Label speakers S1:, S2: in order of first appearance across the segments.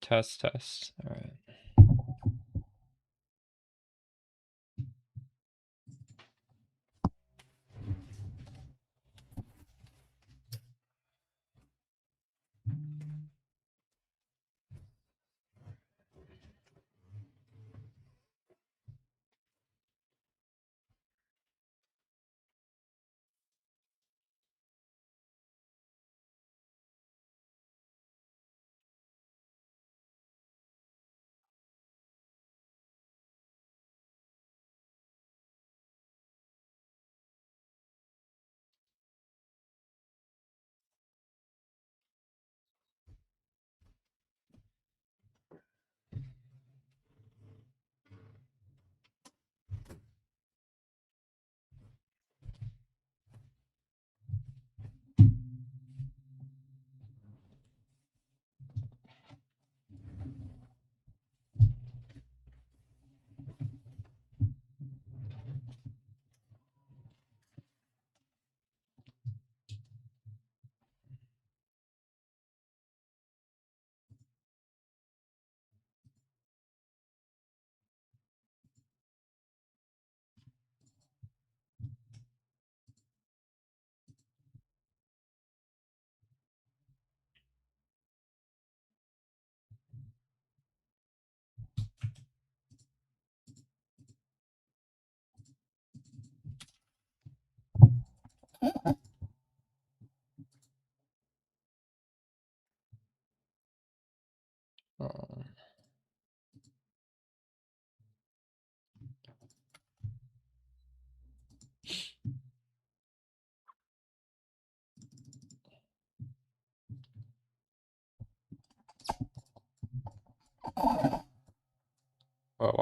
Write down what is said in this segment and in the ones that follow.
S1: Test, test. All right.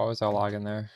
S1: Why was that log in there?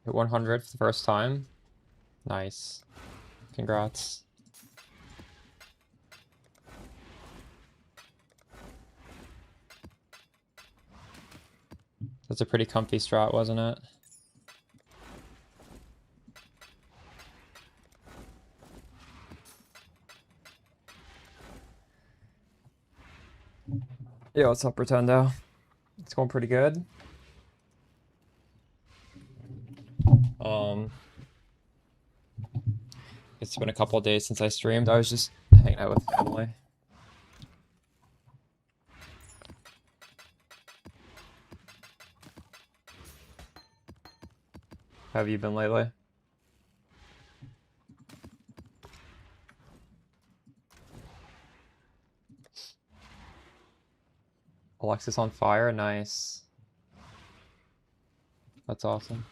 S1: Hit 100 for the first time. Nice. Congrats. That's a pretty comfy strat, wasn't it? Yeah, what's up, Pretendo? It's going pretty good. It's been a couple of days since I streamed. I was just hanging out with family. How have you been lately? Alexis on fire, nice. That's awesome.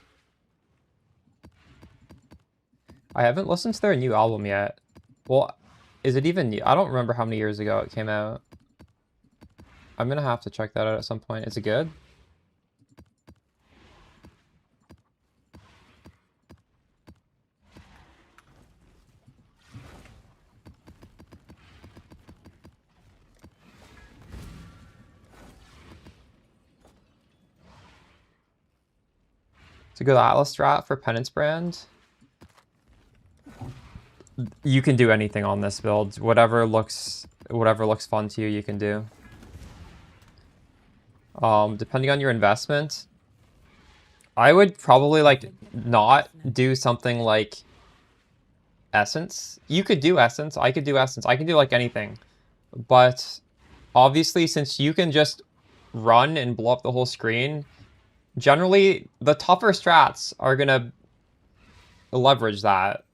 S1: I haven't listened to their new album yet. Well, is it even new? I don't remember how many years ago it came out. I'm gonna have to check that out at some point. Is it good? To go to Atlas strat for Penance Brand. You can do anything on this build. Whatever looks fun to you, you can do. Depending on your investment, I would probably like not do something like Essence. You could do Essence. I could do Essence. I can do like anything. But obviously, since you can just run and blow up the whole screen, generally the tougher strats are gonna leverage that,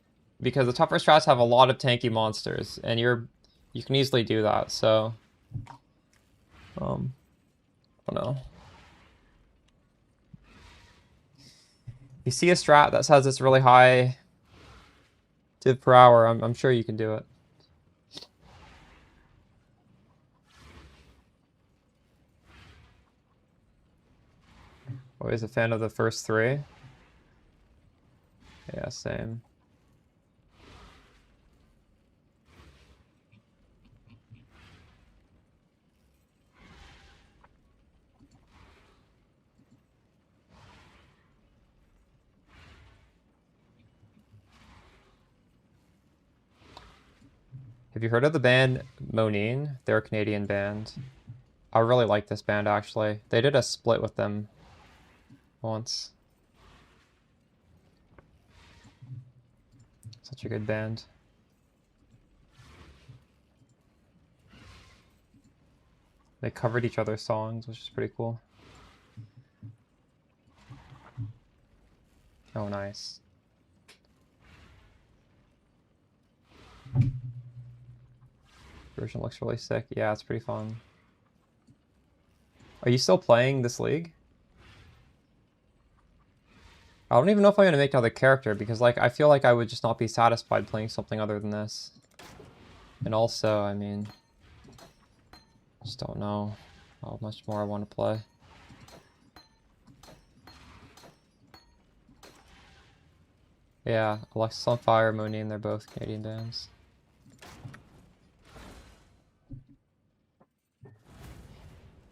S1: because the tougher strats have a lot of tanky monsters, and you can easily do that. So, I don't know. You see a strat that says it's really high div per hour, I'm sure you can do it. Always a fan of the first three. Yeah, same. Have you heard of the band Monine? They're a Canadian band. I really like this band, actually. They did a split with them once. Such a good band. They covered each other's songs, which is pretty cool. Oh, nice. Version looks really sick. Yeah, it's pretty fun. Are you still playing this league? I don't even know if I'm gonna make another character, because like I feel like I would just not be satisfied playing something other than this. And also, I mean, just don't know how much more I want to play. Yeah, Alexis on Fire, Mooney, and they're both Canadian bands.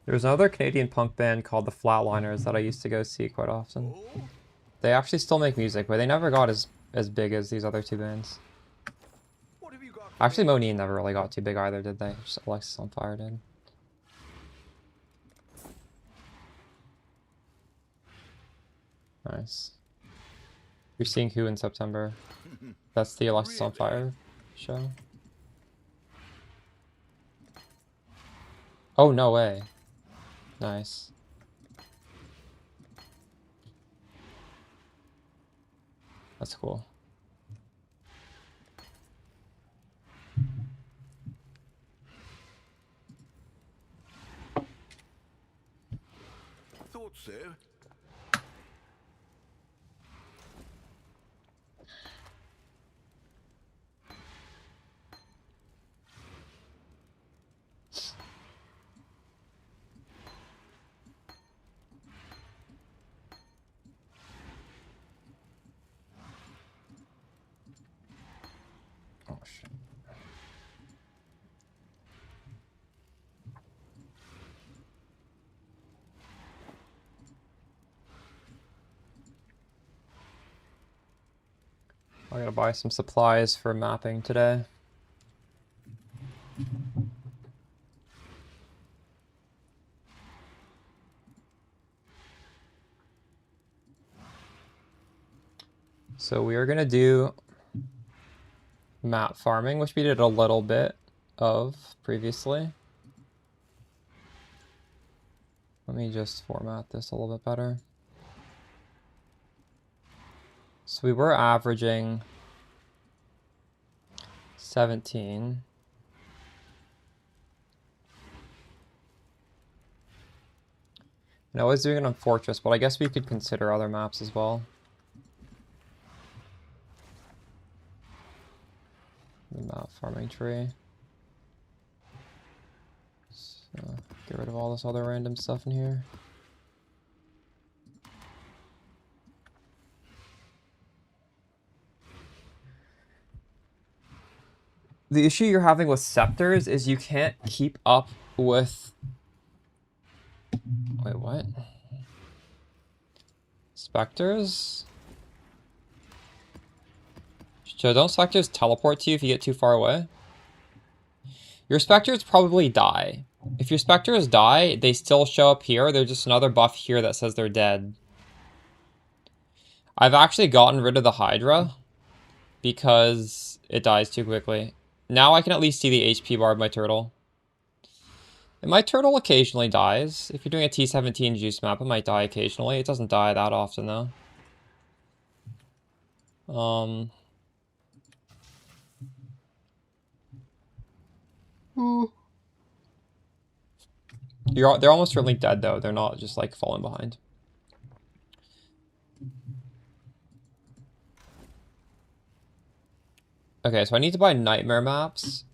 S1: There's another Canadian punk band called the Flatliners that I used to go see quite often. They actually still make music, but they never got as big as these other two bands. Actually, Monine never really got too big either, did they? Just Alexis on Fire did. Nice. You're seeing who in September? That's the Alexis on Fire show? Oh, no way. Nice. That's cool.
S2: Thought so.
S1: Oh, shit. I gotta buy some supplies for mapping today. So we are gonna do map farming, which we did a little bit of previously. Let me just format this a little bit better. So we were averaging 17. And I was doing it on Fortress, but I guess we could consider other maps as well. The map farming tree. So get rid of all this other random stuff in here. The issue you're having with scepters is you can't keep up with... Wait, what? Spectres? So don't Spectres teleport to you if you get too far away? Your Spectres probably die. If your Spectres die, they still show up here. There's just another buff here that says they're dead. I've actually gotten rid of the Hydra because it dies too quickly. Now I can at least see the HP bar of my turtle. And my turtle occasionally dies. If you're doing a T17 juice map, it might die occasionally. It doesn't die that often though. They're almost certainly dead though. They're not just like falling behind. Okay, so I need to buy nightmare maps.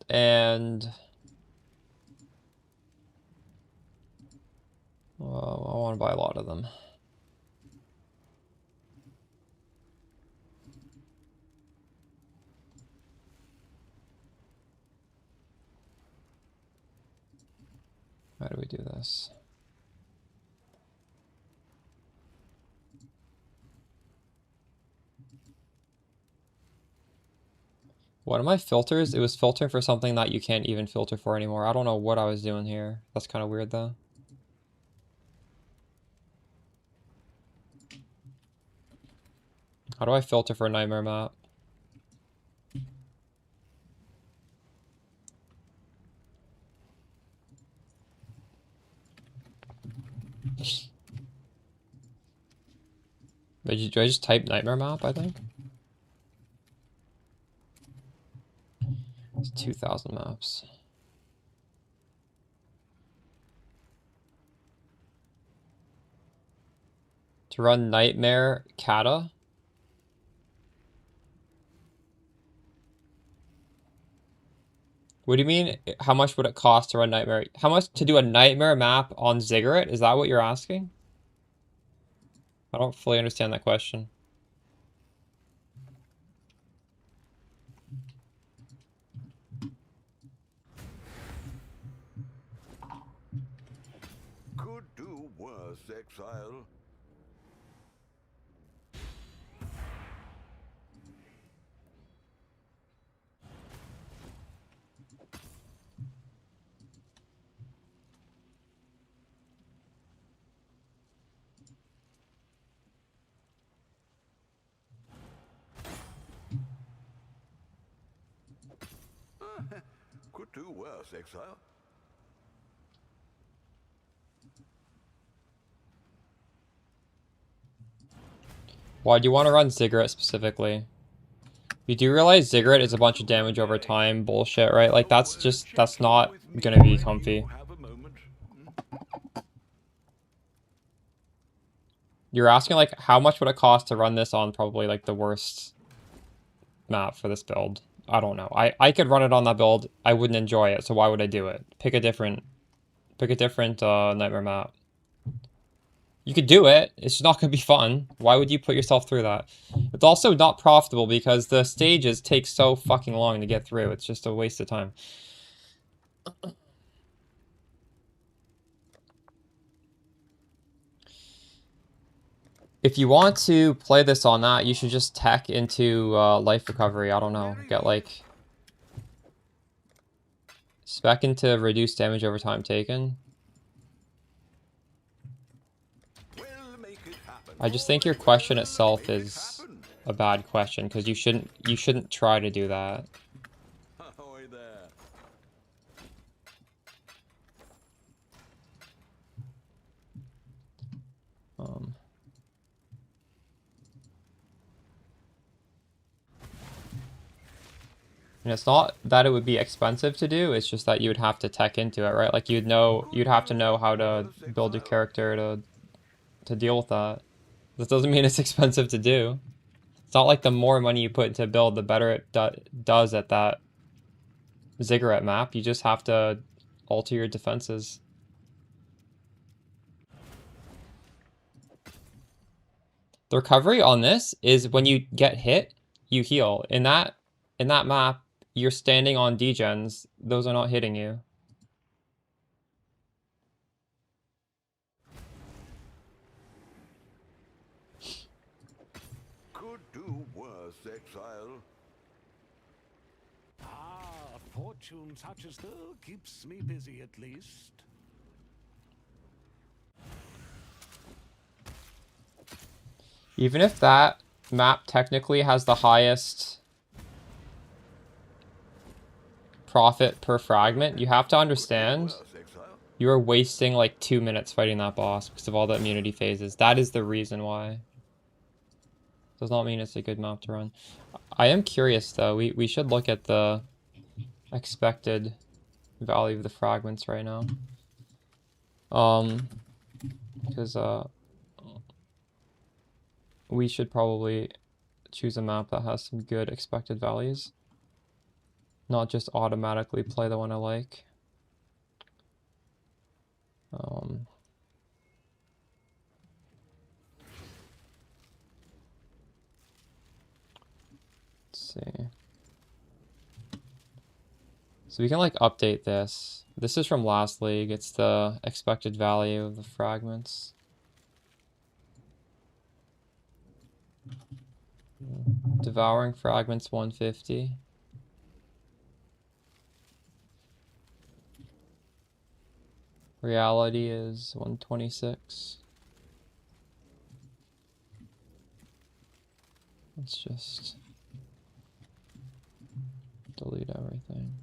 S1: And well, I want to buy a lot of them. How do we do this? One of my filters, it was filtering for something that you can't even filter for anymore. I don't know what I was doing here. That's kind of weird though. How do I filter for a nightmare map? Do I just type nightmare map, I think? It's 2,000 maps. To run Nightmare Kata? What do you mean? How much would it cost to run Nightmare? How much to do a Nightmare map on Ziggurat? Is that what you're asking? I don't fully understand that question.
S2: Could do worse, exile. Could do worse, exile.
S1: Why do you want to run Ziggurat specifically? You do realize Ziggurat is a bunch of damage over time bullshit, right? Like that's not gonna be comfy. You're asking like how much would it cost to run this on probably like the worst map for this build? I don't know. I could run it on that build. I wouldn't enjoy it, so why would I do it? Pick a different nightmare map. You could do it. It's just not going to be fun. Why would you put yourself through that? It's also not profitable because the stages take so fucking long to get through. It's just a waste of time. If you want to play this on that, you should just tech into life recovery. I don't know. Get like spec into reduced damage over time taken. I just think your question itself is a bad question because you shouldn't try to do that. And it's not that it would be expensive to do, it's just that you would have to tech into it, right? Like you'd have to know how to build your character to deal with that. This doesn't mean it's expensive to do. It's not like the more money you put into build, the better it does at that Ziggurat map. You just have to alter your defenses. The recovery on this is when you get hit, you heal. In that map, you're standing on degens. Those are not hitting you.
S2: worse, exile.
S3: Ah, fortune such as though keeps me busy at least.
S1: Even if that map technically has the highest profit per fragment, you have to understand you are wasting like 2 minutes fighting that boss because of all the immunity phases. That is the reason why. Does not mean it's a good map to run. I am curious though. We should look at the expected value of the fragments right now. Because we should probably choose a map that has some good expected values. Not just automatically play the one I like. Let's see. So we can like update this. This is from last league. It's the expected value of the fragments. Devouring fragments 150. Reality is 126. Let's just delete everything.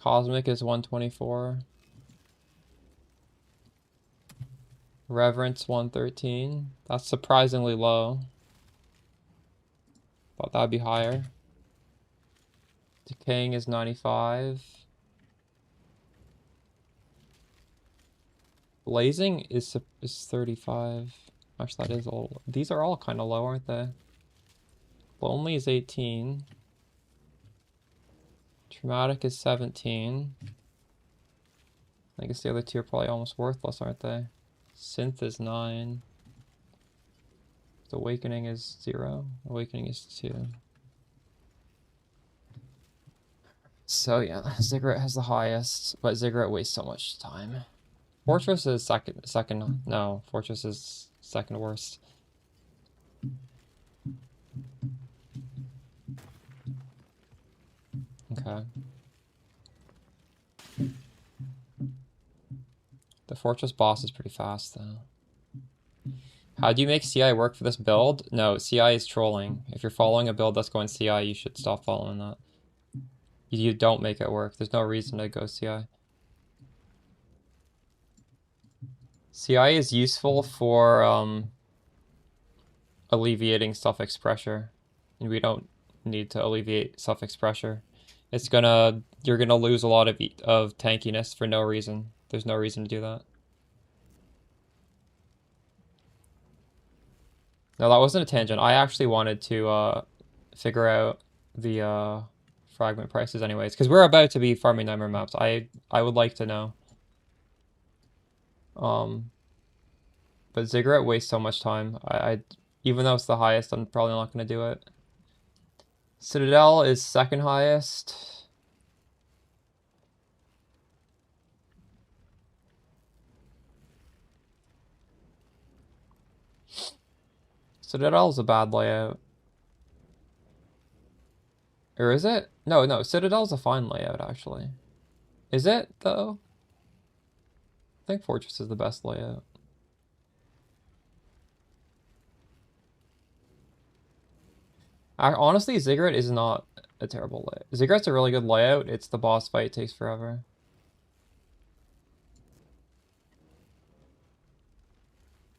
S1: Cosmic is 124. Reverence 113. That's surprisingly low. Thought that'd be higher. Decaying is 95. Blazing is 35. Actually, that is all. These are all kind of low, aren't they? Lonely is 18. Traumatic is 17. I guess the other two are probably almost worthless, aren't they? Synth is 9. Awakening is 0. Awakening is 2. So yeah, Ziggurat has the highest, but Ziggurat wastes so much time. Fortress is second. No, Fortress is second worst. Okay. The Fortress boss is pretty fast, though. How do you make CI work for this build? No, CI is trolling. If you're following a build that's going CI, you should stop following that. You don't make it work. There's no reason to go CI. CI is useful for alleviating suffix pressure. And we don't need to alleviate suffix pressure. You're gonna lose a lot of tankiness for no reason. There's no reason to do that. No, that wasn't a tangent. I actually wanted to figure out the fragment prices anyways, because we're about to be farming nightmare maps. I would like to know. But Ziggurat wastes so much time. Even though it's the highest, I'm probably not gonna do it. Citadel is second highest. Citadel's a bad layout. Or is it? No, Citadel's a fine layout, actually. Is it, though? I think Fortress is the best layout. Honestly, Ziggurat is not a terrible layout. Ziggurat's a really good layout. It's the boss fight takes forever.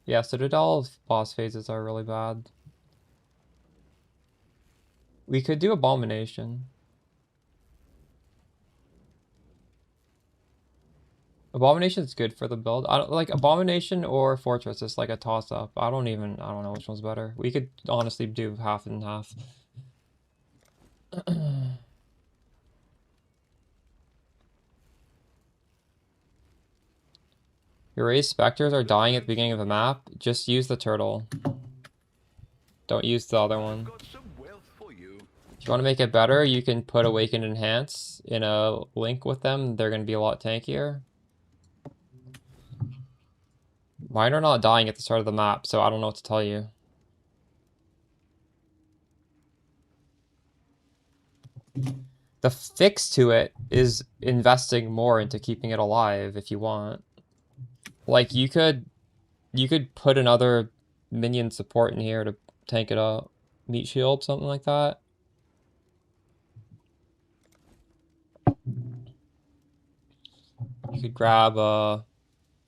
S1: Yeah, Citadel boss phases are really bad. We could do Abomination. Abomination's good for the build. I don't like Abomination or Fortress is like a toss-up. I don't know which one's better. We could honestly do half and half. Your raised specters are dying at the beginning of the map. Just use the turtle. Don't use the other one. If you want to make it better, you can put Awaken Enhance in a link with them. They're going to be a lot tankier. Mine are not dying at the start of the map, so I don't know what to tell you. The fix to it is investing more into keeping it alive if you want. Like, you could put another minion support in here to tank it up. Meat shield, something like that. You could grab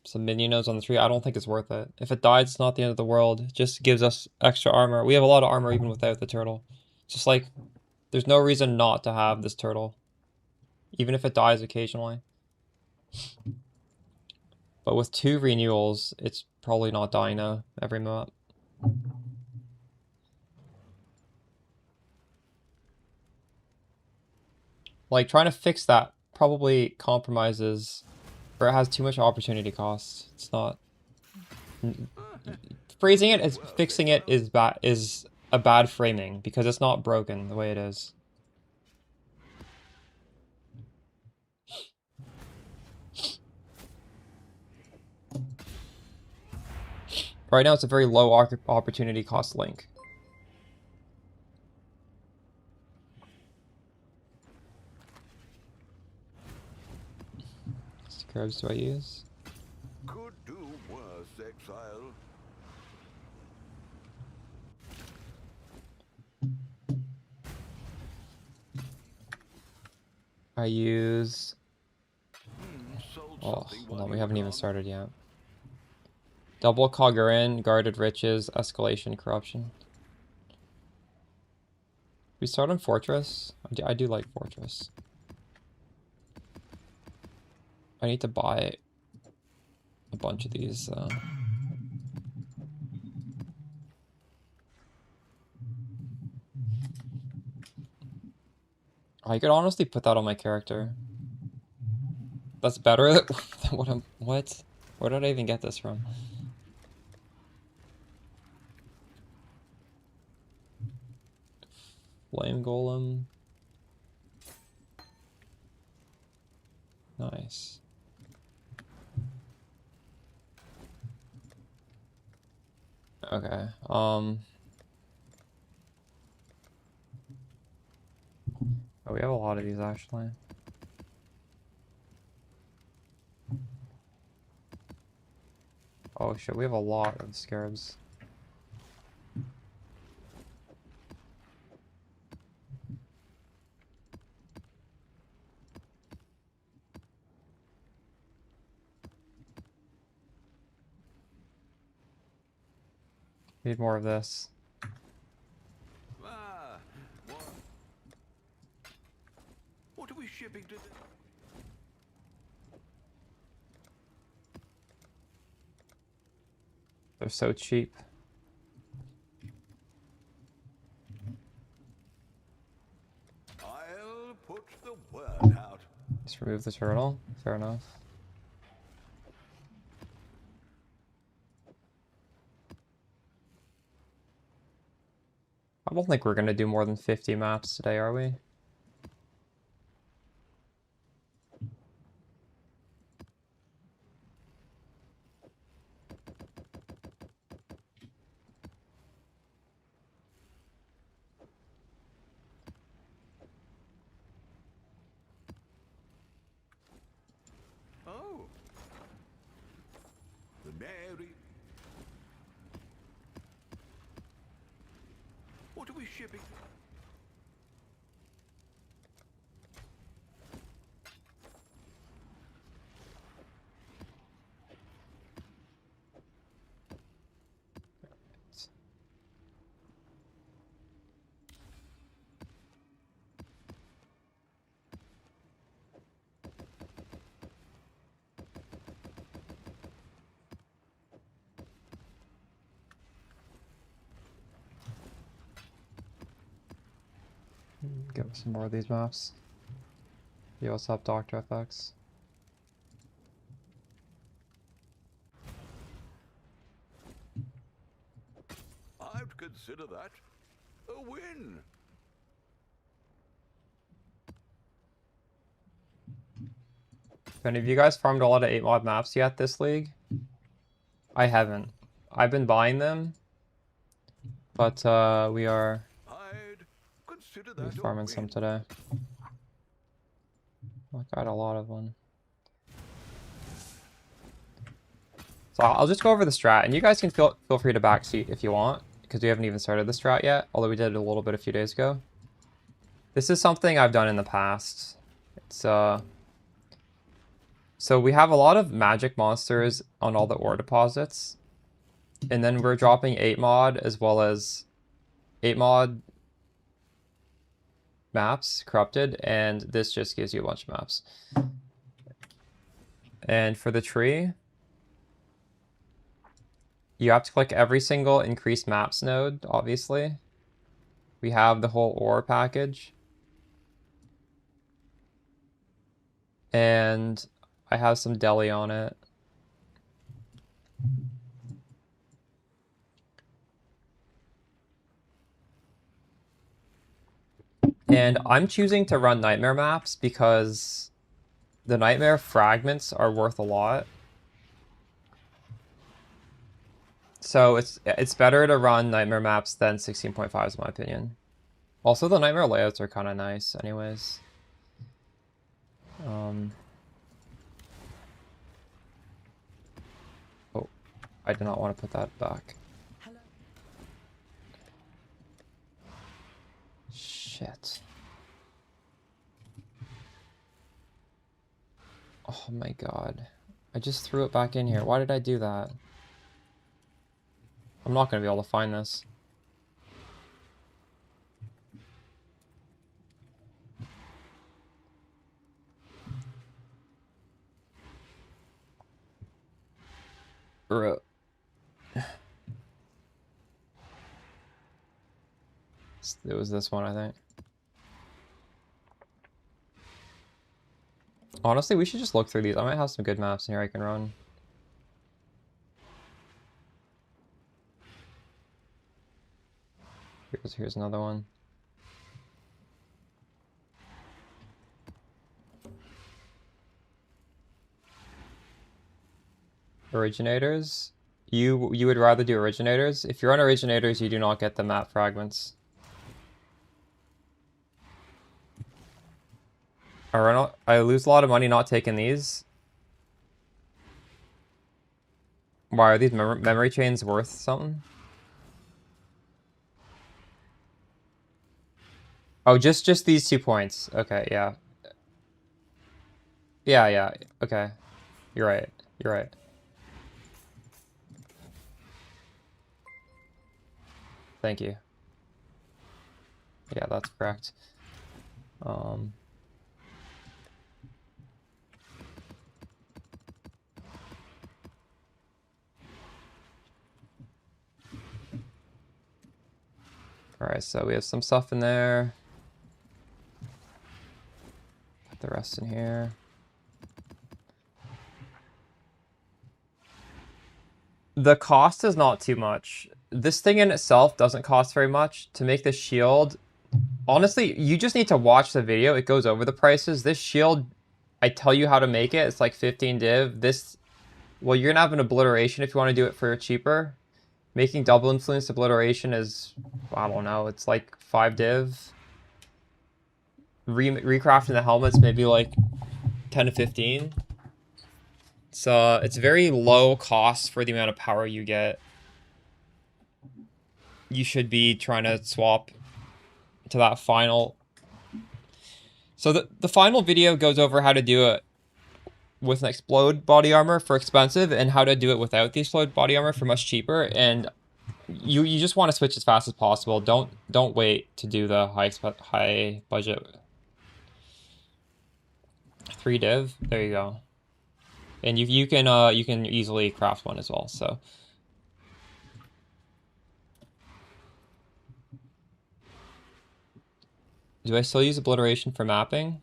S1: some minionos on the tree. I don't think it's worth it. If it dies, it's not the end of the world. It just gives us extra armor. We have a lot of armor even without the turtle. Just like, there's no reason not to have this turtle. Even if it dies occasionally. But with 2 renewals, it's probably not dying now every map. Like, trying to fix that probably compromises, or it has too much opportunity cost. It's not... Phrasing it as fixing it is a bad framing, because it's not broken the way it is. Right now, it's a very low opportunity cost link. Scarabs do I use?
S2: Could do worse, exile.
S1: I use...
S2: Sold
S1: Oh,
S2: something
S1: hold
S2: while
S1: on, we
S2: you
S1: haven't
S2: were
S1: even
S2: gone.
S1: started yet. Double Kagura, Guarded Riches, Escalation, Corruption. We start on Fortress. I do like Fortress. I need to buy a bunch of these. I could honestly put that on my character. That's better than what I'm... What? Where did I even get this from? Flame Golem. Nice. Okay, oh, we have a lot of these, actually. Oh shit, we have a lot of scarabs. Need more of this.
S2: Ah, what are we shipping to?
S1: They're so cheap.
S2: I'll put the word out.
S1: Just remove the turtle. Fair enough. I don't think we're gonna do more than 50 maps today, are we?
S2: Oh, the Mary. What are we shipping?
S1: Give us some more of these maps. You also have Doctor FX.
S2: I'd consider that a win.
S1: Have any of you guys farmed a lot of 8-mod maps yet this league? I haven't. I've been buying them, but we are...
S2: I'd consider
S1: We're
S2: that a
S1: farming some
S2: win.
S1: today. I got a lot of them. So I'll just go over the strat, and you guys can feel free to backseat if you want, because we haven't even started the strat yet, although we did it a little bit a few days ago. This is something I've done in the past. It's so we have a lot of magic monsters on all the ore deposits, and then we're dropping 8 mod as well as 8 mod maps, corrupted, and this just gives you a bunch of maps. And for the tree, you have to click every single increase maps node, obviously. We have the whole ore package. And I have some deli on it. And I'm choosing to run nightmare maps because the nightmare fragments are worth a lot. So it's better to run nightmare maps than 16.5s in my opinion. Also, the nightmare layouts are kind of nice anyways. Oh, I do not want to put that back.
S4: Hello.
S1: Shit. Oh my god. I just threw it back in here. Why did I do that? I'm not going to be able to find this. It was this one, I think. Honestly, we should just look through these. I might have some good maps in here I can run. Here's another one. Originators. You would rather do originators? If you're on originators, you do not get the map fragments. I lose a lot of money not taking these. Why are these memory chains worth something? Oh, just these 2 points. Okay, yeah. Yeah, okay. You're right. You're right. Thank you. Yeah, that's correct. Alright, so we have some stuff in there. Put the rest in here. The cost is not too much. This thing in itself doesn't cost very much. To make the shield, honestly, you just need to watch the video. It goes over the prices. This shield, I tell you how to make it. It's like 15 div. This, well, you're gonna have an obliteration if you want to do it for cheaper. Making double influence obliteration is, I don't know, it's like 5 div. Recrafting the helmets maybe like 10 to 15. So it's very low cost for the amount of power you get. You should be trying to swap to that final. So the final video goes over how to do it with an explode body armor for expensive and how to do it without the explode body armor for much cheaper. And you just want to switch as fast as possible. Don't wait to do the high budget. 3 div. There you go. And you can easily craft one as well. So do I still use obliteration for mapping?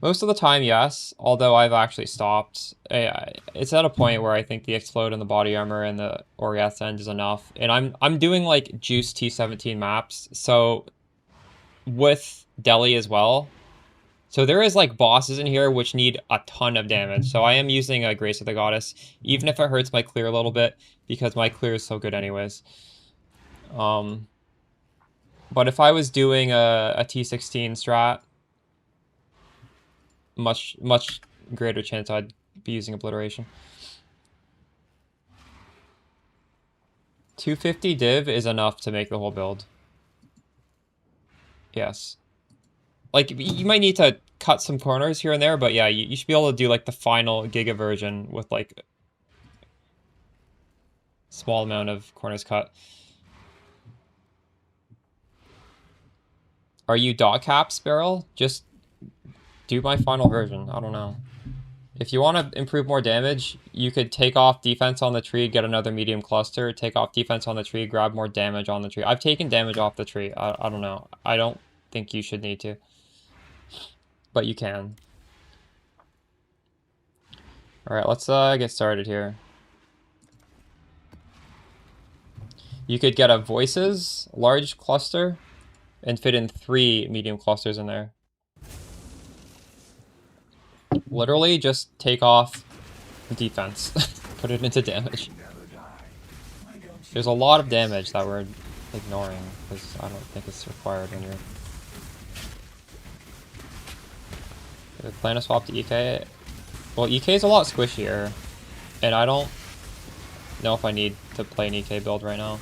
S1: Most of the time, yes, although I've actually stopped. It's at a point where I think the explode and the body armor and the Oriath end is enough. And I'm doing like juice T17 maps, so with Delhi as well. So there is like bosses in here which need a ton of damage. So I am using a Grace of the Goddess, even if it hurts my clear a little bit, because my clear is so good anyways. But if I was doing a T16 strat, much greater chance I'd be using obliteration. 250 div is enough to make the whole build. Yes. Like, you might need to cut some corners here and there, but yeah, you should be able to do, like, the final Giga version with, like, small amount of corners cut. Are you dot caps, Barrel? Just do my final version. I don't know. If you want to improve more damage, you could take off defense on the tree, get another medium cluster, take off defense on the tree, grab more damage on the tree. I've taken damage off the tree. I don't know. I don't think you should need to. But you can. Alright, let's get started here. You could get a voices large cluster and fit in 3 medium clusters in there. Literally just take off defense. Put it into damage. There's a lot of damage that we're ignoring because I don't think it's required when you're... Plan to swap to EK? Well, EK is a lot squishier, and I don't know if I need to play an EK build right now.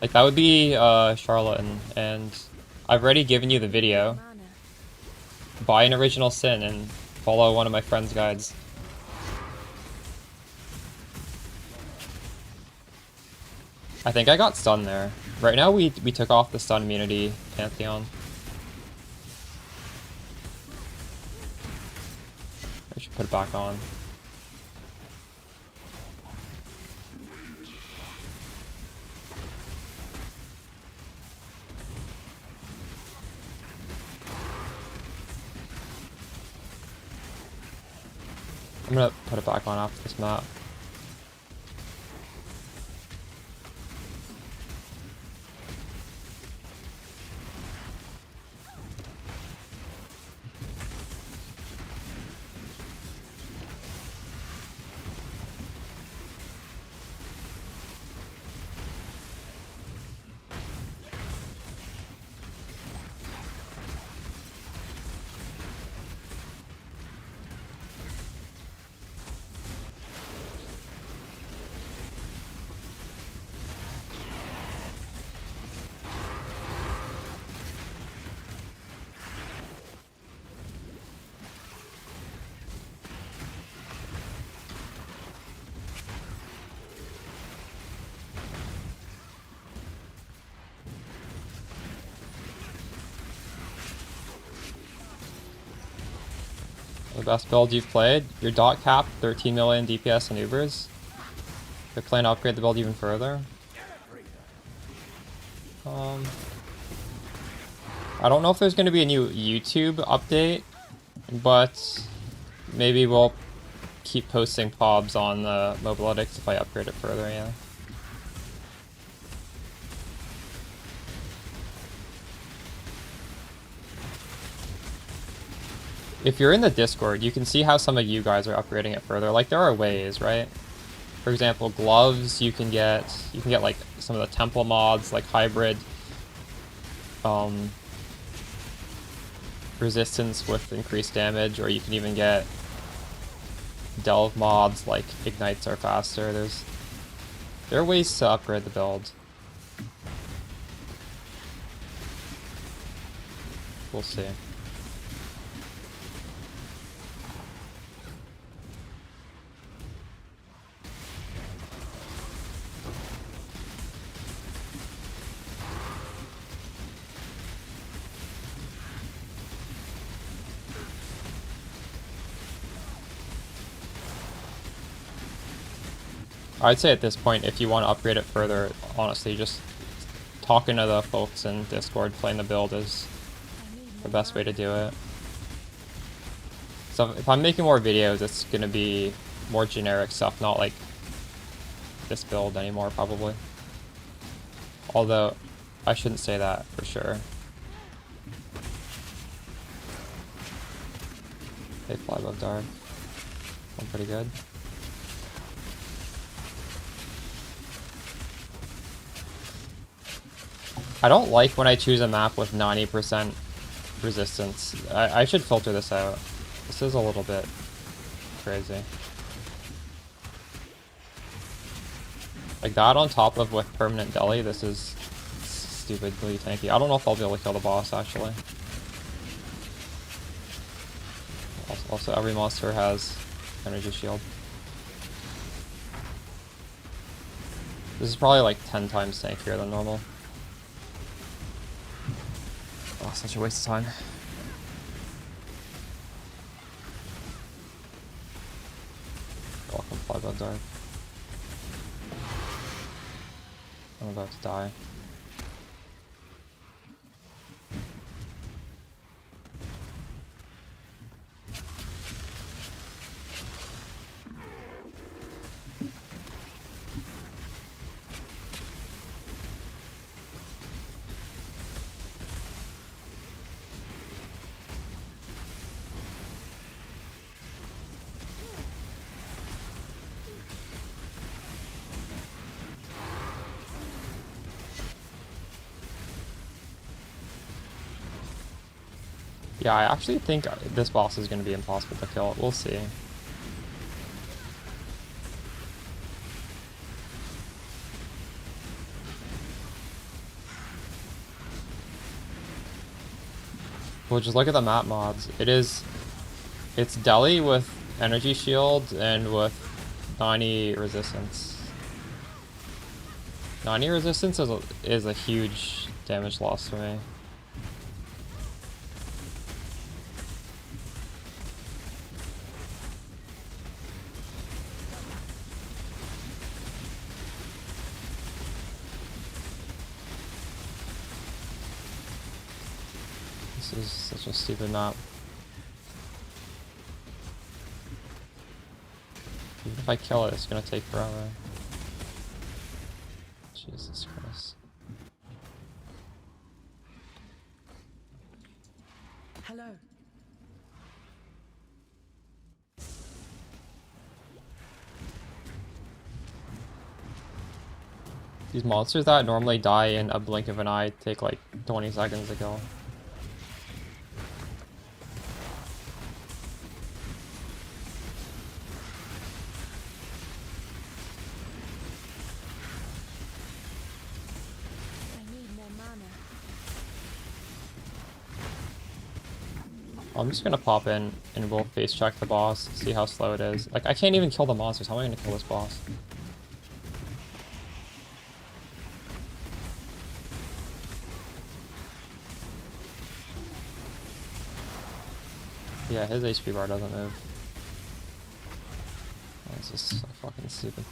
S1: Like, that would be Charlatan, and I've already given you the video. Buy an original sin and follow one of my friend's guides. I think I got stun there. Right now we took off the stun immunity Pantheon. I should put it back on. I'm gonna put it back on after this map. The best build you've played? Your dot cap, 13 million DPS and Ubers. You're planning to upgrade the build even further. I don't know if there's going to be a new YouTube update, but maybe we'll keep posting pobs on the Mobilitics if I upgrade it further, yeah. If you're in the Discord, you can see how some of you guys are upgrading it further. Like, there are ways, right? For example, gloves, you can get like some of the temple mods, like hybrid resistance with increased damage, or you can even get delve mods like ignites are faster. There are ways to upgrade the build. We'll see. I'd say at this point, if you want to upgrade it further, honestly, just talking to the folks in Discord, playing the build is the best way to do it. So if I'm making more videos, it's going to be more generic stuff, not like this build anymore, probably. Although, I shouldn't say that for sure. They fly above dark. I'm pretty good. I don't like when I choose a map with 90% resistance. I should filter this out. This is a little bit crazy. Like that on top of with permanent deli, this is stupidly tanky. I don't know if I'll be able to kill the boss actually. Also every monster has energy shield. This is probably like 10 times tankier than normal. Oh, such a waste of time. Welcome, Fly Blood Dark. I'm about to die. Yeah, I actually think this boss is going to be impossible to kill. We'll see. Well, just look at the map mods. It's Deli with energy shield and with 90 resistance. 90 resistance is a huge damage loss for me. This is such a stupid map. Even if I kill it, it's gonna take forever. Jesus Christ.
S4: Hello.
S1: These monsters that normally die in a blink of an eye take like 20 seconds to kill. I'm just gonna pop in and we'll face check the boss, see how slow it is. Like, I can't even kill the monsters. How am I gonna kill this boss? Yeah, his HP bar doesn't move. Oh, this is so fucking stupid.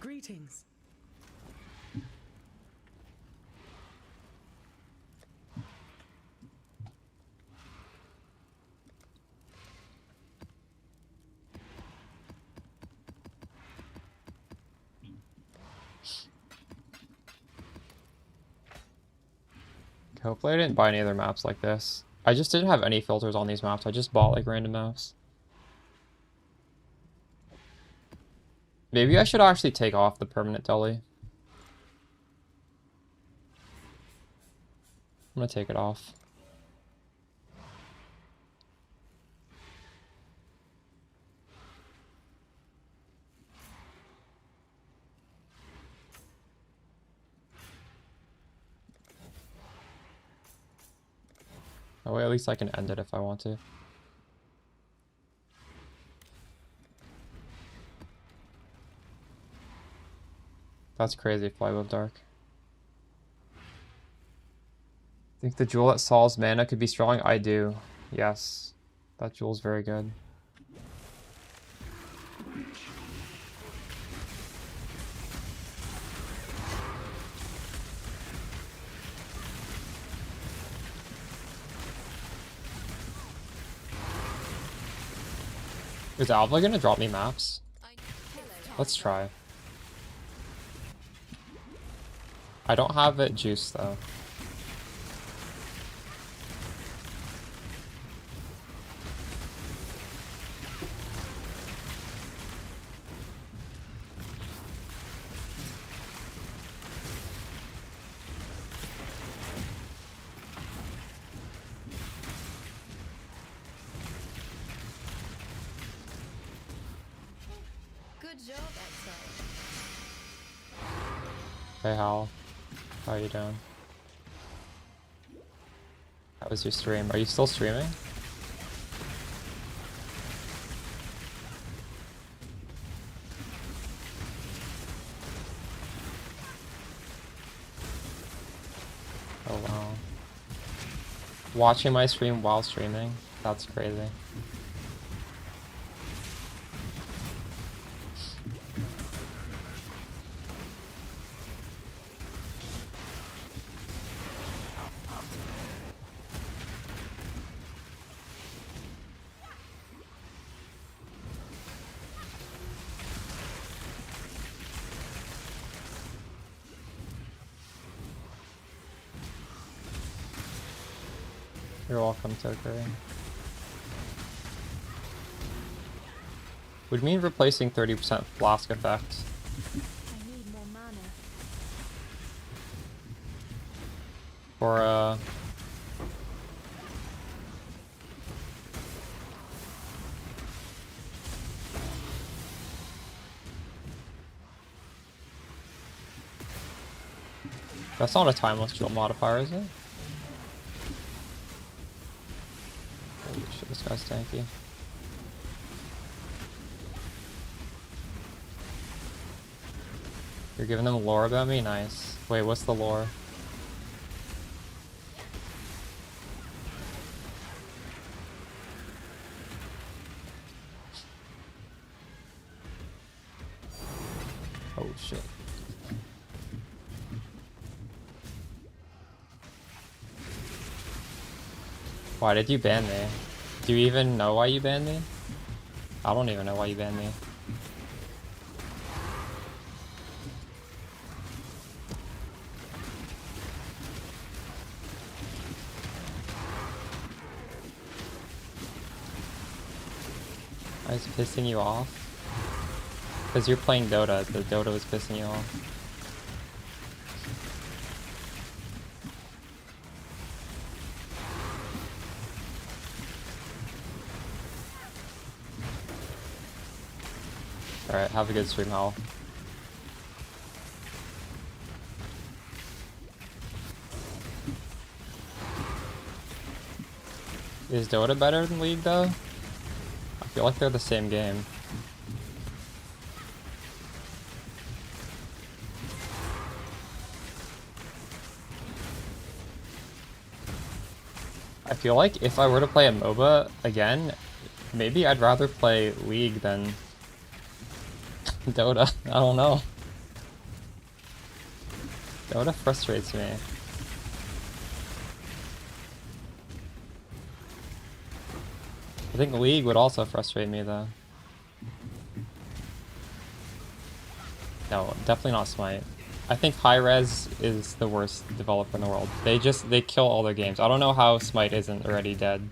S4: Greetings.
S1: Hopefully I didn't buy any other maps like this. I just didn't have any filters on these maps. I just bought like random maps. Maybe I should actually take off the permanent deli. I'm gonna take it off. That way at least I can end it if I want to. That's crazy, Flywheel Dark. Think the jewel that solves mana could be strong? I do. Yes. That jewel's very good. Is Alva gonna drop me maps? Let's try. I don't have it juiced though.
S4: Good job, Exile.
S1: Hey Hal, how are you doing? How was your stream? Are you still streaming? Oh wow. Watching my stream while streaming? That's crazy. You're welcome, Tokuri. Would mean replacing 30% flask effect.
S4: I need more mana.
S1: For that's not a timeless jewel modifier, is it? Holy shit, this guy's tanky. You're giving them lore about me? Nice. Wait, what's the lore? Oh shit. Why did you ban me? Do you even know why you banned me? I don't even know why you banned me. Why is it pissing you off? Because you're playing Dota. The Dota was pissing you off. Alright, have a good stream, Hal. Is Dota better than League though? I feel like they're the same game. I feel like if I were to play a MOBA again, maybe I'd rather play League than Dota. I don't know. Dota frustrates me. I think League would also frustrate me though. No, definitely not Smite. I think Hi-Rez is the worst developer in the world. They kill all their games. I don't know how Smite isn't already dead.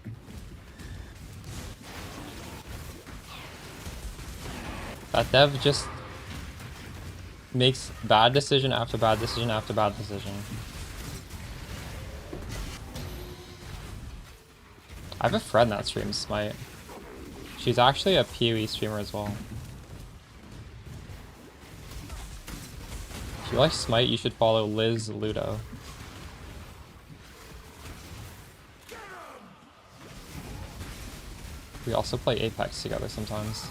S1: That dev just makes bad decision after bad decision after bad decision. I have a friend that streams Smite. She's actually a PoE streamer as well. If you like Smite, you should follow Liz Ludo. We also play Apex together sometimes.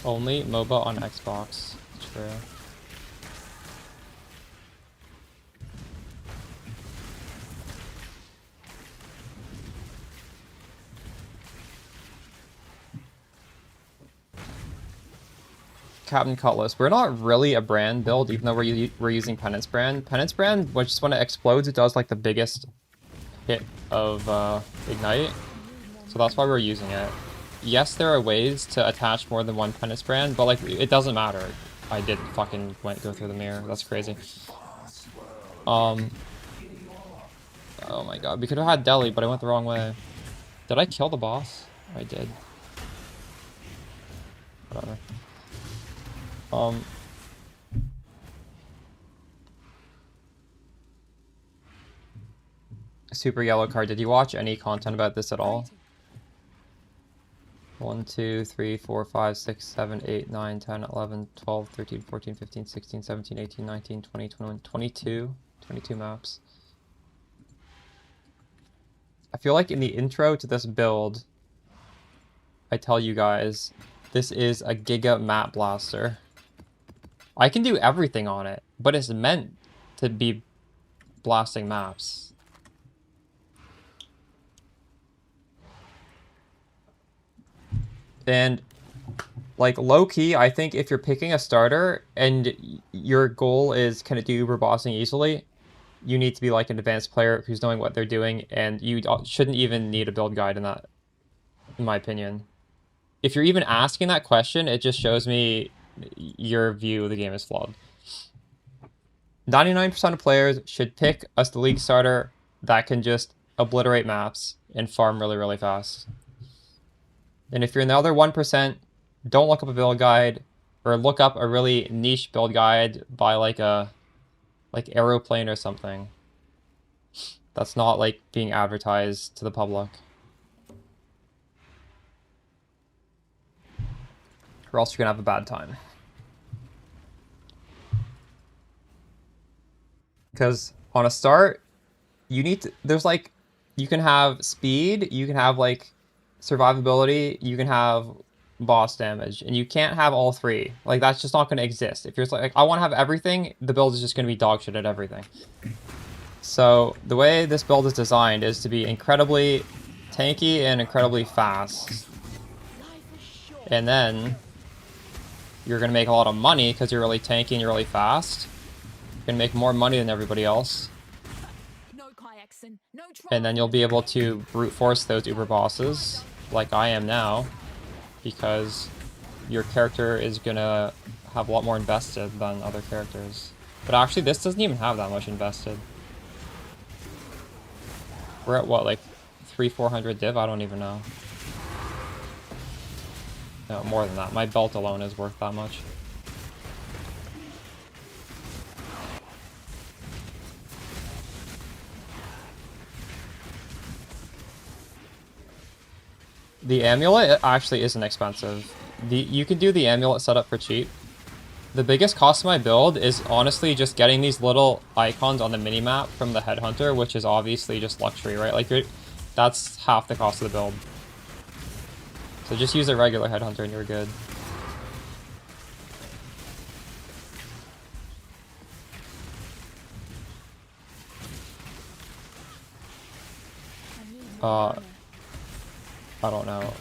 S1: Only MOBA on Xbox. True. Captain Cutlass. We're not really a brand build, even though we're using Penance Brand. Penance Brand, which when it explodes, it does like the biggest hit of Ignite. So that's why we're using it. Yes, there are ways to attach more than one Penance Brand, but like it doesn't matter. I did fucking go through the mirror. That's crazy. Oh my god, we could have had Deli, but I went the wrong way. Did I kill the boss? I did. Whatever. Super yellow card. Did you watch any content about this at all?
S4: Waiting.
S1: 1, 2, 3, 4, 5, 6, 7, 8, 9, 10, 11, 12, 13, 14, 15, 16, 17, 18, 19, 20, 21, 22. 22 maps. I feel like in the intro to this build, I tell you guys, this is a Giga Map Blaster. I can do everything on it, but it's meant to be blasting maps. And like low-key, I think if you're picking a starter and your goal is can it do uber bossing easily, you need to be like an advanced player who's knowing what they're doing, and you shouldn't even need a build guide in that, in my opinion. If you're even asking that question, it just shows me your view of the game is flawed. 99% of players should pick us the league starter that can just obliterate maps and farm really, really fast. And if you're in the other 1%, don't look up a build guide, or look up a really niche build guide by like Aeroplane or something. That's not like being advertised to the public. Or else you're gonna have a bad time. Because on a start, you need to, there's like, you can have speed, you can have like survivability, you can have boss damage, and you can't have all three. Like that's just not gonna exist. If you're like I want to have everything, the build is just gonna be dog shit at everything. So the way this build is designed is to be incredibly tanky and incredibly fast. And then you're going to make a lot of money because you're really tanky and you're really fast. You're going to make more money than everybody else.
S4: No Kayakson, no
S1: And then you'll be able to brute force those uber bosses like I am now, because your character is going to have a lot more invested than other characters. But actually this doesn't even have that much invested. We're at what, like 300-400 div? I don't even know. No, more than that. My belt alone is worth that much. The amulet actually isn't expensive. You can do the amulet setup for cheap. The biggest cost of my build is honestly just getting these little icons on the minimap from the headhunter, which is obviously just luxury, right? Like that's half the cost of the build. So just use a regular headhunter and you're good. I don't know.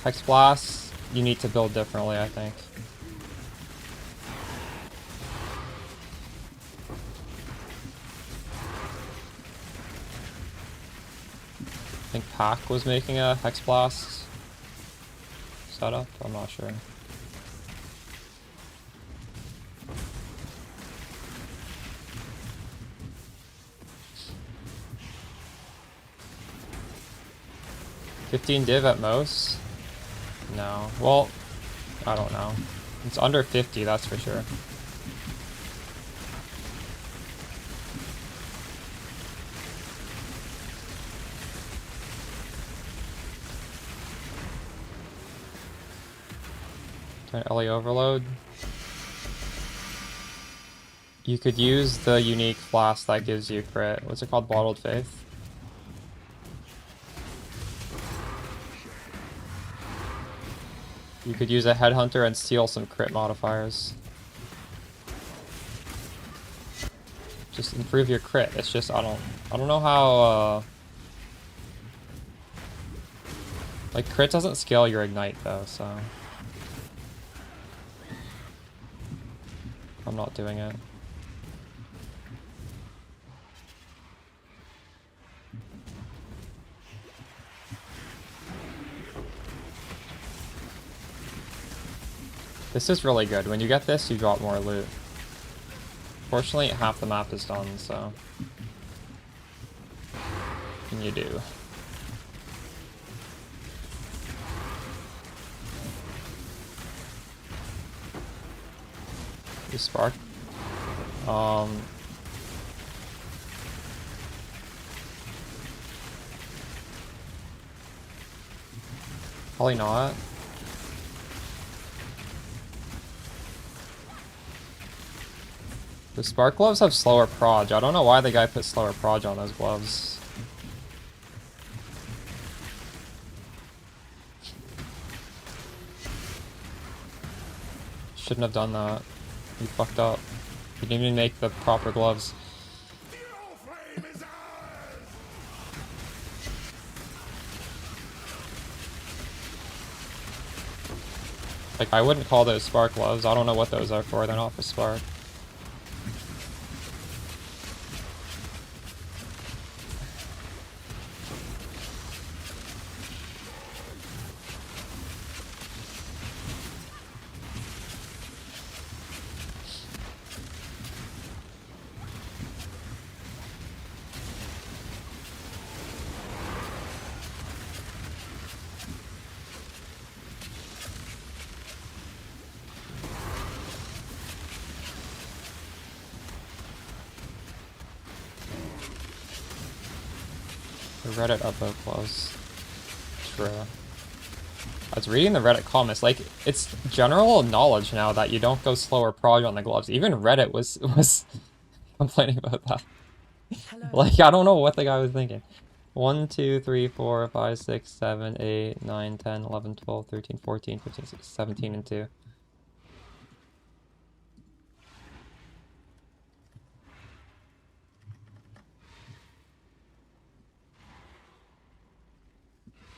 S1: Hex Blast, you need to build differently, I think. I think Pac was making a Hex Blast setup, I'm not sure. $15 div at most? No. Well, I don't know. It's under 50, that's for sure. Turn LA Overload. You could use the unique flask that gives you crit. What's it called? Bottled Faith? You could use a headhunter and steal some crit modifiers. Just improve your crit. It's just I don't know how like crit doesn't scale your ignite though, so I'm not doing it. This is really good. When you get this, you drop more loot. Fortunately, half the map is done, so... And you do. You spark. Probably not. The spark gloves have slower proj. I don't know why the guy put slower proj on those gloves. Shouldn't have done that. You fucked up. You didn't even make the proper gloves. Like, I wouldn't call those spark gloves. I don't know what those are for. They're not for spark. The Reddit upvote clause. True. I was reading the Reddit comments. Like, it's general knowledge now that you don't go slower proj on the gloves. Even Reddit was complaining about that. Like, I don't know what the guy was thinking. 1, 2, 3, 4, 5, 6, 7, 8, 9, 10, 11, 12, 13, 14, 15, 16, 17, and 2.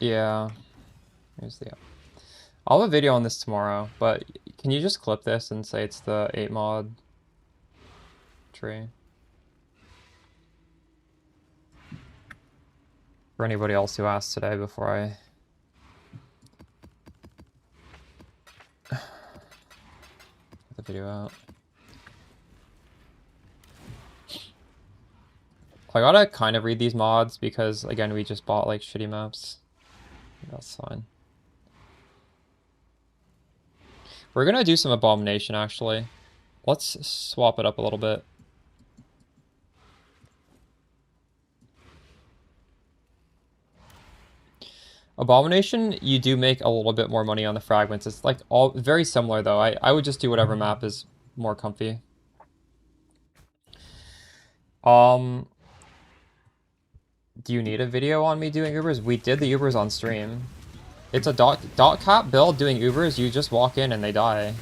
S1: Yeah. Here's the... I'll have a video on this tomorrow, but can you just clip this and say it's the 8 mod tree? For anybody else who asked today before I... get the video out. I gotta kind of read these mods because, again, we just bought, like, shitty maps. That's fine. We're gonna do some Abomination, actually. Let's swap it up a little bit. Abomination, you do make a little bit more money on the fragments. It's, like, all very similar, though. I would just do whatever map is more comfy. Do you need a video on me doing Ubers? We did the Ubers on stream. It's a dot cap build doing Ubers. You just walk in and they die.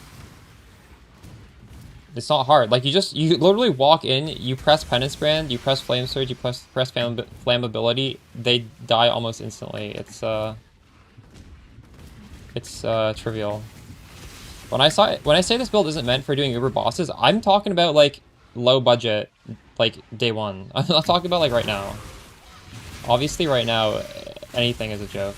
S1: It's not hard. Like, you literally walk in, you press Penance Brand, you press Flame Surge, you press Flammability, they die almost instantly. It's trivial. When I say this build isn't meant for doing Uber bosses, I'm talking about, like, low budget, like, day one. I'm not talking about, like, right now. Obviously, right now, anything is a joke.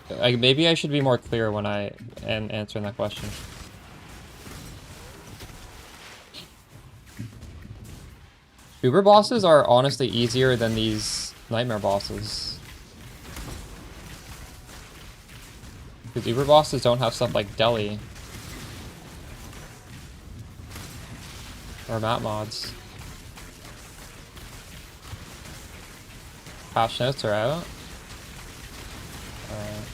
S1: Maybe I should be more clear when I am answering that question. Uber bosses are honestly easier than these nightmare bosses. Because Uber bosses don't have stuff like Deli. Or map mods. Patch notes are out. Alright.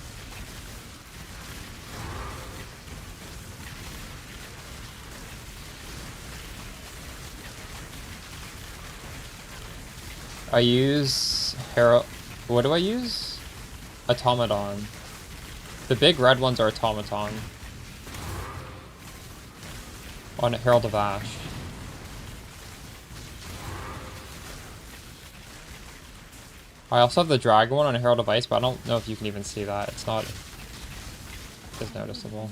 S1: I use HERALD. What do I use? Automaton. The big red ones are Automaton. On Herald of Ash. I also have the dragon one on Herald of Ice, but I don't know if you can even see that. It's not as noticeable.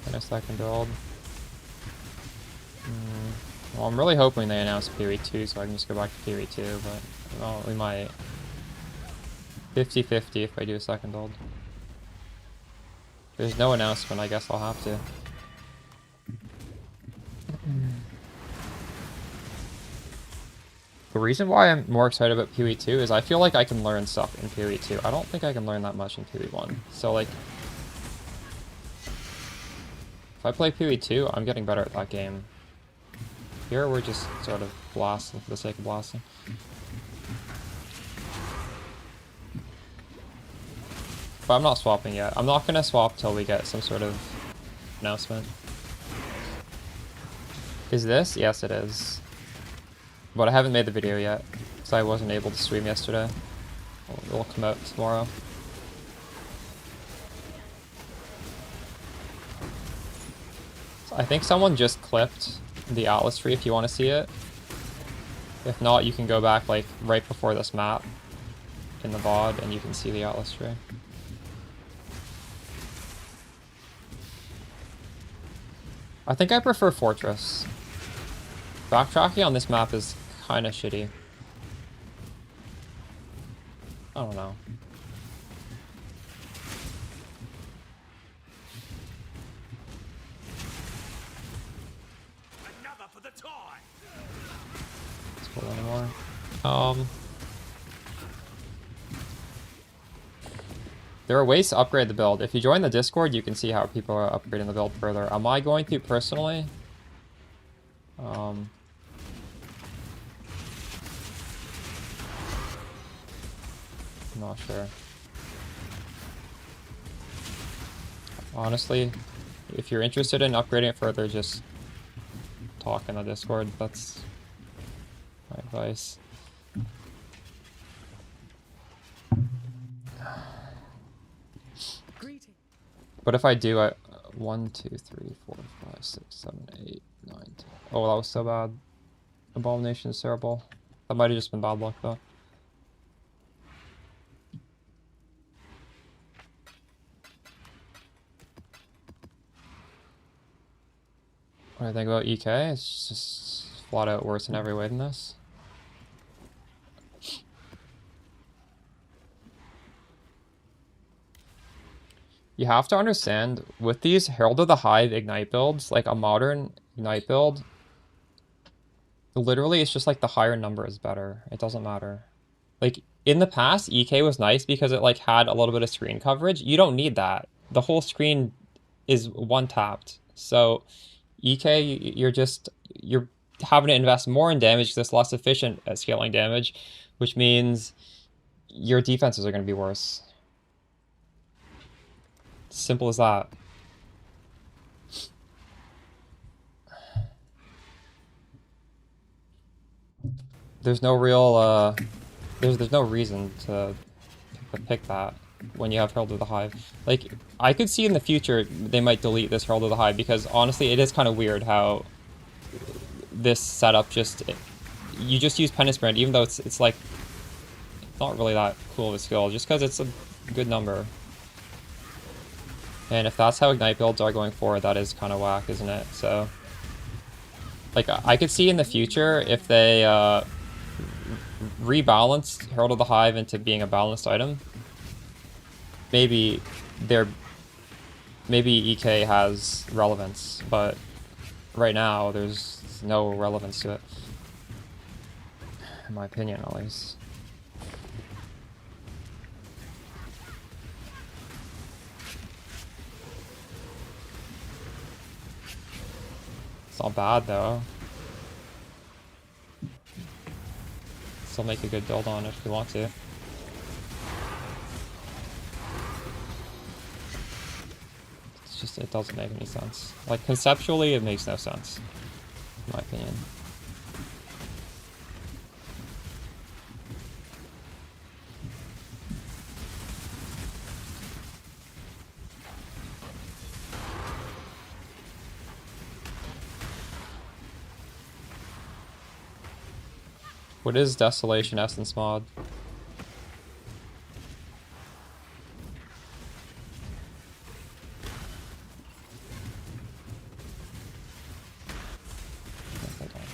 S1: In a second build. Well, I'm really hoping they announce Pee-wee 2 so I can just go back to Pee-wee 2, but well, we might. 50-50 if I do a second build. If there's no announcement, I guess I'll have to. The reason why I'm more excited about PoE 2 is I feel like I can learn stuff in PoE 2. I don't think I can learn that much in PoE 1. So, like, if I play PoE 2, I'm getting better at that game. Here, we're just sort of blasting for the sake of blasting. But I'm not swapping yet. I'm not gonna swap till we get some sort of announcement. Is this? Yes, it is. But I haven't made the video yet, because I wasn't able to stream yesterday. It'll come out tomorrow. So I think someone just clipped the Atlas tree if you want to see it. If not, you can go back like right before this map in the VOD and you can see the Atlas tree. I think I prefer Fortress. Backtracking on this map is kind of shitty. I don't know.
S3: Another for the tie.
S1: Let's pull anymore. There are ways to upgrade the build. If you join the Discord, you can see how people are upgrading the build further. Am I going to personally? I'm not sure. Honestly, if you're interested in upgrading it further, just talk in the Discord. That's my advice. But if I do, 1, 2, 3, 4, 5, 6, 7, 8, 9, 10. Oh, that was so bad. Abomination is terrible. That might have just been bad luck, though. What do I think about EK? It's just flat out worse in every way than this. You have to understand, with these Herald of the Hive Ignite builds, like a modern Ignite build, literally it's just like the higher number is better. It doesn't matter. Like, in the past, EK was nice because it like had a little bit of screen coverage. You don't need that. The whole screen is one-tapped. So, EK, you're having to invest more in damage because it's less efficient at scaling damage, which means your defenses are going to be worse. Simple as that. There's no real, there's no reason to pick that when you have Herald of the Hive. Like, I could see in the future they might delete this Herald of the Hive because honestly it is kind of weird how this setup you just use Penance Brand even though it's like not really that cool of a skill just because it's a good number. And if that's how Ignite builds are going forward, that is kind of whack, isn't it? So, like, I could see in the future if they rebalance Herald of the Hive into being a balanced item, maybe EK has relevance, but right now there's no relevance to it, in my opinion, at least. It's not bad though. Still make a good build on it if you want to. It's just, it doesn't make any sense. Like, conceptually, it makes no sense, in my opinion. What is Desolation Essence mod?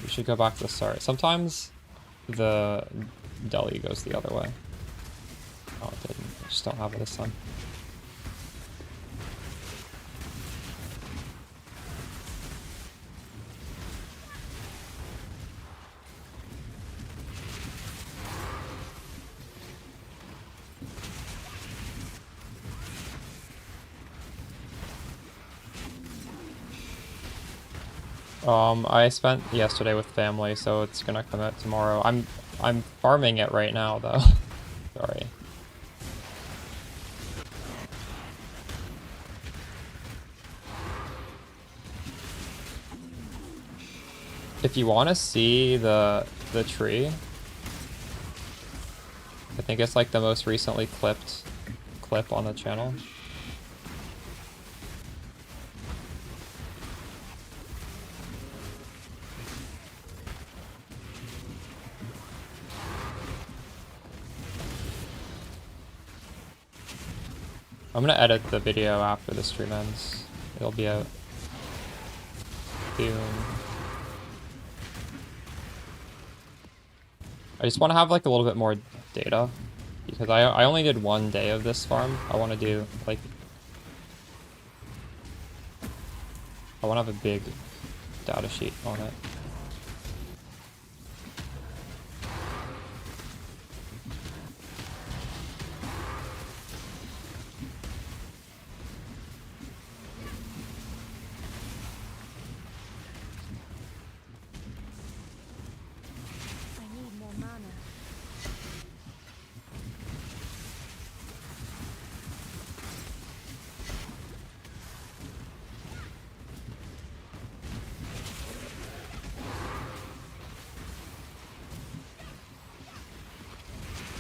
S1: We should go back to the start. Sometimes the deli goes the other way. Oh, it didn't. I just don't have it this time. I spent yesterday with family, so it's gonna come out tomorrow. I'm farming it right now though. Sorry. If you want to see the tree, I think it's like the most recently clipped clip on the channel. I'm gonna edit the video after the stream ends. It'll be out soon. I just want to have like a little bit more data because I only did 1 day of this farm. I want to do like I want to have a big data sheet on it.
S4: I need more mana.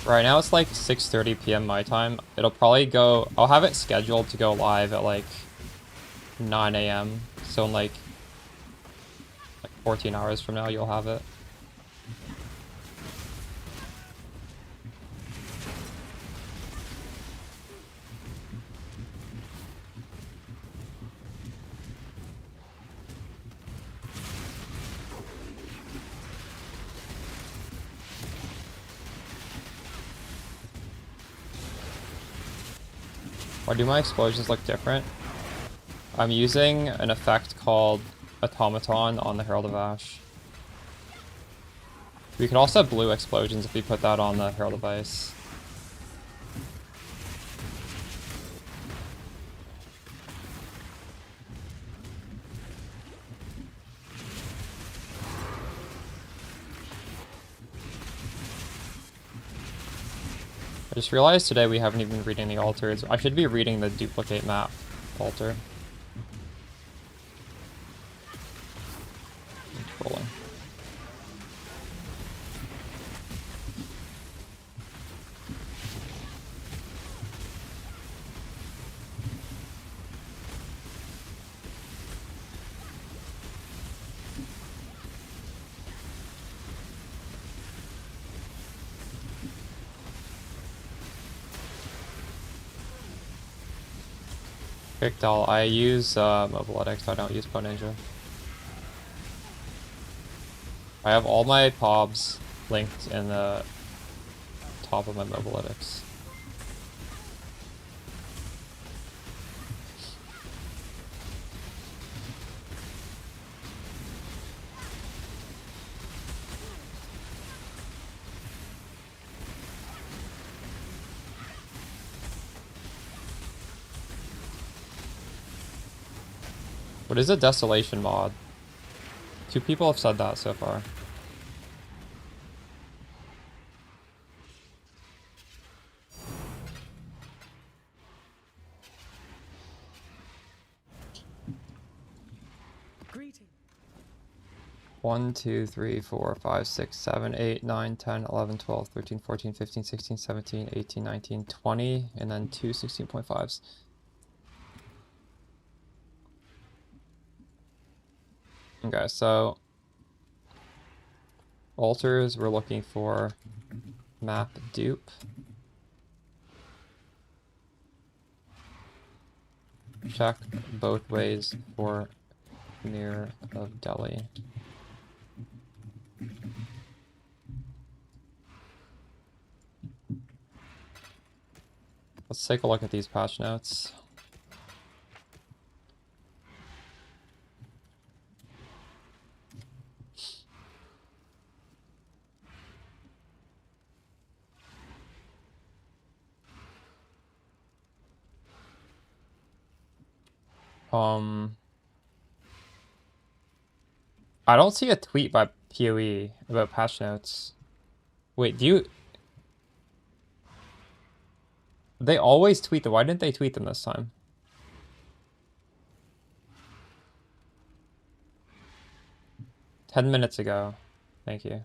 S1: Right now it's like 6:30 p.m. my time. It'll probably go, I'll have it scheduled to go live at like 9 a.m. So in like 14 hours from now you'll have it. Why do my explosions look different? I'm using an effect called Automaton on the Herald of Ash. We could also have blue explosions if we put that on the Herald of Ice. I just realized today we haven't even been reading the altars. I should be reading the duplicate map altar. Rolling. Doll. I use Mobiletics, I don't use Bone Ninja. I have all my pobs linked in the top of my Mobiletics. What is a Desolation mod? 2 people have said that so far.
S5: Greeting.
S1: 1, 2, 3, 4, 5, 6, 7, 8, 9, 10, 11, 12, 13, 14, 15, 16, 17, 18, 19, 20, and then 2 16.5s. Okay, so altars, we're looking for map dupe. Check both ways for Mirror of Delhi. Let's take a look at these patch notes. I don't see a tweet by PoE about patch notes. Wait, do you... They always tweet them. Why didn't they tweet them this time? "10 minutes ago. Thank you."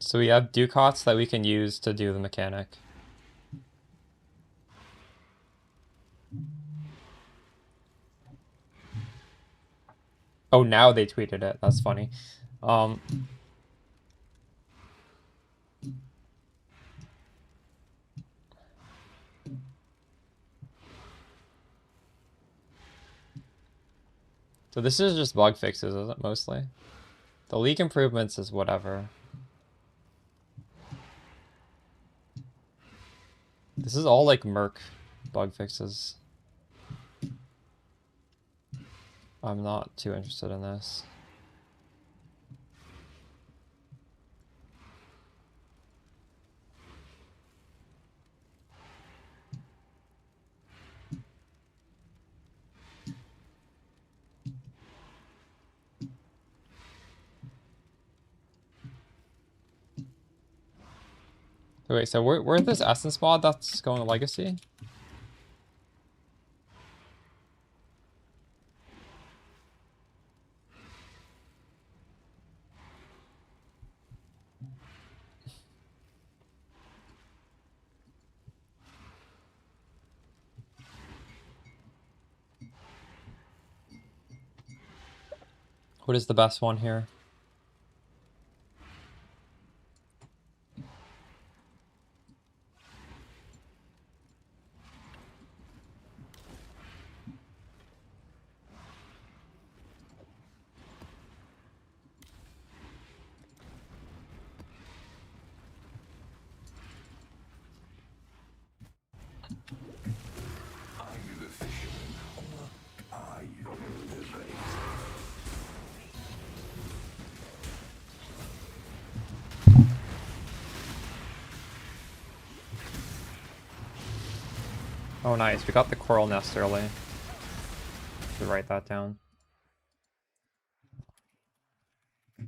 S1: So we have ducats that we can use to do the mechanic. Oh, now they tweeted it. That's funny. So this is just bug fixes, isn't it, mostly? The leak improvements is whatever. This is all like Merc bug fixes. I'm not too interested in this. Wait, so where's this essence mod that's going to Legacy? What is the best one here?
S2: Are you the fisherman or are you the raven?
S1: Oh, nice. We got the coral nest early. Should write that down.
S4: I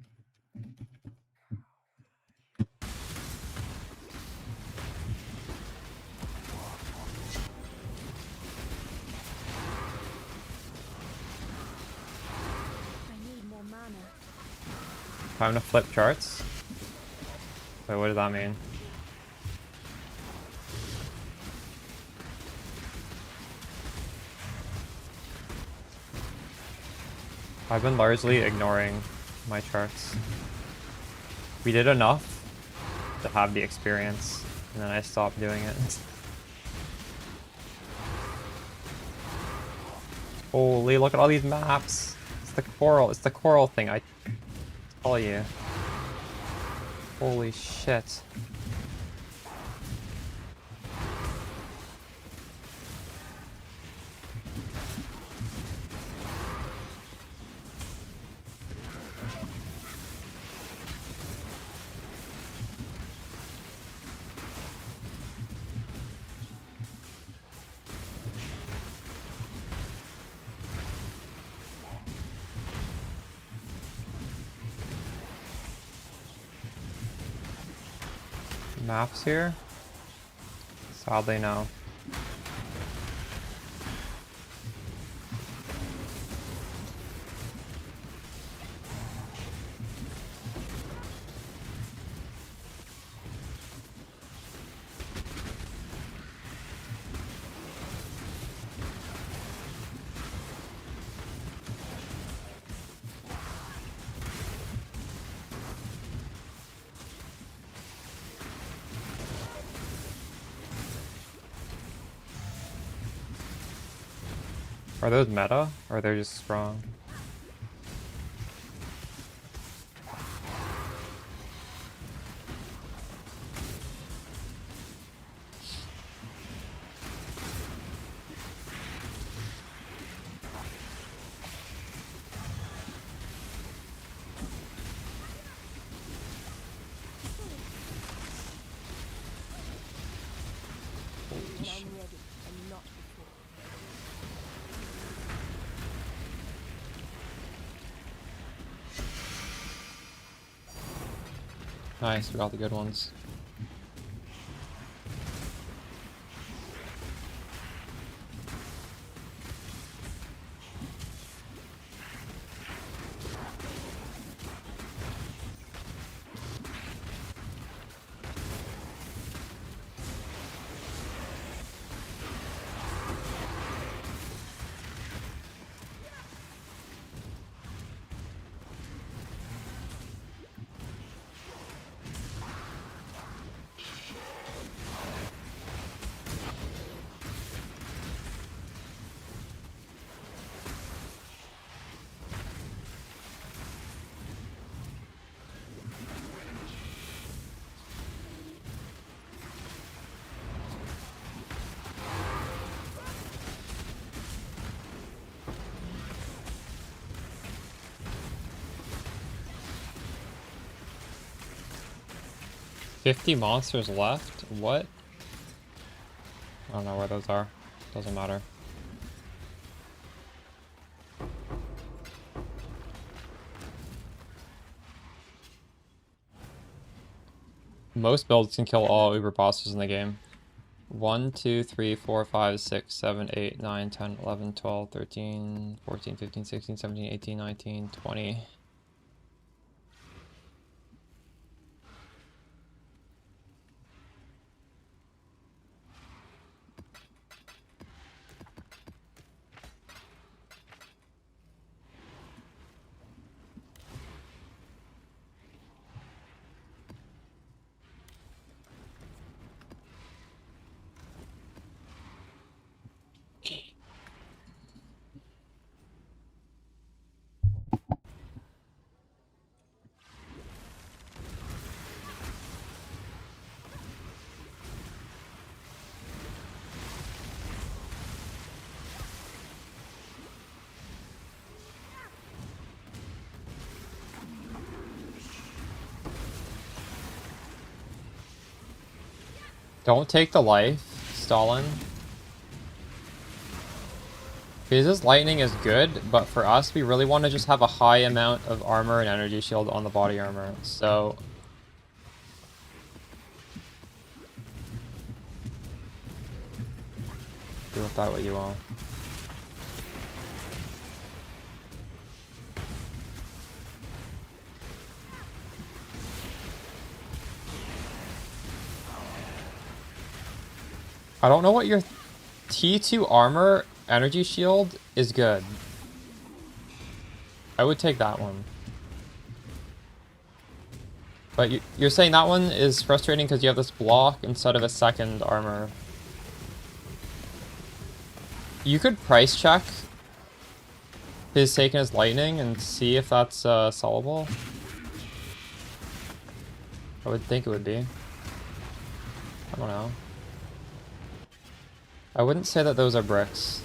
S4: need more mana.
S1: Time to flip charts. Wait, what does that mean? I've been largely ignoring my charts. We did enough to have the experience, and then I stopped doing it. Holy, look at all these maps! It's the coral thing, I tell you. Holy shit. Maps here? Sadly, no. Are those meta, or are they just strong? Nice, we got the good ones. $50 monsters left? What? I don't know where those are. Doesn't matter. Most builds can kill all Uber bosses in the game. 1, 2, 3, 4, 5, 6, 7, 8, 9, 10, 11, 12, 13, 14, 15, 16, 17, 18, 19, 20. Don't take the life, Stalin. Fizz's lightning is good, but for us, we really want to just have a high amount of armor and energy shield on the body armor. So do with that what you want. I don't know what your T2 armor energy shield is good. I would take that one. But you're saying that one is frustrating because you have this block instead of a second armor. You could price check his taking his lightning and see if that's solvable. I would think it would be. I don't know. I wouldn't say that those are bricks.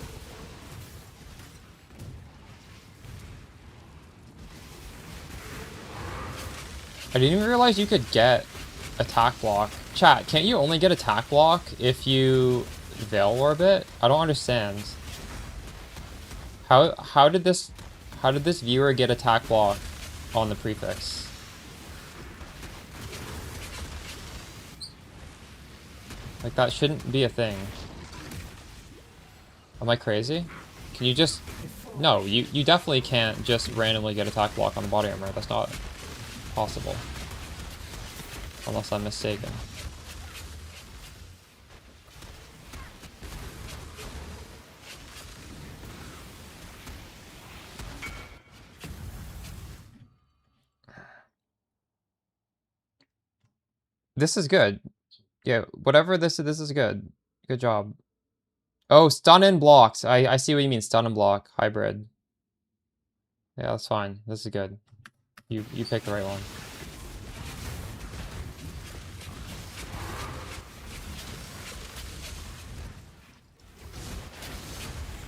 S1: I didn't even realize you could get attack block. Chat, can't you only get attack block if you Veil Orbit? I don't understand. How did this viewer get attack block on the prefix? Like, that shouldn't be a thing. Am I crazy? Can you just... No, you definitely can't just randomly get attack block on the body armor. That's not possible. Unless I'm mistaken. This is good. Yeah, whatever this is good. Good job. Oh, stun and blocks. I see what you mean. Stun and block. Hybrid. Yeah, that's fine. This is good. You picked the right one.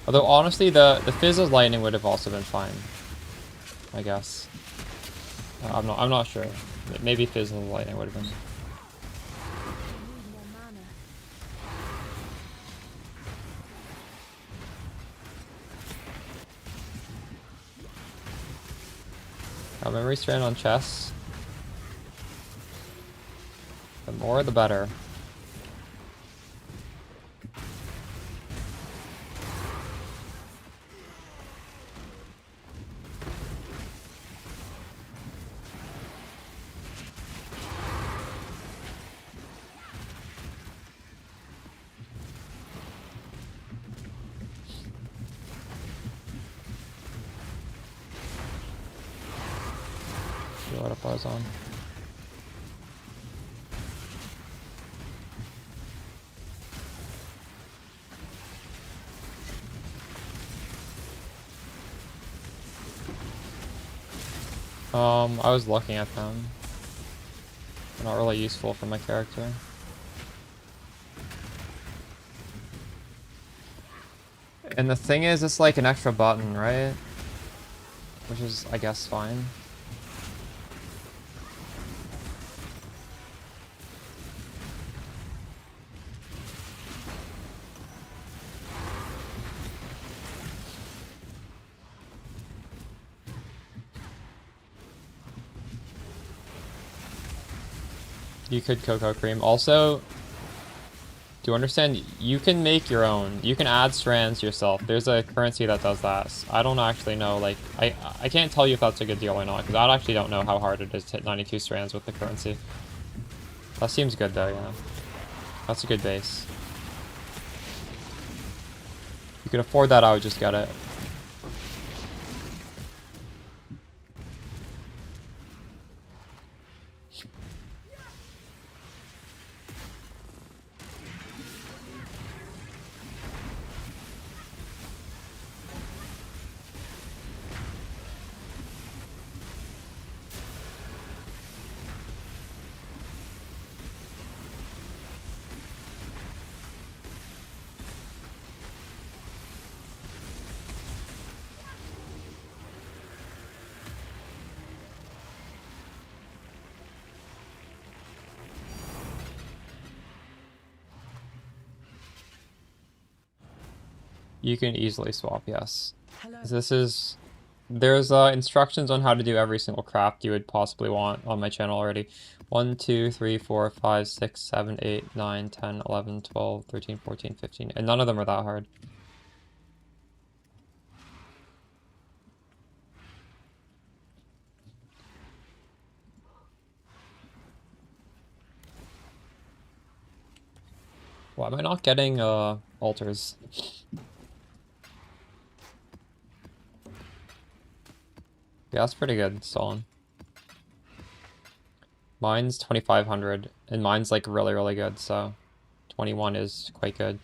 S1: Although honestly, the Fizz's lightning would have also been fine. I guess. I'm not sure. Maybe Fizz's lightning would have been. Memory strand on chess. The more, the better. See what bars on. I was looking at them. They're not really useful for my character. And the thing is, it's like an extra button, right? Which is, I guess, fine. You could cocoa cream. Also, do you understand? You can make your own. You can add strands yourself. There's a currency that does that. I don't actually know, like, I can't tell you if that's a good deal or not, because I actually don't know how hard it is to hit 92 strands with the currency. That seems good though, yeah. That's a good base. If you can afford that, I would just get it. You can easily swap, yes. This is... There's instructions on how to do every single craft you would possibly want on my channel already. 1, 2, 3, 4, 5, 6, 7, 8, 9, 10, 11, 12, 13, 14, 15. And none of them are that hard. Why am I not getting altars? Yeah, that's pretty good, Solon. Mine's 2,500, and mine's like really, really good, so 21 is quite good.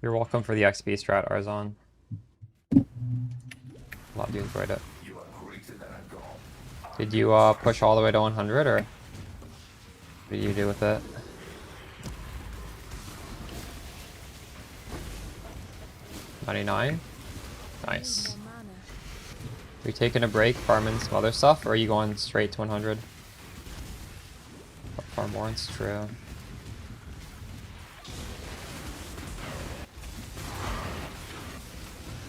S1: You're welcome for the XP strat, Arzon. Glad you enjoyed it. Did you push all the way to 100, or what did you do with it? $99? Nice. Are you taking a break, farming some other stuff, or are you going straight to 100? Farm warrants, true.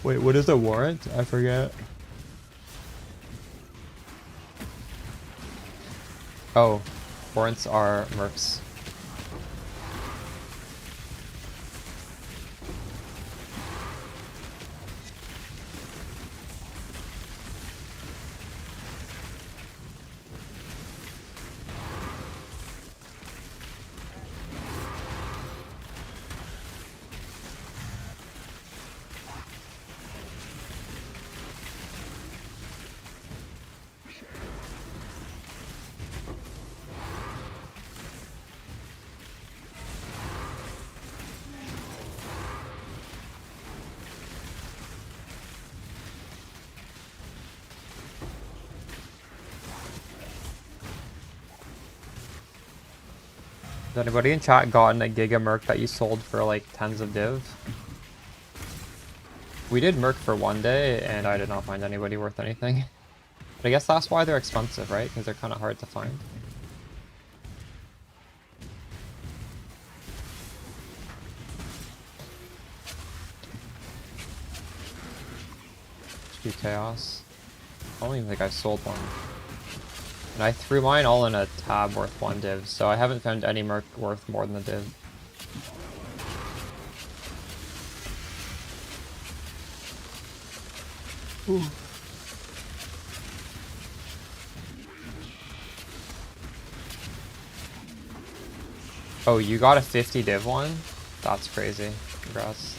S1: Wait, what is a warrant? I forget. Oh, warrants are mercs. Has anybody in chat gotten a Giga Merc that you sold for like tens of div? We did Merc for one day, and I did not find anybody worth anything. But I guess that's why they're expensive, right? Because they're kind of hard to find. Do chaos. I don't even think I've sold one. And I threw mine all in a tab worth one div, so I haven't found any Merc worth more than a div. Ooh. Oh, you got a 50 div one? That's crazy. Congrats.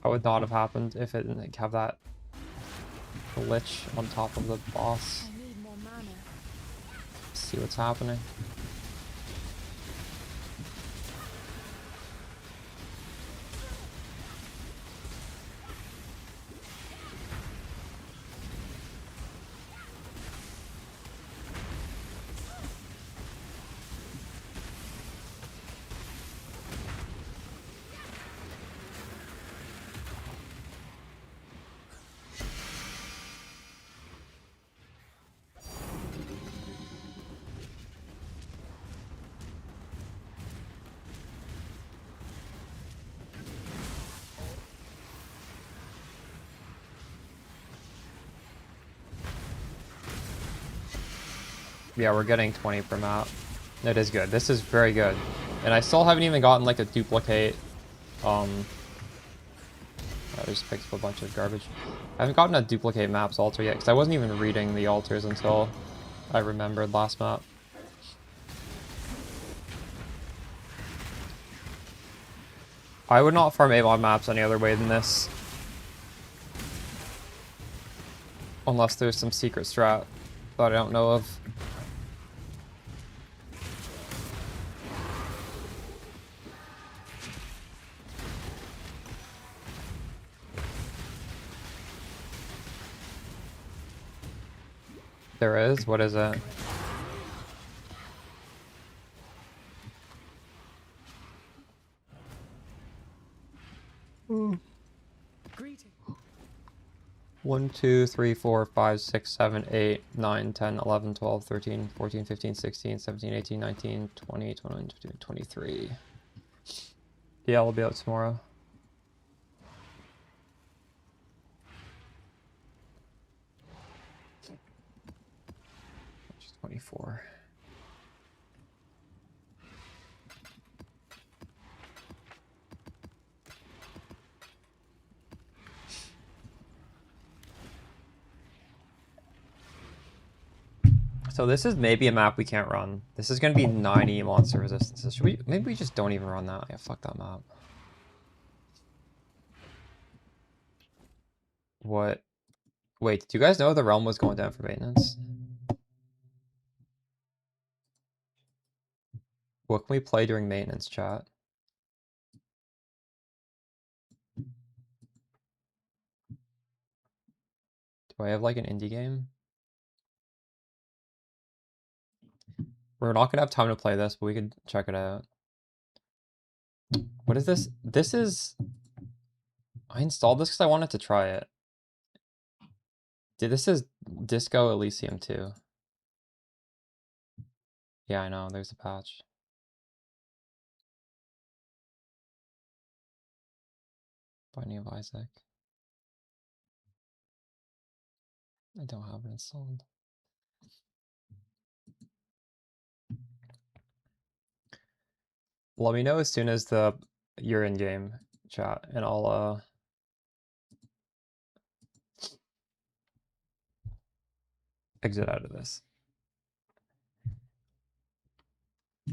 S1: That would not have happened if it didn't have that glitch on top of the boss.
S4: I need more mana.
S1: See what's happening. Yeah, we're getting 20 per map. It is good. This is very good. And I still haven't even gotten like a duplicate. I just picked up a bunch of garbage. I haven't gotten a duplicate maps altar yet because I wasn't even reading the altars until I remembered last map. I would not farm AVOD maps any other way than this. Unless there's some secret strat that I don't know of. There is? What is it?
S4: Greeting.
S1: 1, 2, 3, 4, 5, 6, 7, 8, 9, 10, 11, 12, 13, 14, 15, 16, 17, 18, 19, 20, 21, 22, 23. Yeah, I'll be out tomorrow. Which is 24. So this is maybe a map we can't run. This is going to be 90 monster resistances. Should we? Maybe we just don't even run that. Yeah, fuck that map. What? Wait, do you guys know the realm was going down for maintenance? What can we play during maintenance, chat? Do I have like an indie game? We're not gonna have time to play this, but we could check it out. What is this? This is... I installed this because I wanted to try it. Dude, this is Disco Elysium 2. Yeah, I know, there's a patch. Binding of Isaac. I don't have it installed. Let me know as soon as you're in game, chat, and I'll exit out of this.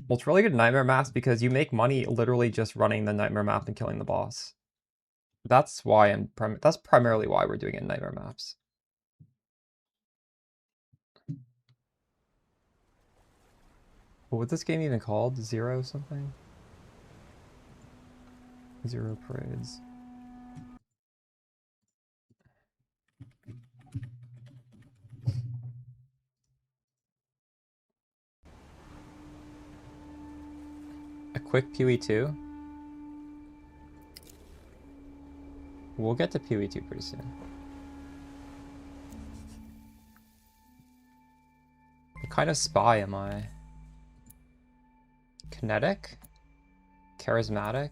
S1: Well, it's really good nightmare maps because you make money literally just running the nightmare map and killing the boss. That's why that's primarily why we're doing it in nightmare maps. What was this game even called? Zero something? Zero Parades. A quick PoE 2? We'll get to PoE 2 pretty soon. What kind of spy am I? Kinetic? Charismatic?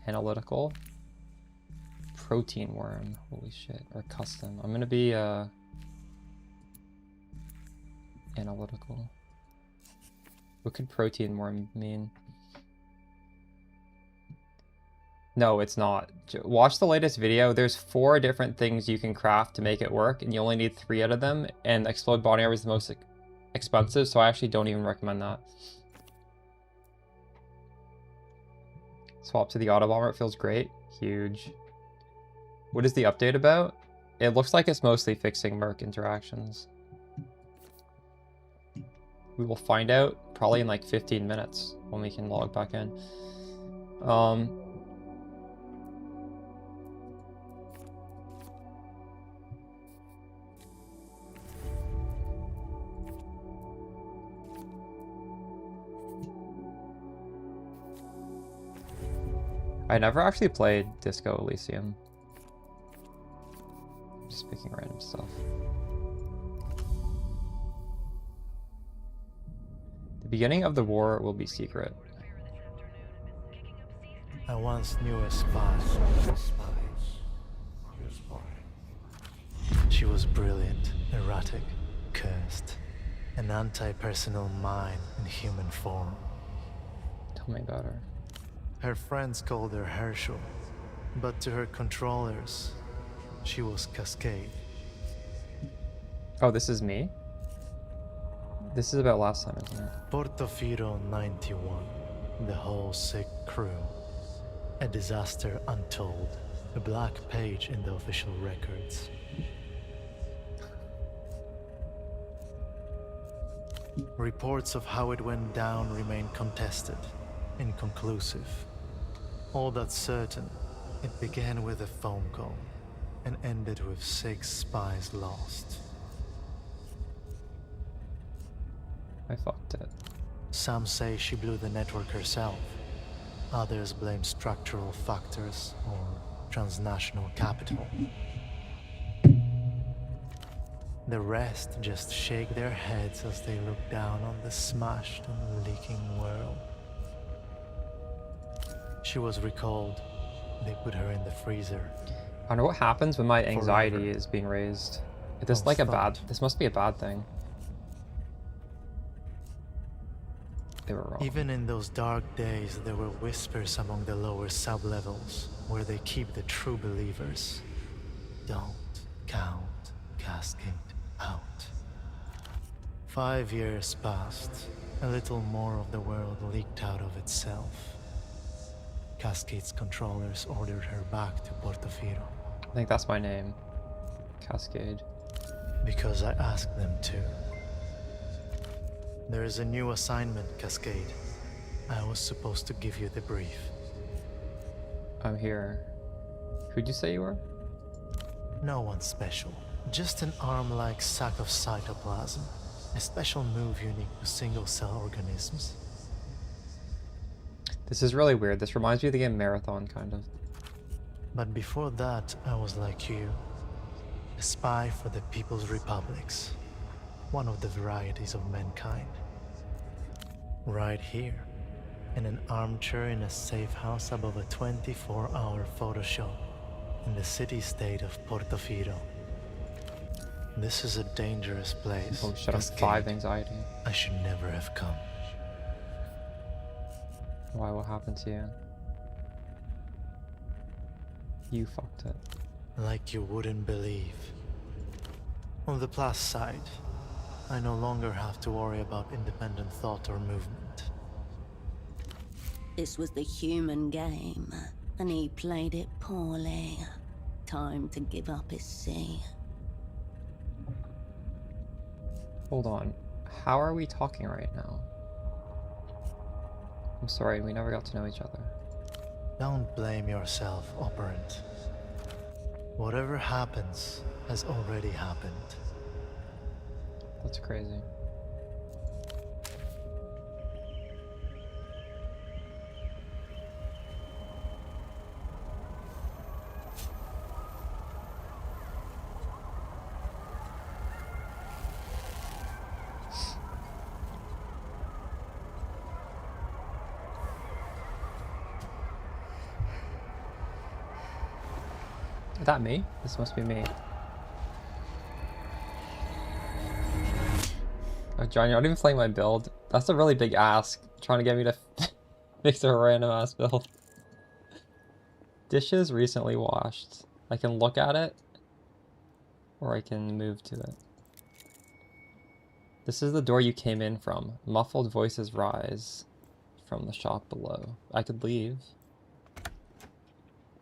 S1: Analytical? Protein worm. Holy shit. Or custom. I'm gonna be analytical. What could protein worm mean? No, it's not. Watch the latest video. There's 4 different things you can craft to make it work, and you only need 3 out of them, and Explode Body Armor is the most expensive, so I actually don't even recommend that. Swap to the Autobomber, it feels great. Huge. What is the update about? It looks like it's mostly fixing Merc interactions. We will find out probably in like 15 minutes when we can log back in. I never actually played Disco Elysium. Just picking random stuff. The beginning of the war will be secret.
S5: I once knew a spy. She was brilliant, erratic, cursed, an anti-personal mind in human form.
S1: Tell me about her.
S5: Her friends called her Herschel, but to her controllers, she was Cascade.
S1: Oh, this is me? This is about last time, isn't it?
S5: Portofino 91, the whole sick crew. A disaster untold, a black page in the official records. Reports of how it went down remain contested, inconclusive. All that's certain, it began with a phone call and ended with 6 spies lost.
S1: I fucked it.
S5: Some say she blew the network herself. Others blame structural factors or transnational capital. The rest just shake their heads as they look down on the smashed and leaking world. She was recalled. They put her in the freezer.
S1: I wonder what happens when my anxiety is being raised. Is this like a bad... This must be a bad thing. They were wrong.
S5: Even in those dark days, there were whispers among the lower sublevels, where they keep the true believers. Don't count Cascade out. 5 years passed. A little more of the world leaked out of itself. Cascade's controllers ordered her back to Portofino.
S1: I think that's my name. Cascade.
S5: Because I asked them to. There is a new assignment, Cascade. I was supposed to give you the brief.
S1: I'm here. Who'd you say you were?
S5: No one special. Just an arm-like sack of cytoplasm. A special move unique to single-cell organisms.
S1: This is really weird. This reminds me of the game Marathon, kind of.
S5: But before that, I was like you. A spy for the People's Republics. One of the varieties of mankind. Right here, in an armchair in a safe house above a 24-hour photo show, in the city-state of Portofino. This is a dangerous place.
S1: Oh shit, I'm
S5: Cascade.
S1: 5 anxiety.
S5: I should never have come.
S1: Why, what happened to you? You fucked it.
S5: Like you wouldn't believe. On the plus side, I no longer have to worry about independent thought or movement.
S6: This was the human game, and he played it poorly. Time to give up his sea.
S1: Hold on. How are we talking right now? I'm sorry, we never got to know each other.
S5: Don't blame yourself, operant. Whatever happens has already happened.
S1: That's crazy. Is that me? This must be me. Oh, John, you're not even playing my build. That's a really big ask, trying to get me to fix a random ass build. Dishes recently washed. I can look at it, or I can move to it. This is the door you came in from. Muffled voices rise from the shop below. I could leave.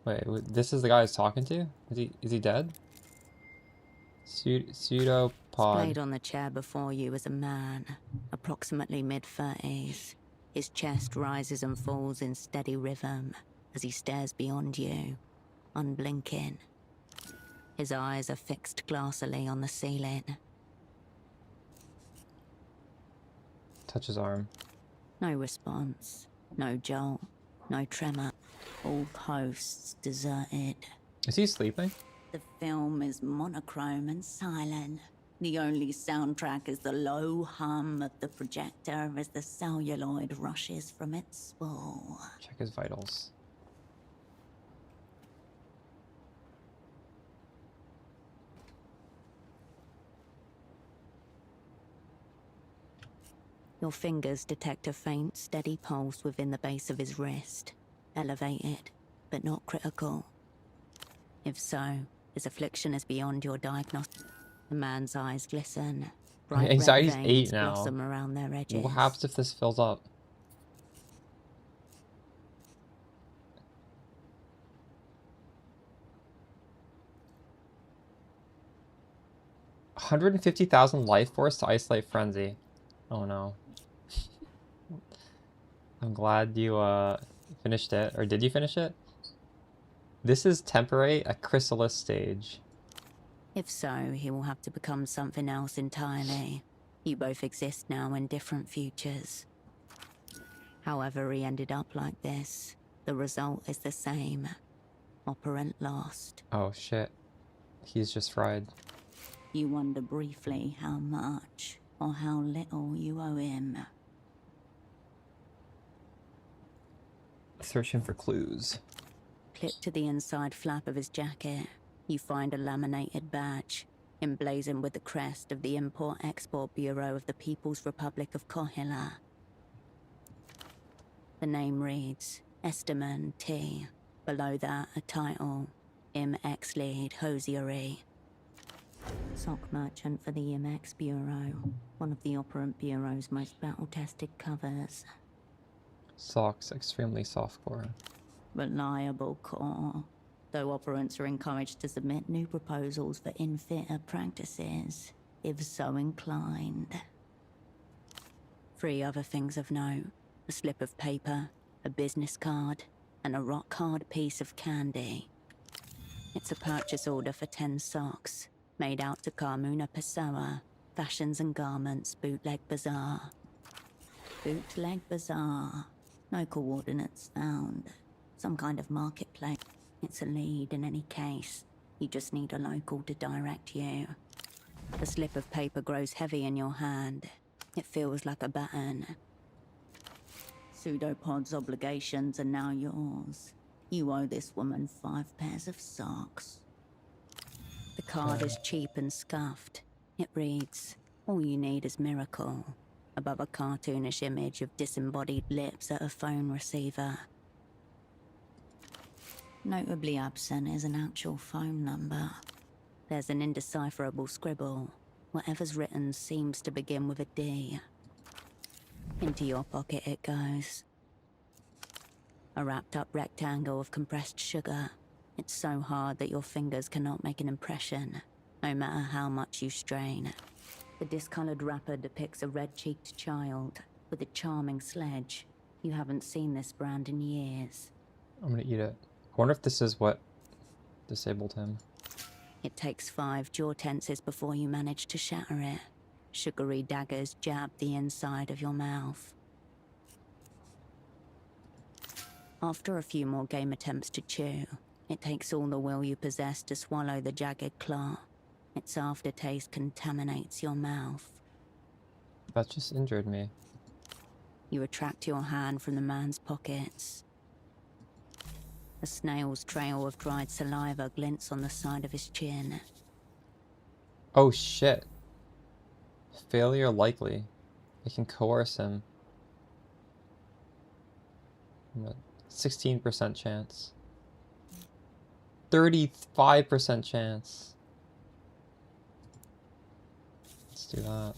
S1: Wait, this is the guy I was talking to? Is he dead? Pseudopod.
S6: Displayed on the chair before you is a man, approximately mid-30s. His chest rises and falls in steady rhythm as he stares beyond you, unblinking. His eyes are fixed glassily on the ceiling.
S1: Touch his arm.
S6: No response, no jolt, no tremor. All posts deserted.
S1: Is he sleeping?
S6: The film is monochrome and silent. The only soundtrack is the low hum of the projector as the celluloid rushes from its spool.
S1: Check his vitals.
S6: Your fingers detect a faint, steady pulse within the base of his wrist. Elevated, but not critical. If so, his affliction is beyond your diagnosis. The man's eyes glisten. Bright
S1: anxiety's
S6: red
S1: 8
S6: veins
S1: now.
S6: blossom around their edges.
S1: What happens if this fills up? $150,000 life force to isolate frenzy. Oh no. I'm glad you finished it. Or did you finish it? This is temporary, a chrysalis stage.
S6: If so, he will have to become something else entirely. You both exist now in different futures. However he ended up like this, the result is the same. Operant lost.
S1: Oh shit. He's just fried.
S6: You wonder briefly how much or how little you owe him.
S1: Searching for clues.
S6: Clipped to the inside flap of his jacket, you find a laminated badge, emblazoned with the crest of the Import-Export Bureau of the People's Republic of Kohila. The name reads, Esteman T. Below that, a title, IMX Lead Hosiery. Sock merchant for the IMX Bureau, one of the Operant Bureau's most battle-tested covers.
S1: Socks, extremely softcore.
S6: Reliable core, though operants are encouraged to submit new proposals for in-fitter practices, if so inclined. 3 other things of note: a slip of paper, a business card, and a rock-hard piece of candy. It's a purchase order for 10 socks, made out to Carmuna Pessoa, Fashions and Garments Bootleg Bazaar. Bootleg Bazaar. No coordinates found. Some kind of marketplace. It's a lead in any case. You just need a local to direct you. The slip of paper grows heavy in your hand. It feels like a baton. Pseudopod's obligations are now yours. You owe this woman 5 pairs of socks. The card is cheap and scuffed. It reads, all you need is miracle, above a cartoonish image of disembodied lips at a phone receiver. Notably absent is an actual phone number. There's an indecipherable scribble. Whatever's written seems to begin with a D. Into your pocket it goes. A wrapped up rectangle of compressed sugar. It's so hard that your fingers cannot make an impression, no matter how much you strain. The discolored wrapper depicts a red-cheeked child with a charming sledge. You haven't seen this brand in years.
S1: I'm gonna eat it. I wonder if this is what disabled him.
S6: It takes 5 jaw tenses before you manage to shatter it. Sugary daggers jab the inside of your mouth. After a few more game attempts to chew, it takes all the will you possess to swallow the jagged claw. Its aftertaste contaminates your mouth.
S1: That just injured me.
S6: You retract your hand from the man's pockets. A snail's trail of dried saliva glints on the side of his chin.
S1: Oh shit. Failure likely. I can coerce him. 16% chance. 35% chance. Let's do that.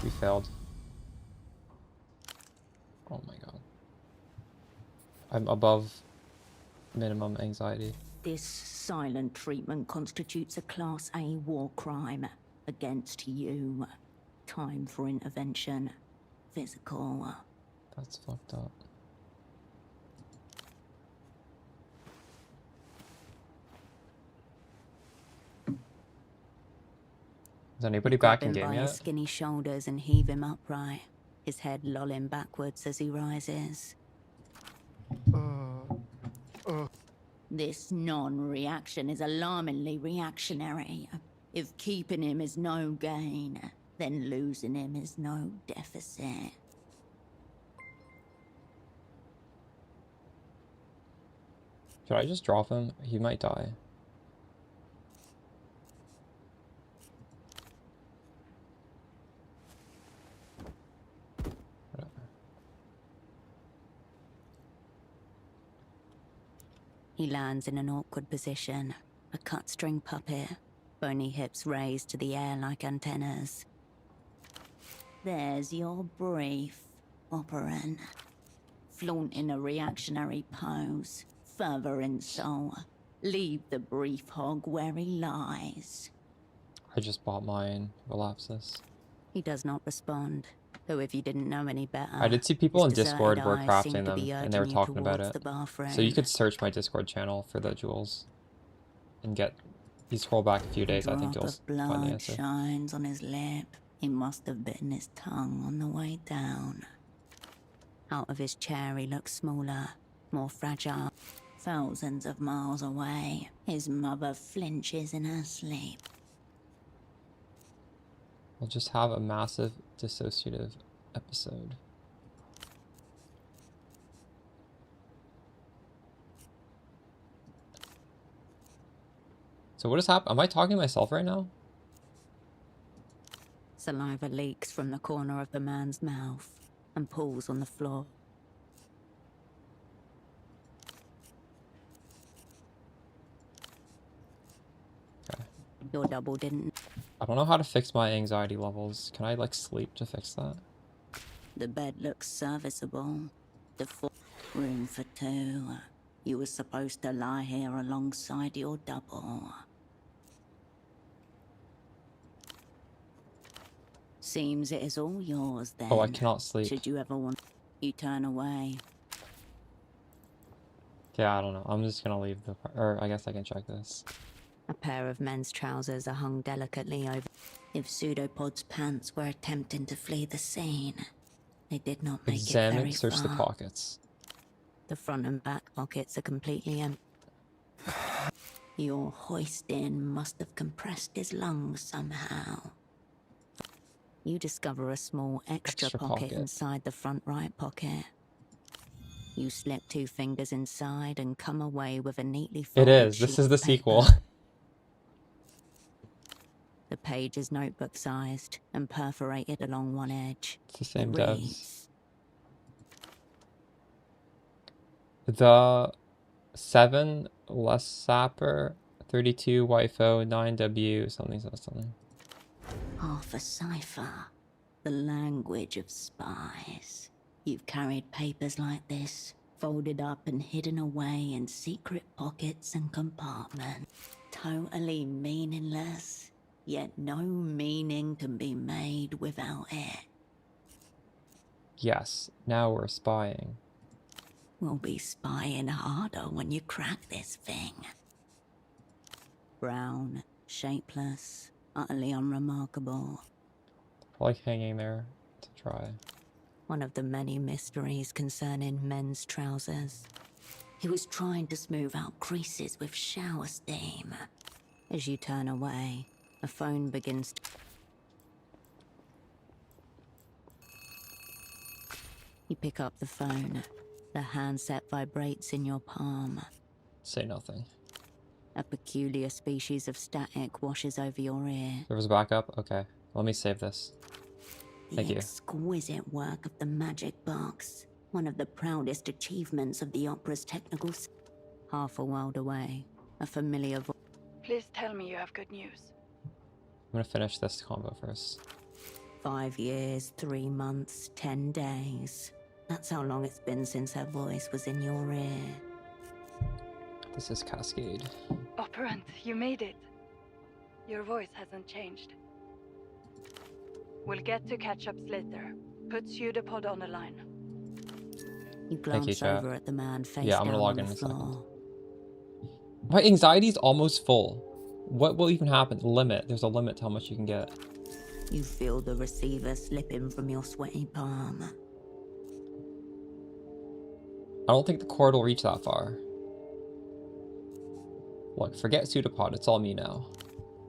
S1: We failed. Oh my god. I'm above minimum anxiety.
S6: This silent treatment constitutes a Class A war crime against you. Time for intervention. Physical.
S1: That's fucked up. Is anybody back in
S6: Grab him
S1: game
S6: by his
S1: yet?
S6: skinny shoulders and heave him upright, his head lolling backwards as he rises. This non-reaction is alarmingly reactionary. If keeping him is no gain, then losing him is no deficit.
S1: Should I just drop him? He might die. Whatever.
S6: He lands in an awkward position, a cut-string puppet, bony hips raised to the air like antennas. There's your brief, operant. Flaunting a reactionary pose, further insult. Leave the brief hog where he lies.
S1: I just bought mine. Relapses.
S6: He does not respond, though if you didn't know any better...
S1: I did see people in
S6: his
S1: Discord
S6: deserted
S1: were
S6: eyes seem
S1: crafting
S6: to
S1: them,
S6: be
S1: and they were
S6: urging you
S1: talking about
S6: towards
S1: it.
S6: the bathroom.
S1: So you could search my Discord channel for the jewels and get. You scroll back a few days, I think
S6: Drop
S1: you'll
S6: of
S1: find the
S6: blood
S1: answer.
S6: shines on his lip. He must have bitten his tongue on the way down. Out of his chair he looks smaller, more fragile. Thousands of miles away, his mother flinches in her sleep.
S1: We'll just have a massive dissociative episode. So what is happening? Am I talking to myself right now?
S6: Saliva leaks from the corner of the man's mouth and pools on the floor.
S1: Okay.
S6: Your double didn't.
S1: I don't know how to fix my anxiety levels. Can I like sleep to fix that?
S6: The bed looks serviceable. The room for 2. You were supposed to lie here alongside your double. Seems it is all yours then.
S1: Oh, I cannot sleep.
S6: Should you ever want, you turn away.
S1: Yeah, I don't know. I'm just gonna leave the. Or I guess I can check this.
S6: A pair of men's trousers are hung delicately over. If pseudopod's pants were attempting to flee the scene, they did not make it
S1: Examine,
S6: very
S1: search
S6: far.
S1: the pockets.
S6: The front and back pockets are completely empty. Your hoisting must have compressed his lungs somehow. You discover a small extra pocket inside the front right pocket. You slip 2 fingers inside and come away with a neatly
S1: It
S6: folded
S1: is. This
S6: sheet
S1: is the
S6: of paper.
S1: sequel.
S6: The page is notebook-sized and perforated along one edge.
S1: It's the same
S6: It
S1: devs.
S6: reads,
S1: The 7 less sapper 32 YFO 9W something.
S6: half a cipher. The language of spies. You've carried papers like this, folded up and hidden away in secret pockets and compartments. Totally meaningless, yet no meaning can be made without it.
S1: Yes, now we're spying.
S6: We'll be spying harder when you crack this thing. Brown, shapeless, utterly unremarkable.
S1: Probably hanging there to try.
S6: One of the many mysteries concerning men's trousers. He was trying to smooth out creases with shower steam. As you turn away, a phone begins to... You pick up the phone. The handset vibrates in your palm.
S1: Say nothing.
S6: A peculiar species of static washes over your ear.
S1: There was a backup? Okay. Let me save this. Thank
S6: The
S1: you.
S6: exquisite work of the magic box. One of the proudest achievements of the opera's technical... Half a world away, a familiar voice.
S7: Please tell me you have good news.
S1: I'm gonna finish this combo first.
S6: 5 years, 3 months, 10 days. That's how long it's been since her voice was in your ear.
S1: This is Cascade.
S7: Operant, you made it. Your voice hasn't changed. We'll get to catch-ups later. Put pseudopod on the line.
S6: You glance
S1: chat.
S6: over at the man face
S1: Yeah, I'm
S6: down
S1: gonna log
S6: on
S1: in
S6: the
S1: a second.
S6: floor.
S1: My anxiety's almost full. What will even happen? Limit. There's a limit to how much you can get.
S6: You feel the receiver slipping from your sweaty palm.
S1: I don't think the cord will reach that far. Look, forget pseudopod. It's all me now.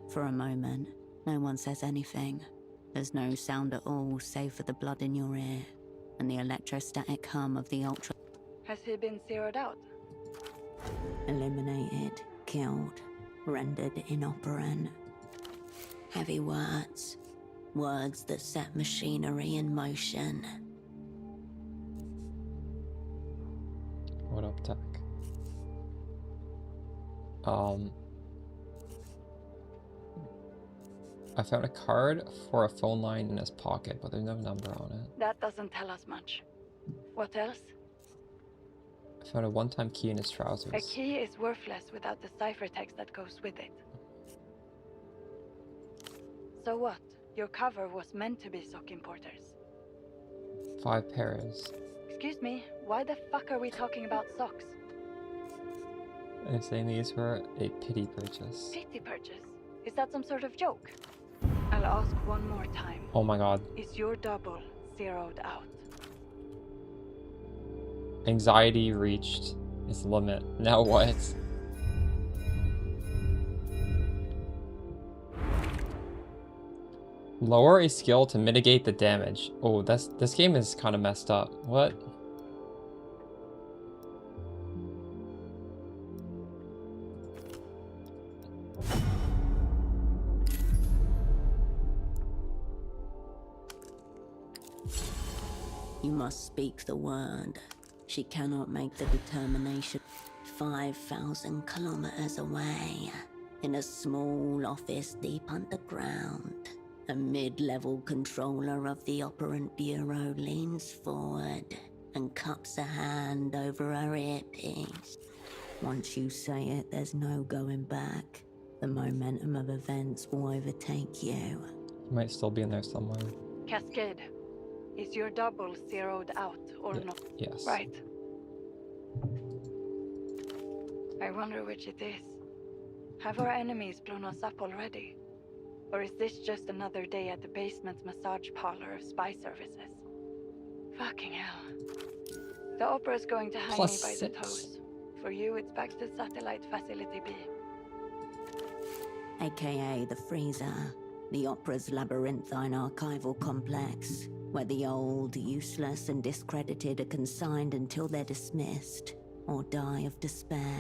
S6: For a moment, no one says anything. There's no sound at all, save for the blood in your ear and the electrostatic hum of the ultra...
S7: Has he been zeroed out?
S6: Eliminated, killed, rendered inoperant. Heavy words. Words that set machinery in motion.
S1: What up, Tech? I found a card for a phone line in his pocket, but there's no number on it.
S7: That doesn't tell us much. What else?
S1: I found a one-time key in his trousers.
S7: A key is worthless without the ciphertext that goes with it. So what? Your cover was meant to be sock importers.
S1: 5 pairs.
S7: Excuse me, why the fuck are we talking about socks?
S1: I'm saying these were a pity purchase.
S7: Pity purchase? Is that some sort of joke? I'll ask one more time.
S1: Oh my god.
S7: Is your double zeroed out?
S1: Anxiety reached its limit. Now what? Lower a skill to mitigate the damage. Oh, this game is kind of messed up. What?
S6: You must speak the word. She cannot make the determination. 5,000 kilometers away, in a small office deep underground, a mid-level controller of the Operant Bureau leans forward and cups a hand over her earpiece. Once you say it, there's no going back. The momentum of events will overtake you.
S1: He might still be in there somewhere.
S7: Cascade. Is your double zeroed out or not?
S1: Yes.
S7: Right. I wonder which it is. Have our enemies blown us up already? Or is this just another day at the basement massage parlor of spy services? Fucking hell. The opera's going to hang me by the toes. For you, it's back to satellite facility B.
S6: AKA the freezer. The Opera's labyrinthine archival complex, where the old, useless, and discredited are consigned until they're dismissed or die of despair.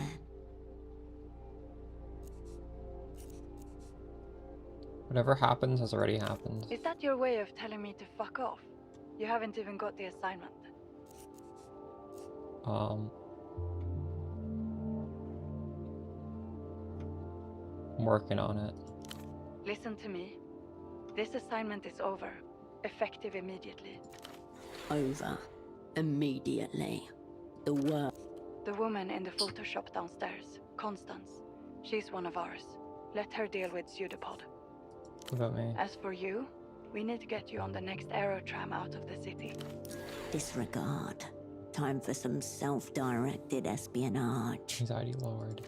S1: Whatever happens has already happened.
S7: Is that your way of telling me to fuck off? You haven't even got the assignment.
S1: I'm working on it.
S7: Listen to me. This assignment is over. Effective immediately.
S6: Over. Immediately. The
S7: woman in the Photoshop downstairs, Constance. She's one of ours. Let her deal with Pseudopod.
S1: What about me?
S7: As for you, we need to get you on the next aerotram out of the city.
S6: Disregard. Time for some self-directed espionage.
S1: Anxiety lowered.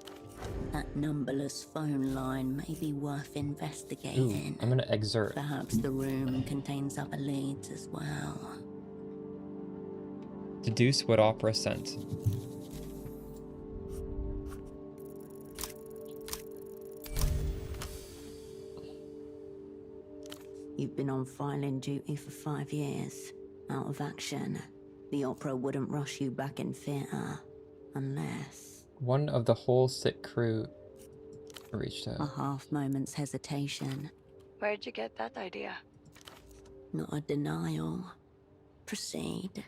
S6: That numberless phone line may be worth investigating.
S1: Ooh, I'm gonna exert.
S6: Perhaps the room contains other leads as well.
S1: Deduce what opera sent.
S6: You've been on filing duty for 5 years. Out of action. The Opera wouldn't rush you back in theatre. Unless...
S1: One of the whole sick crew reached
S6: a
S1: out.
S6: half moment's hesitation.
S7: Where'd you get that idea?
S6: Not a denial. Proceed.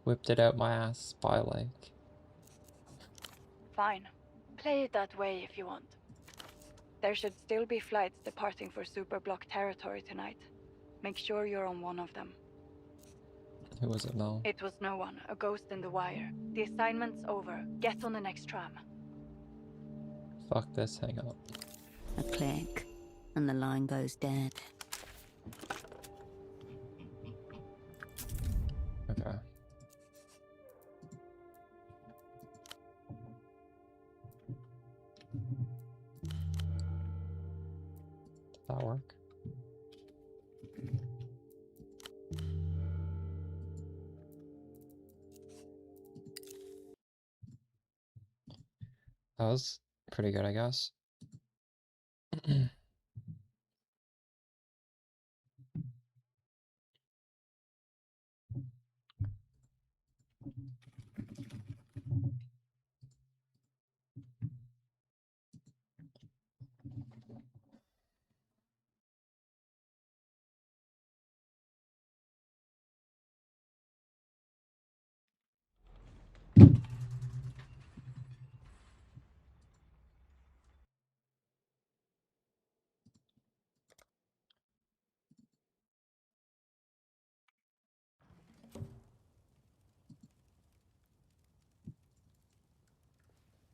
S1: Whipped it out my ass, spy like.
S7: Fine. Play it that way if you want. There should still be flights departing for Superblock territory tonight. Make sure you're on one of them.
S1: Who was it now?
S7: It was no one, a ghost in the wire. The assignment's over. Get on the next tram.
S1: Fuck this, hang up.
S6: A click, and the line goes dead.
S1: Okay. Did that work? That was pretty good, I guess.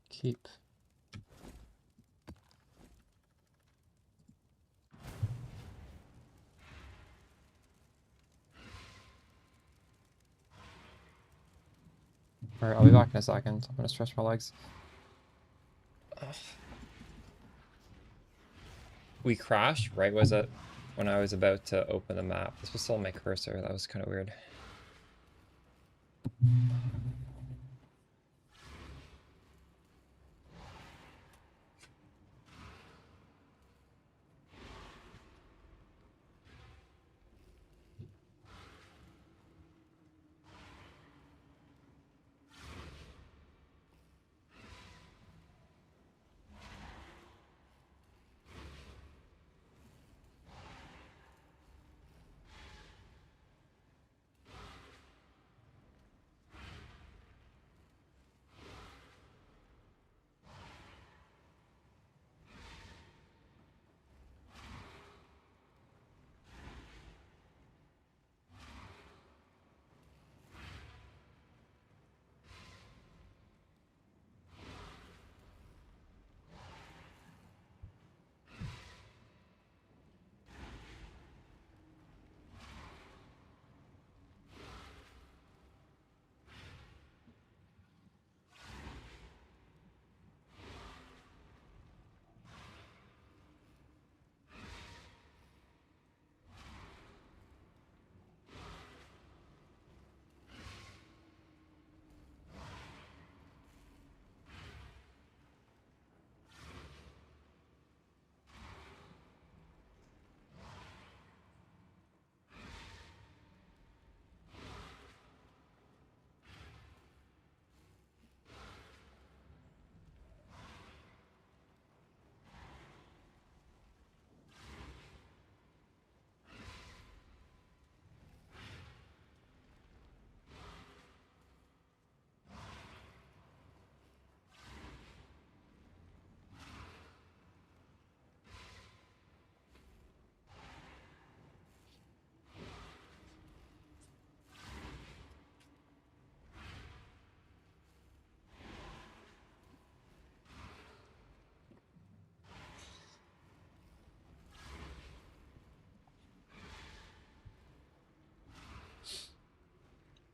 S1: Keep. Alright, I'll be back in a second. I'm gonna stretch my legs. Ugh. We crashed, right? Was it when I was about to open the map? This was still my cursor. That was kind of weird.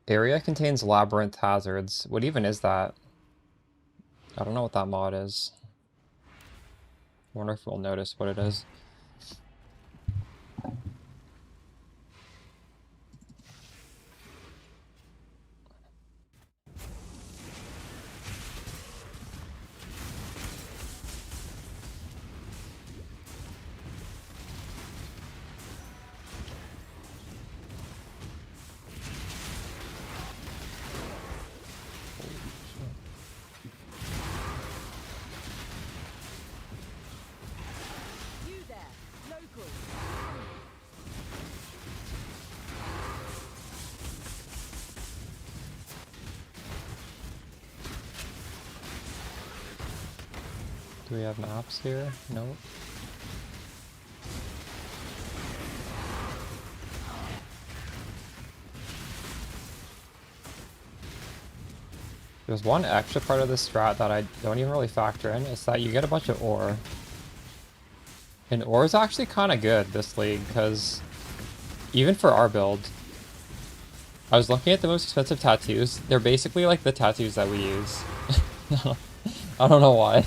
S1: Area contains labyrinth hazards. What even is that? I don't know what that mod is. I wonder if we'll notice what it is.
S4: You there, local.
S1: Do we have maps here? No. There's one extra part of this strat that I don't even really factor in. It's that you get a bunch of ore. And ore is actually kind of good this league, because even for our build, I was looking at the most expensive tattoos. They're basically like the tattoos that we use. I don't know why.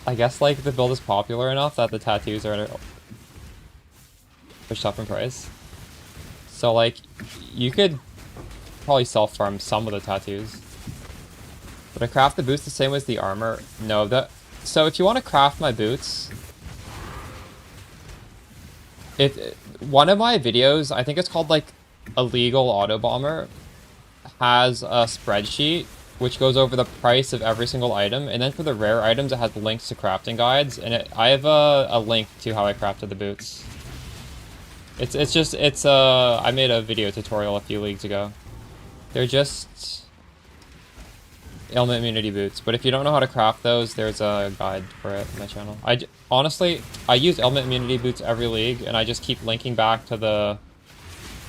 S1: I guess like the build is popular enough that the tattoos are pushed up in price. So like, you could probably self-farm some of the tattoos. But I craft the boots the same as the armor? No, so if you want to craft my boots, one of my videos, I think it's called like Illegal Autobomber, has a spreadsheet which goes over the price of every single item, and then for the rare items it has links to crafting guides, and I have a link to how I crafted the boots. I made a video tutorial a few leagues ago. They're just ailment immunity boots, but if you don't know how to craft those, there's a guide for it on my channel. Honestly, I use ailment immunity boots every league, and I just keep linking back to the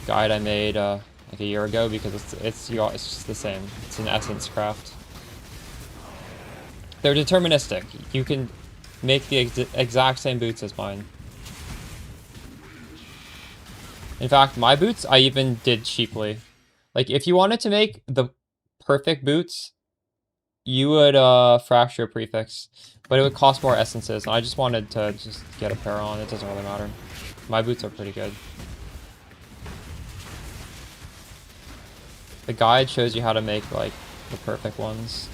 S1: guide I made like a year ago, because it's just the same. It's an essence craft. They're deterministic. You can make the exact same boots as mine. In fact, my boots I even did cheaply. Like, if you wanted to make the perfect boots, you would fracture a prefix, but it would cost more essences, and I just wanted to just get a pair on. It doesn't really matter. My boots are pretty good. The guide shows you how to make like the perfect ones.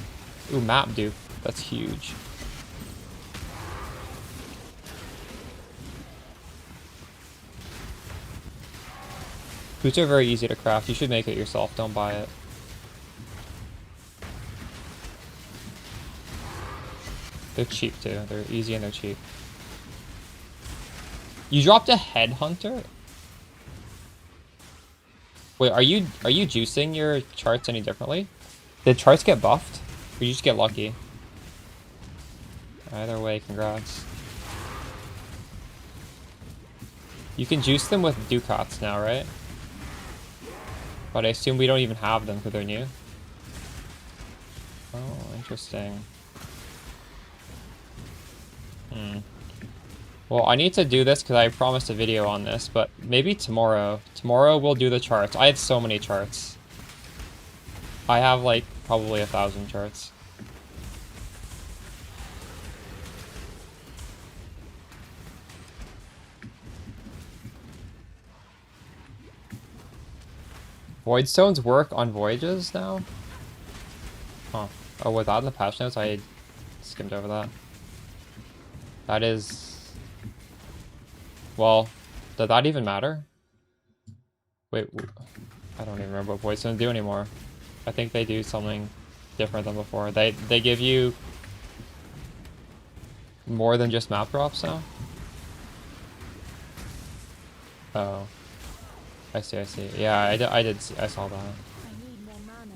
S1: Ooh, map dupe. That's huge. Boots are very easy to craft. You should make it yourself. Don't buy it. They're cheap too. They're easy and they're cheap. You dropped a headhunter? Wait, are you juicing your charts any differently? Did charts get buffed? Or you just get lucky? Either way, congrats. You can juice them with ducats now, right? But I assume we don't even have them because they're new. Oh, interesting. Well, I need to do this because I promised a video on this, but maybe tomorrow. Tomorrow we'll do the charts. I have so many charts. I have like probably 1,000 charts. Void stones work on voyages now? Huh. Oh, without in the patch notes, I skimmed over that. That is... Well, does that even matter? Wait, I don't even remember what void stones do anymore. I think they do something different than before. They give you more than just map drops now? Oh. I see. Yeah, I saw that.
S4: I need more mana.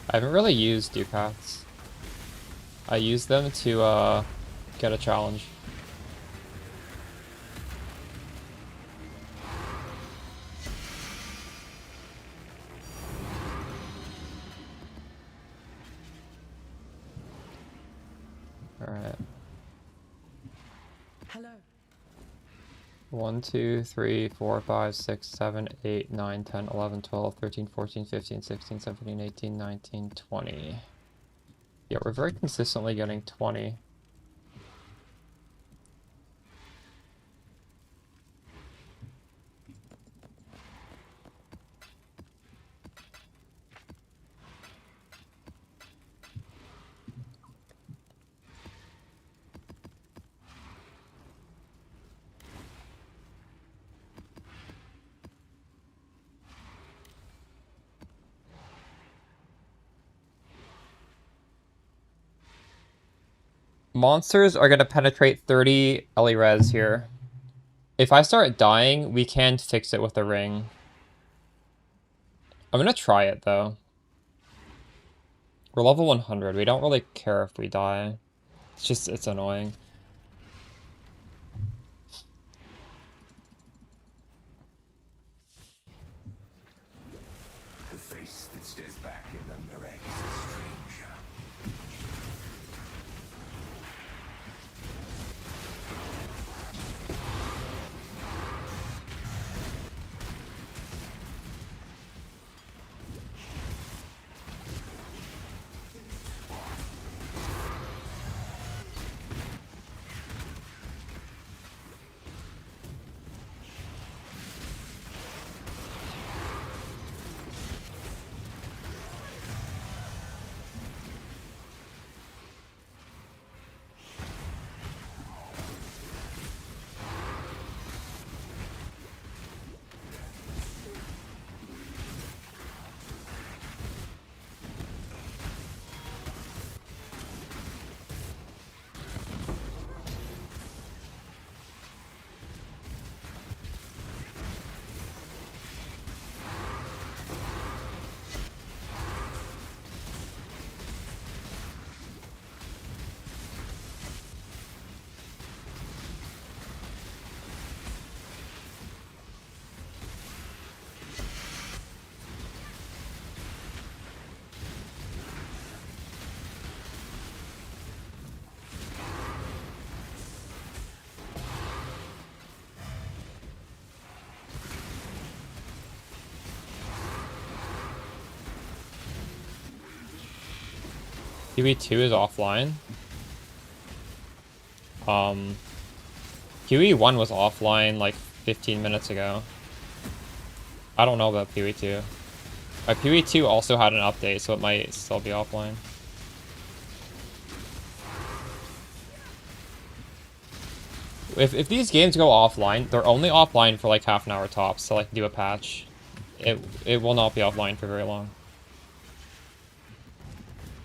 S1: I haven't really used ducats. I used them to get a challenge. Alright.
S4: Hello.
S1: 1, 2, 3, 4, 5, 6, 7, 8, 9, 10, 11, 12, 13, 14, 15, 16, 17, 18, 19, 20. Yeah, we're very consistently getting 20. Monsters are going to penetrate 30 Ellie res here. If I start dying, we can fix it with a ring. I'm going to try it, though. We're level 100. We don't really care if we die. It's annoying.
S2: The face that stares back in the mirror is a stranger.
S1: QE2 is offline. QE1 was offline like 15 minutes ago. I don't know about QE2. QE2 also had an update, so it might still be offline. If these games go offline, they're only offline for like half an hour tops to like do a patch. It will not be offline for very long.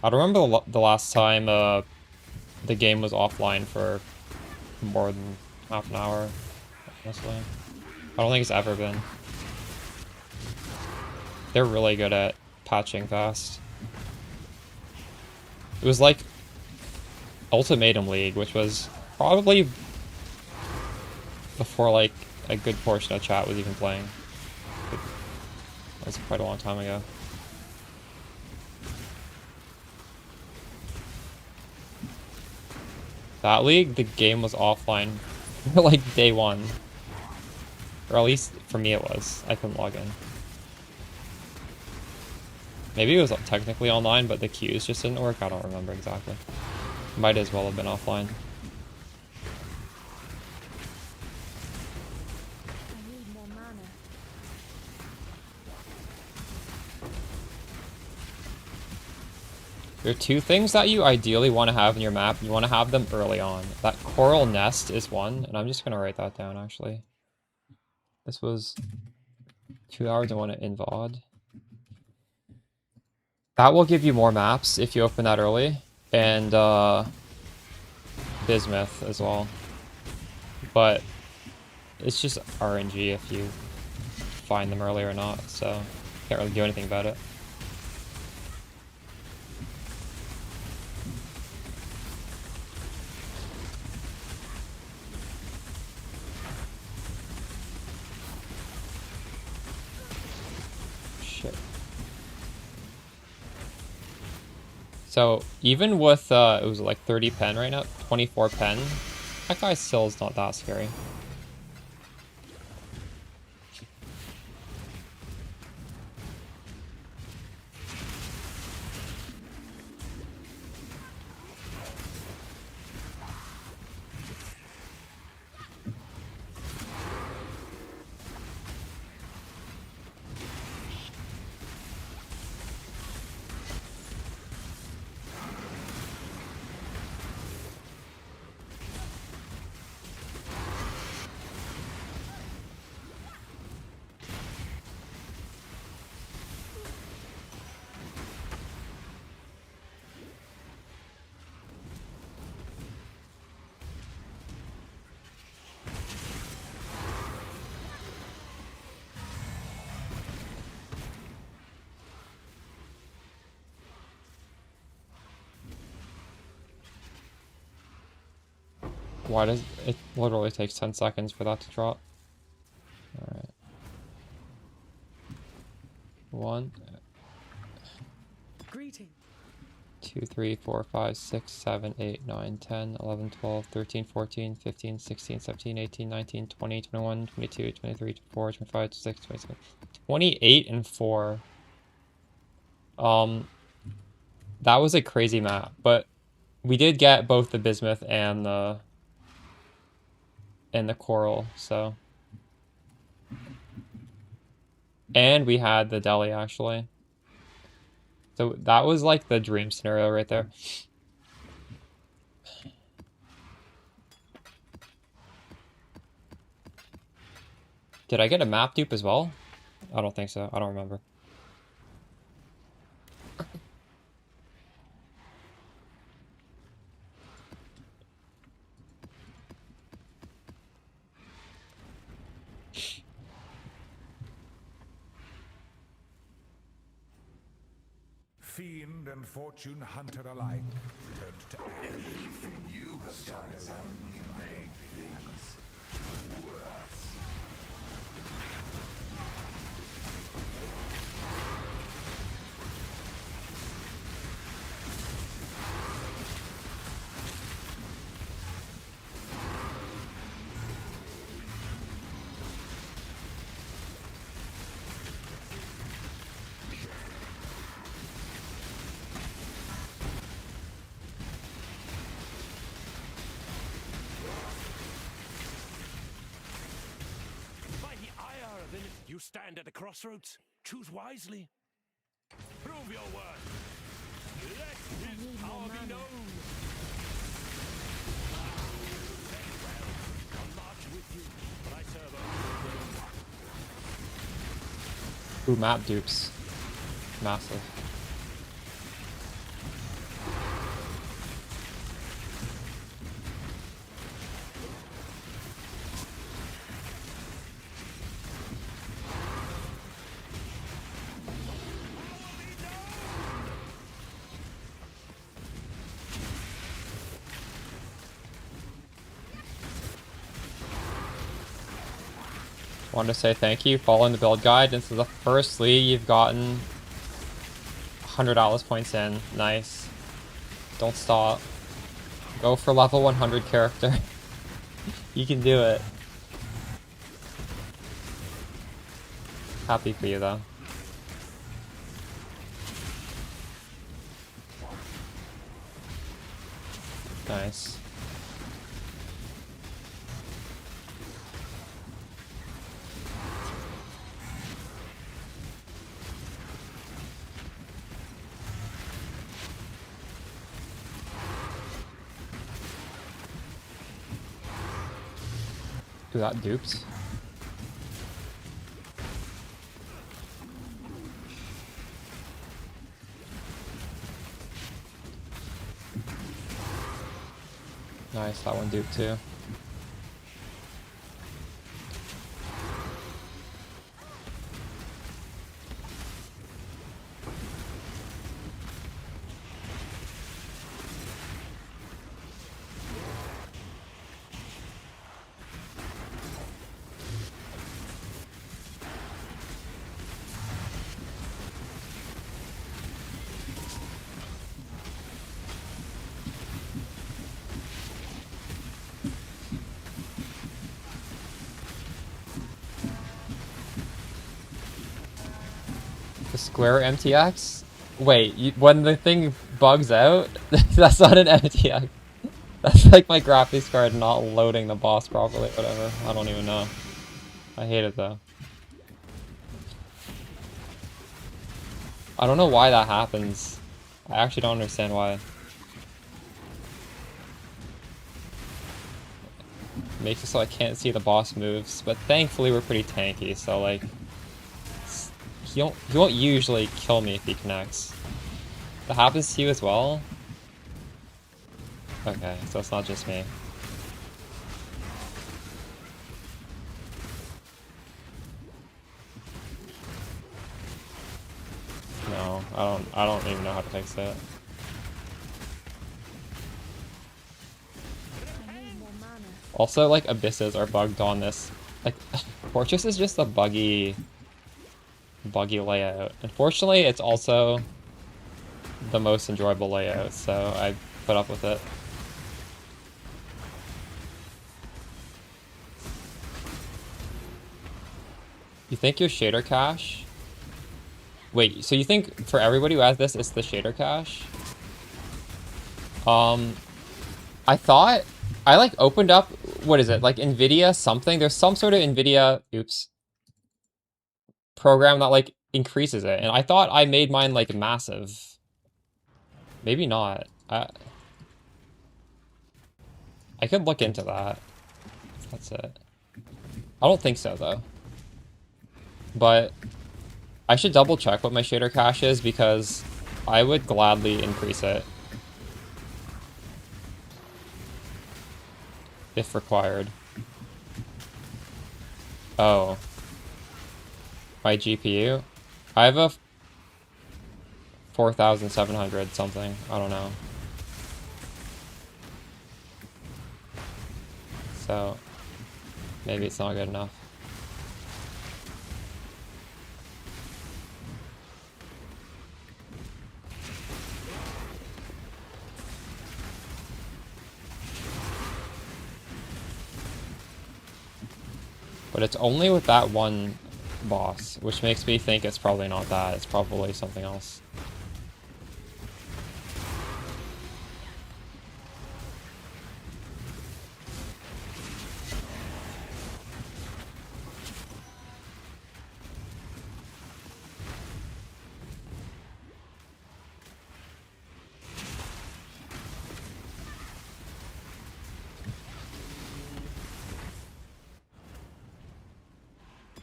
S1: I don't remember the last time the game was offline for more than half an hour, honestly. I don't think it's ever been. They're really good at patching fast. It was like Ultimatum League, which was probably before like a good portion of chat was even playing. That was quite a long time ago. That league, the game was offline for like day one. Or at least for me it was. I couldn't log in. Maybe it was technically online, but the queues just didn't work. I don't remember exactly. Might as well have been offline.
S4: I need more mana.
S1: There are two things that you ideally want to have in your map. You want to have them early on. That coral nest is one, and I'm just going to write that down, actually. This was 2 hours. I want to invod. That will give you more maps if you open that early. And Bismuth as well. But it's just RNG if you find them early or not, so can't really do anything about it. Shit. So even with it was like 30 pen right now, 24 pen, That guy still is not that scary. Why does it literally takes 10 seconds for that to drop? Alright. 1,
S8: Greeting.
S1: 2, 3, 4, 5, 6, 7, 8, 9, 10, 11, 12, 13, 14, 15, 16, 17, 18, 19, 20, 21, 22, 23, 24, 25, 26, 27, 28 and 4. That was a crazy map, but we did get both the bismuth and the coral, so. And we had the deli, actually. So that was like the dream scenario right there. Did I get a map dupe as well? I don't think so. I don't remember.
S3: Fiend and fortune hunter alike turned to ash.
S2: You have done is only make things worse.
S3: By the ire of it, you stand at a crossroads. Choose wisely. Prove your worth. Let his power be known. Very well. I'll march with you, but I serve only.
S1: Ooh, map dupes. Massive. Wanted to say thank you, following the build guide. This is the first league you've gotten 100 Alice points in. Nice. Don't stop. Go for level 100 character. You can do it. Happy for you though. Nice. Do that dupes. Nice, that one duped too. Square MTX? Wait, when the thing bugs out, that's not an MTX. That's like my graphics card not loading the boss properly, whatever. I don't even know. I hate it though. I don't know why that happens. I actually don't understand why. Makes it so I can't see the boss moves, but thankfully we're pretty tanky, so like he won't usually kill me if he connects. That happens to you as well? Okay, so it's not just me. No, I don't even know how to fix it.
S4: I need more mana.
S1: Also, like, abysses are bugged on this. Like, Fortress is just a buggy layout. Unfortunately, it's also the most enjoyable layout, so I put up with it. You think your shader cache? Wait, so you think for everybody who has this, it's the shader cache? I thought I like opened up, what is it, like NVIDIA something? There's some sort of NVIDIA, oops, program that like increases it, and I thought I made mine like massive. Maybe not. I could look into that. That's it. I don't think so though. But I should double check what my shader cache is because I would gladly increase it if required. Oh. My GPU? I have a 4,700 something. I don't know. So, maybe it's not good enough. But it's only with that one boss, which makes me think it's probably not that. It's probably something else.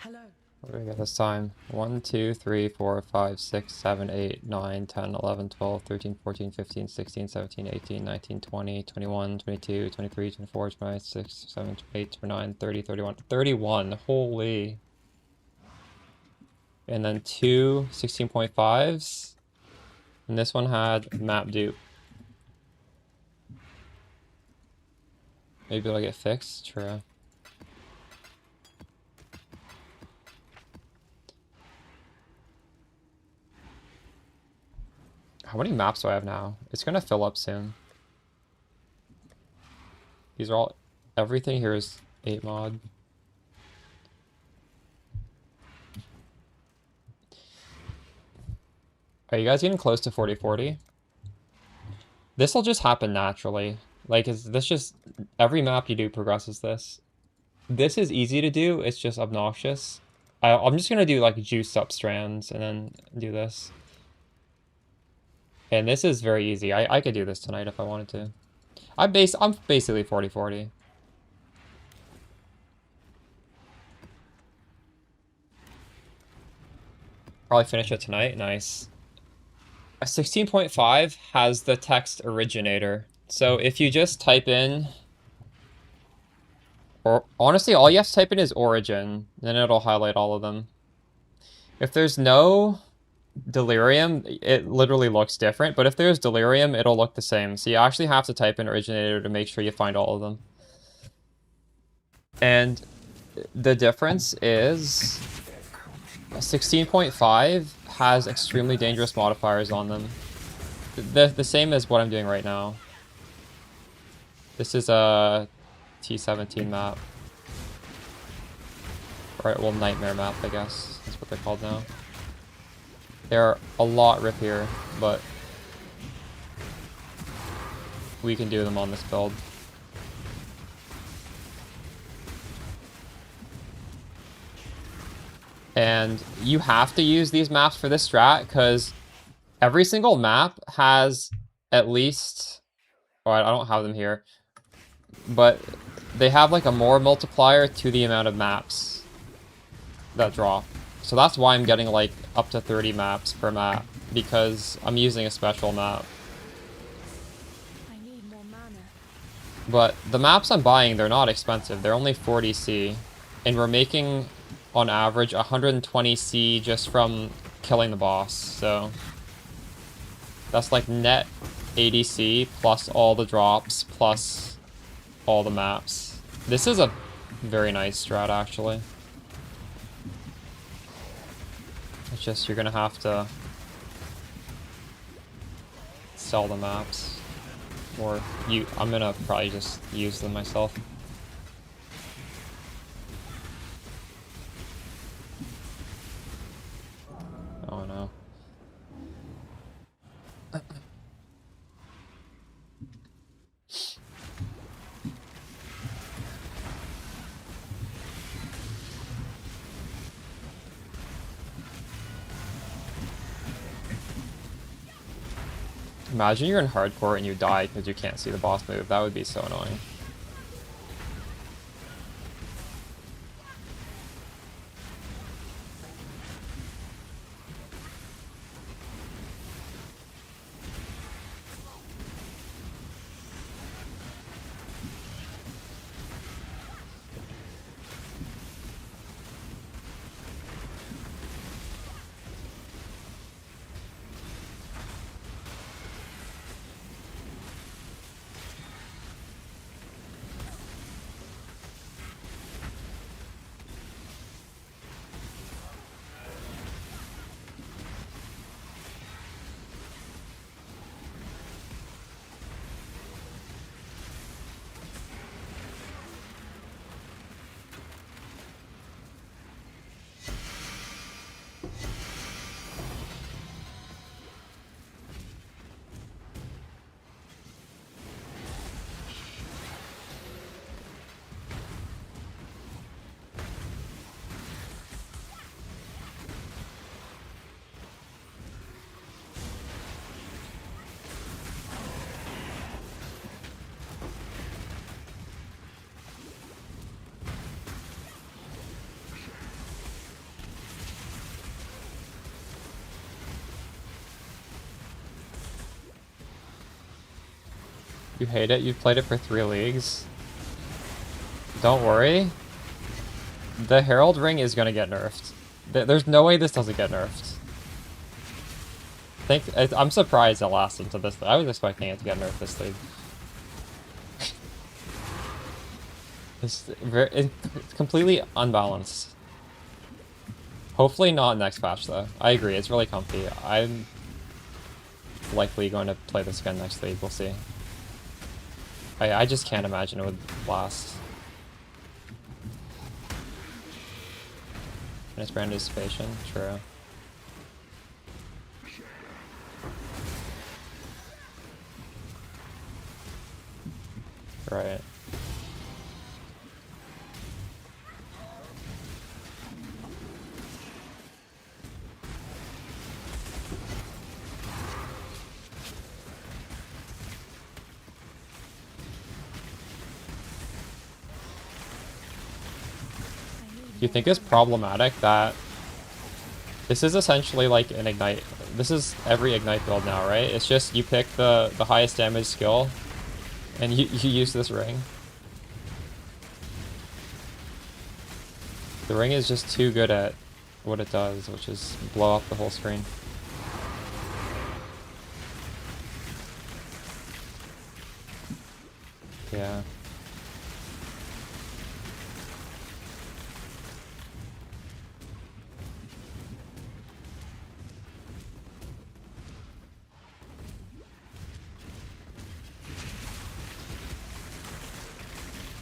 S4: Hello.
S1: What do we get this time? 1, 2, 3, 4, 5, 6, 7, 8, 9, 10, 11, 12, 13, 14, 15, 16, 17, 18, 19, 20, 21, 22, 23, 24, 26, 27, 28, 29, 30, 31. 31! Holy. And then two 16.5s. And this one had map dupe. Maybe it'll get fixed? True. How many maps do I have now? It's gonna fill up soon. These are all... Everything here is 8 mod. Are you guys getting close to 40/40? This'll just happen naturally. Like, is this just... Every map you do progresses this. This is easy to do, it's just obnoxious. I'm just gonna do, like, juice up strands and then do this. And this is very easy. I could do this tonight if I wanted to. I'm basically 40/40. Probably finish it tonight. Nice. A 16.5 has the text originator. So if you just type in, or honestly, all you have to type in is origin, then it'll highlight all of them. If there's no delirium, it literally looks different, but if there's delirium, it'll look the same. So you actually have to type in originator to make sure you find all of them. And the difference is 16.5 has extremely dangerous modifiers on them. The same as what I'm doing right now. This is a T17 map. Or, well, nightmare map, I guess. That's what they're called now. They're a lot rippier, but we can do them on this build. And you have to use these maps for this strat, because every single map has at least... Oh, I don't have them here. But they have like a more multiplier to the amount of maps that drop. So that's why I'm getting like up to 30 maps per map, because I'm using a special map.
S4: I need more mana.
S1: But the maps I'm buying, they're not expensive. They're only 40C. And we're making, on average, 120C just from killing the boss. So that's like net 80C plus all the drops plus all the maps. This is a very nice strat, actually. It's just you're gonna have to sell the maps. Or I'm gonna probably just use them myself. Oh no. Imagine you're in hardcore and you die because you can't see the boss move. That would be so annoying. You hate it? You've played it for 3 leagues? Don't worry. The Herald ring is gonna get nerfed. There's no way this doesn't get nerfed. I'm surprised it lasted to this. I was expecting it to get nerfed this league. It's completely unbalanced. Hopefully not next patch though. I agree, it's really comfy. I'm likely going to play this again next league, we'll see. I just can't imagine it would last. And it's brand anticipation, true. Right. Do you think it's problematic that this is essentially like an Ignite? This is every Ignite build now, right? It's just you pick the highest damage skill and you use this ring. The ring is just too good at what it does, which is blow up the whole screen. Yeah.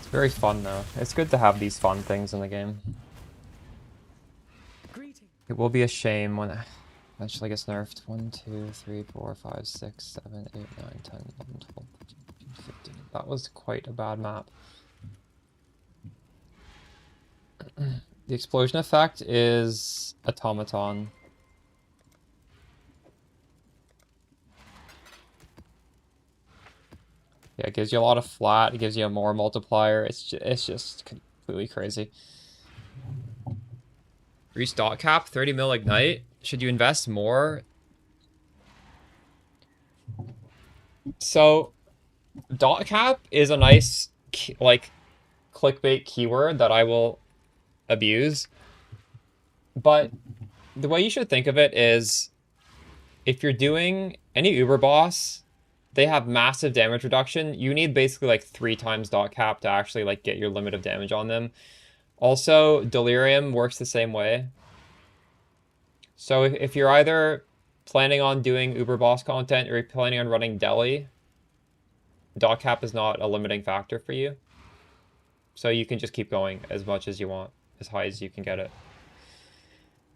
S1: Very fun though. It's good to have these fun things in the game.
S4: Greeting.
S1: It will be a shame when Eventually gets nerfed. 1, 2, 3, 4, 5, 6, 7, 8, 9, 10, 11, 12, 13, 14, 15. That was quite a bad map. The explosion effect is automaton. Yeah, it gives you a lot of flat. It gives you a more multiplier. It's just completely crazy. Reach dot cap, 30 mil ignite. Should you invest more? So, dot cap is a nice, like, clickbait keyword that I will abuse. But the way you should think of it is, if you're doing any Uber boss, they have massive damage reduction. You need basically like 3 times dot cap to actually like get your limit of damage on them. Also, Delirium works the same way. So if you're either planning on doing Uber boss content or you're planning on running Deli, dot cap is not a limiting factor for you. So you can just keep going as much as you want, as high as you can get it.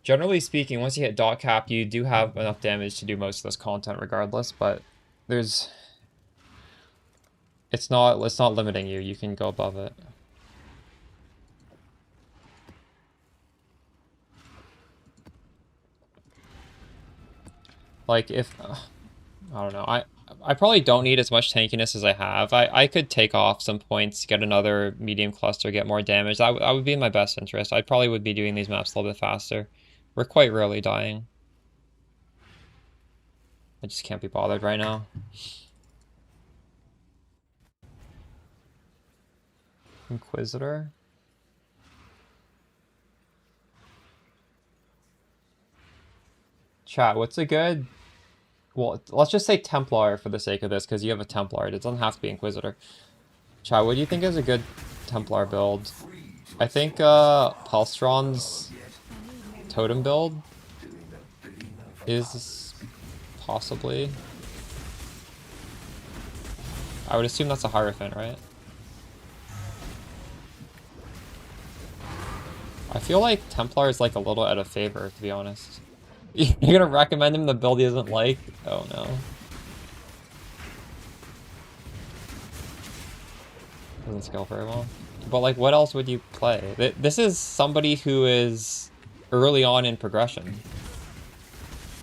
S1: Generally speaking, once you hit dot cap, you do have enough damage to do most of this content regardless, but it's not limiting you. You can go above it. Like if I don't know, I probably don't need as much tankiness as I have. I could take off some points, get another medium cluster, get more damage. That would be in my best interest. I probably would be doing these maps a little bit faster. We're quite rarely dying. I just can't be bothered right now. Inquisitor. Chat, what's a good... Well, let's just say Templar for the sake of this, because you have a Templar. It doesn't have to be Inquisitor. Chat, what do you think is a good Templar build? I think Pulstron's Totem build is possibly... I would assume that's a Hierophant, right? I feel like Templar is like a little out of favor, to be honest. You're gonna recommend him the build he doesn't like? Oh no. Doesn't scale very well. But like, what else would you play? This is somebody who is early on in progression.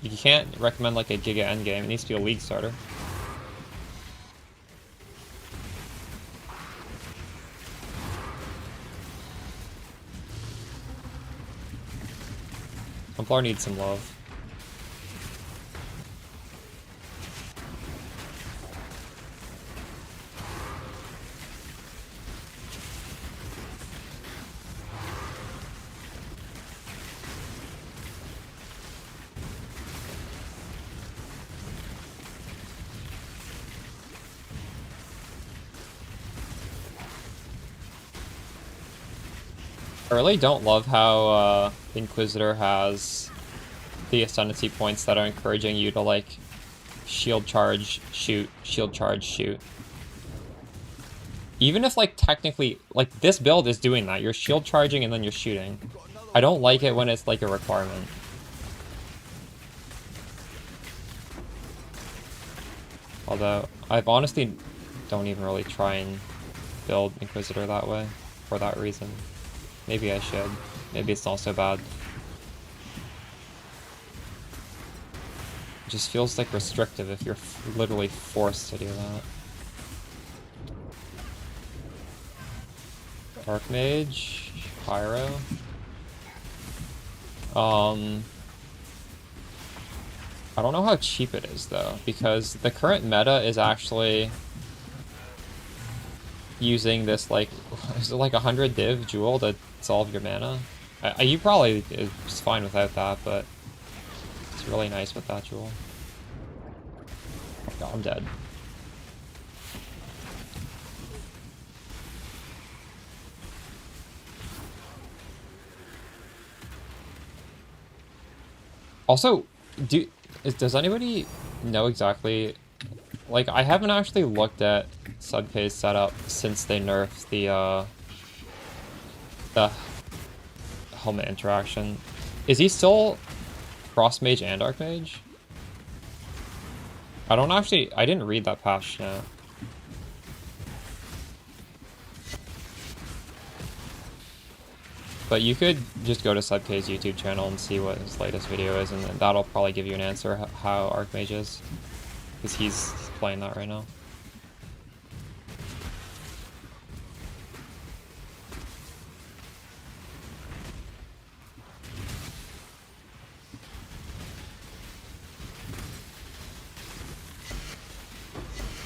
S1: You can't recommend like a Giga endgame. It needs to be a league starter. Templar needs some love. I really don't love how Inquisitor has the ascendancy points that are encouraging you to like shield charge, shoot, shield charge, shoot. Even if like technically, like this build is doing that. You're shield charging and then you're shooting. I don't like it when it's like a requirement. Although, I've honestly don't even really try and build Inquisitor that way, for that reason. Maybe I should. Maybe it's not so bad. It just feels like restrictive if you're literally forced to do that. Archmage, Pyro. I don't know how cheap it is though, because the current meta is actually using this like, is it like 100 div jewel to solve your mana? You probably is fine without that, but it's really nice with that jewel. Oh god, I'm dead. Also, does anybody know exactly... Like, I haven't actually looked at Sudk's setup since they nerfed the helmet interaction. Is he still Frost Mage and Archmage? I didn't read that patch yet. But you could just go to SubK's YouTube channel and see what his latest video is, and that'll probably give you an answer how Archmage is. Because he's playing that right now.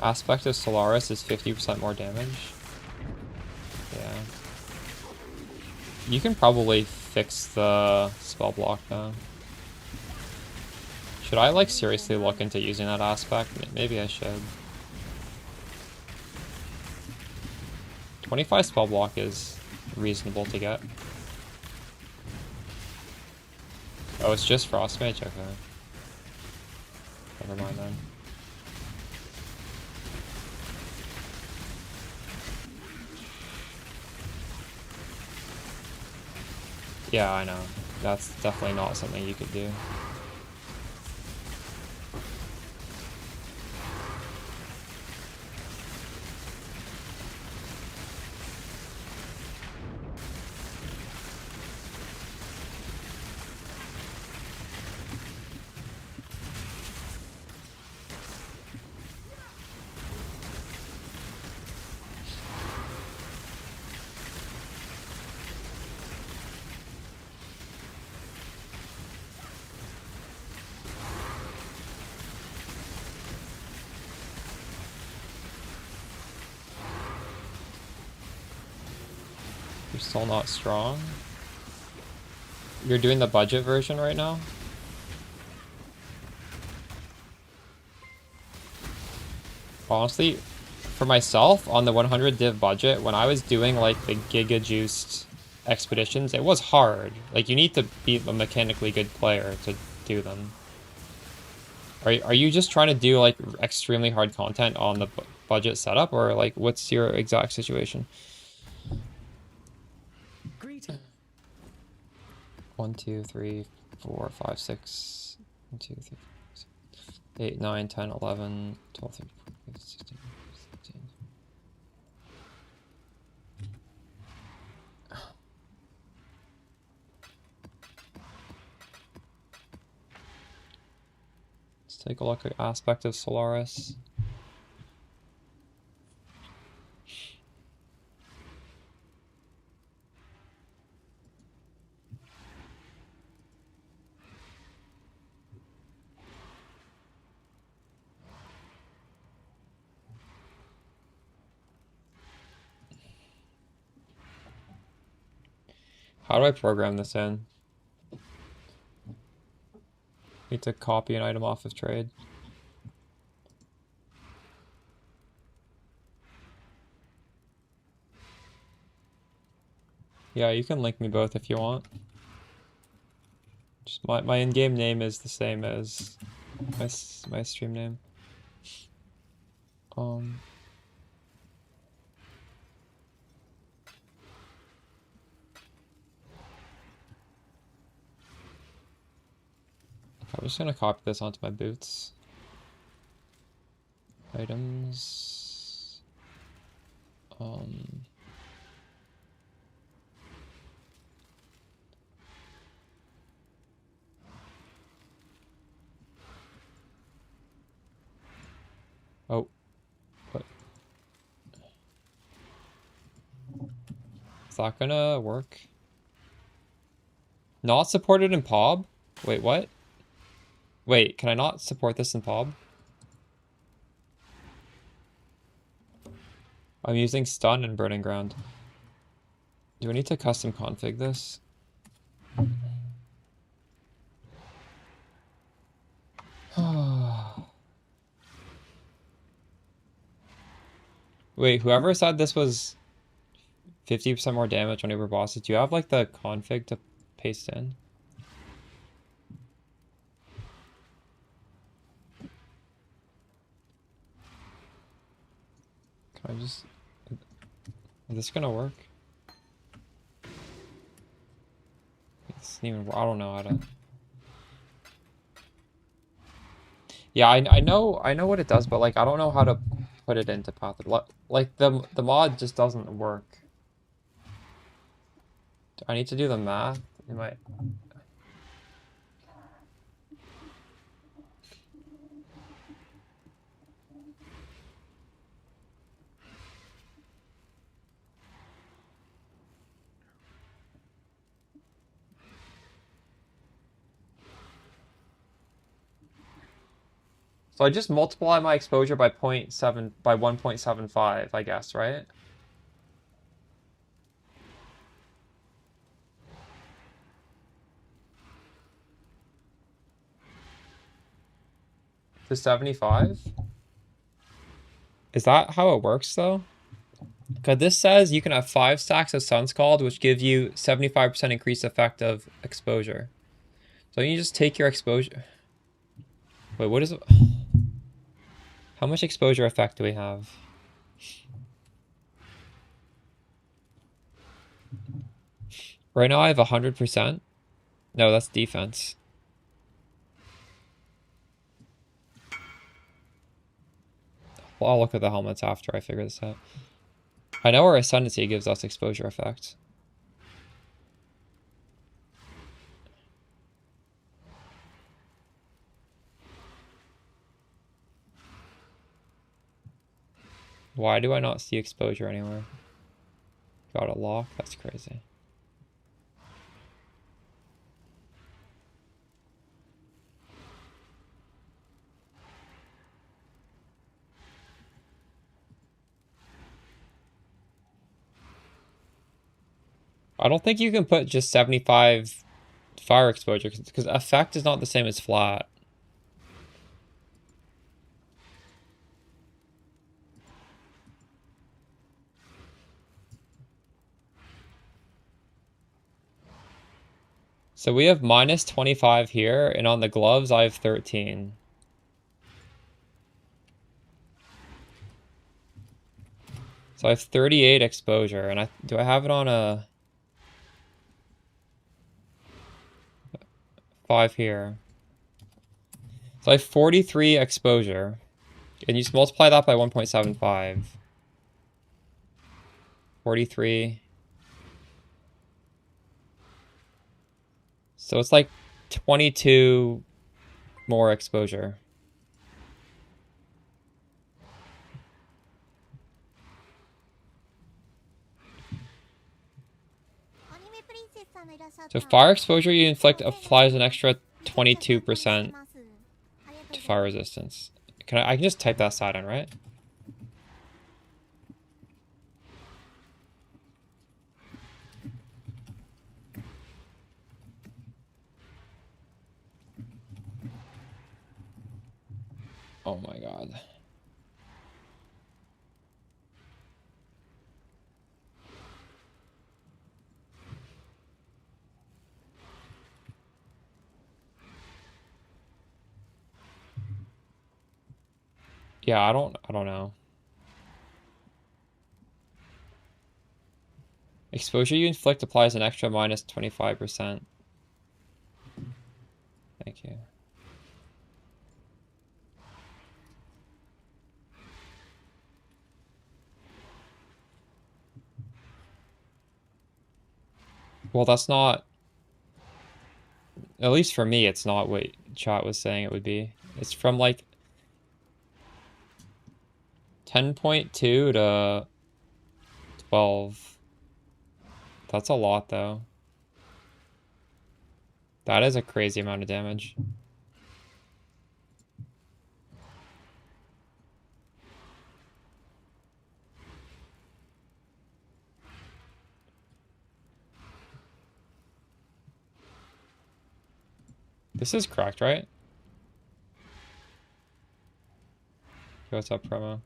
S1: Aspect of Solaris is 50% more damage. Yeah. You can probably fix the spell block though. Should I like seriously look into using that aspect? Maybe I should. 25 spell block is reasonable to get. Oh, it's just Frost Mage? Okay. Never mind then. Yeah, I know. That's definitely not something you could do. You're still not strong? You're doing the budget version right now? Honestly, for myself, on the 100 div budget, when I was doing like the giga-juiced expeditions, it was hard. Like, you need to be a mechanically good player to do them. Are you just trying to do like extremely hard content on the budget setup, or like what's your exact situation? 1, 2, 3, 4, 5, 6. 1, 2, 3, 4, 6, 8, 9, 10, 11, 12, 13, 14, 15, 16, 17. Let's take a look at aspect of Solaris. How do I program this in? Need to copy an item off of trade. Yeah, you can link me both if you want. Just my in-game name is the same as my stream name. I'm just gonna copy this onto my boots. Items. Oh. What? Is that gonna work? Not supported in POB? Wait, what? Wait, can I not support this in POB? I'm using stun and burning ground. Do I need to custom config this? Wait, whoever said this was 50% more damage on Uber bosses, do you have like the config to paste in? Can I just... Is this gonna work? It's even... I don't know how to... Yeah, I know what it does, but like I don't know how to put it into path. Like the mod just doesn't work. I need to do the math. It might. So I just multiply my exposure by 0.7 by 1.75, I guess, right? To 75? Is that how it works though? Because this says you can have 5 stacks of Sun Scald, which give you 75% increased effect of exposure. So you just take your exposure. Wait, what is it? How much exposure effect do we have? Right now I have 100%. No, that's defense. Well, I'll look at the helmets after I figure this out. I know our Ascendancy gives us exposure effect. Why do I not see exposure anywhere? Got a lock? That's crazy. I don't think you can put just 75 fire exposure because effect is not the same as flat. So we have minus 25 here, and on the gloves I have 13. So I have 38 exposure, and do I have it on a 5 here? So I have 43 exposure, and you just multiply that by 1.75. 43. So it's like 22 more exposure. So fire exposure you inflict applies an extra 22% to fire resistance. I can just type that side in, right? Oh my god. Yeah, I don't know. Exposure you inflict applies an extra minus 25%. Thank you. Well, that's not... At least for me, it's not what chat was saying it would be. It's from like 10.2 to 12. That's a lot, though. That is a crazy amount of damage. This is correct, right? Okay, what's up, promo?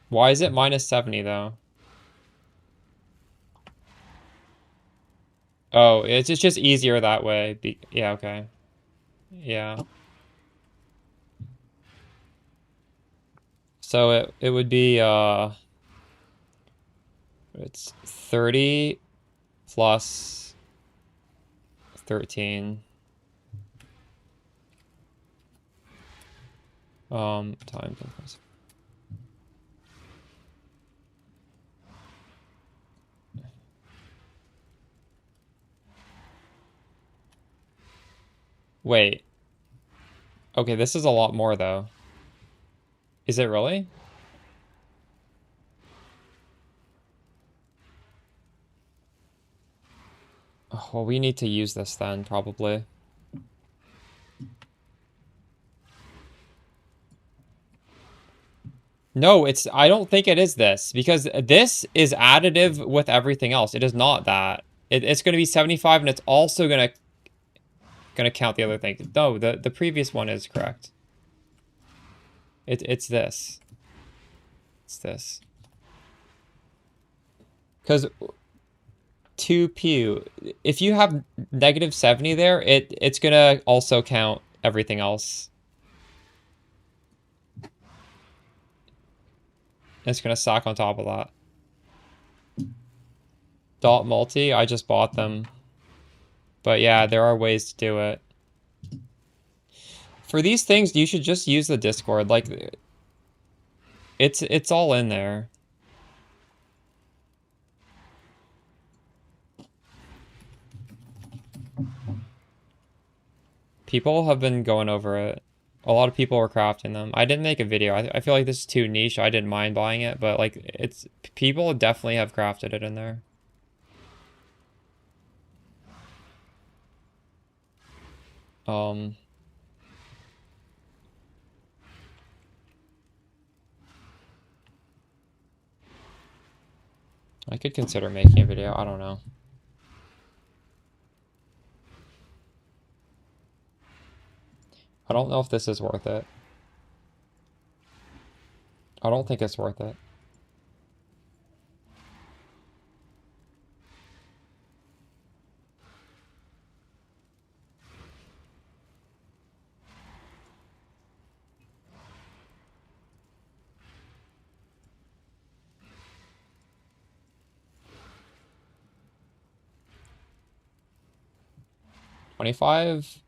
S1: Why is it minus 70, though? Oh, it's just easier that way. Yeah, okay. Yeah. So it would be, it's 30 plus 13. Time. Wait. Okay, this is a lot more though. Is it really? Oh, well, we need to use this then, probably. No, I don't think it is this, because this is additive with everything else. It is not that. It's going to be 75, and it's also going to count the other thing. No, the previous one is correct. It's this. It's this. Because 2 pew, if you have negative 70 there, it's going to also count everything else. It's going to stack on top of that. Dot multi, I just bought them. But yeah, there are ways to do it. For these things, you should just use the Discord. Like, it's all in there. People have been going over it. A lot of people were crafting them. I didn't make a video. I feel like this is too niche. I didn't mind buying it, but like people definitely have crafted it in there. I could consider making a video. I don't know. I don't know if this is worth it. I don't think it's worth it. $25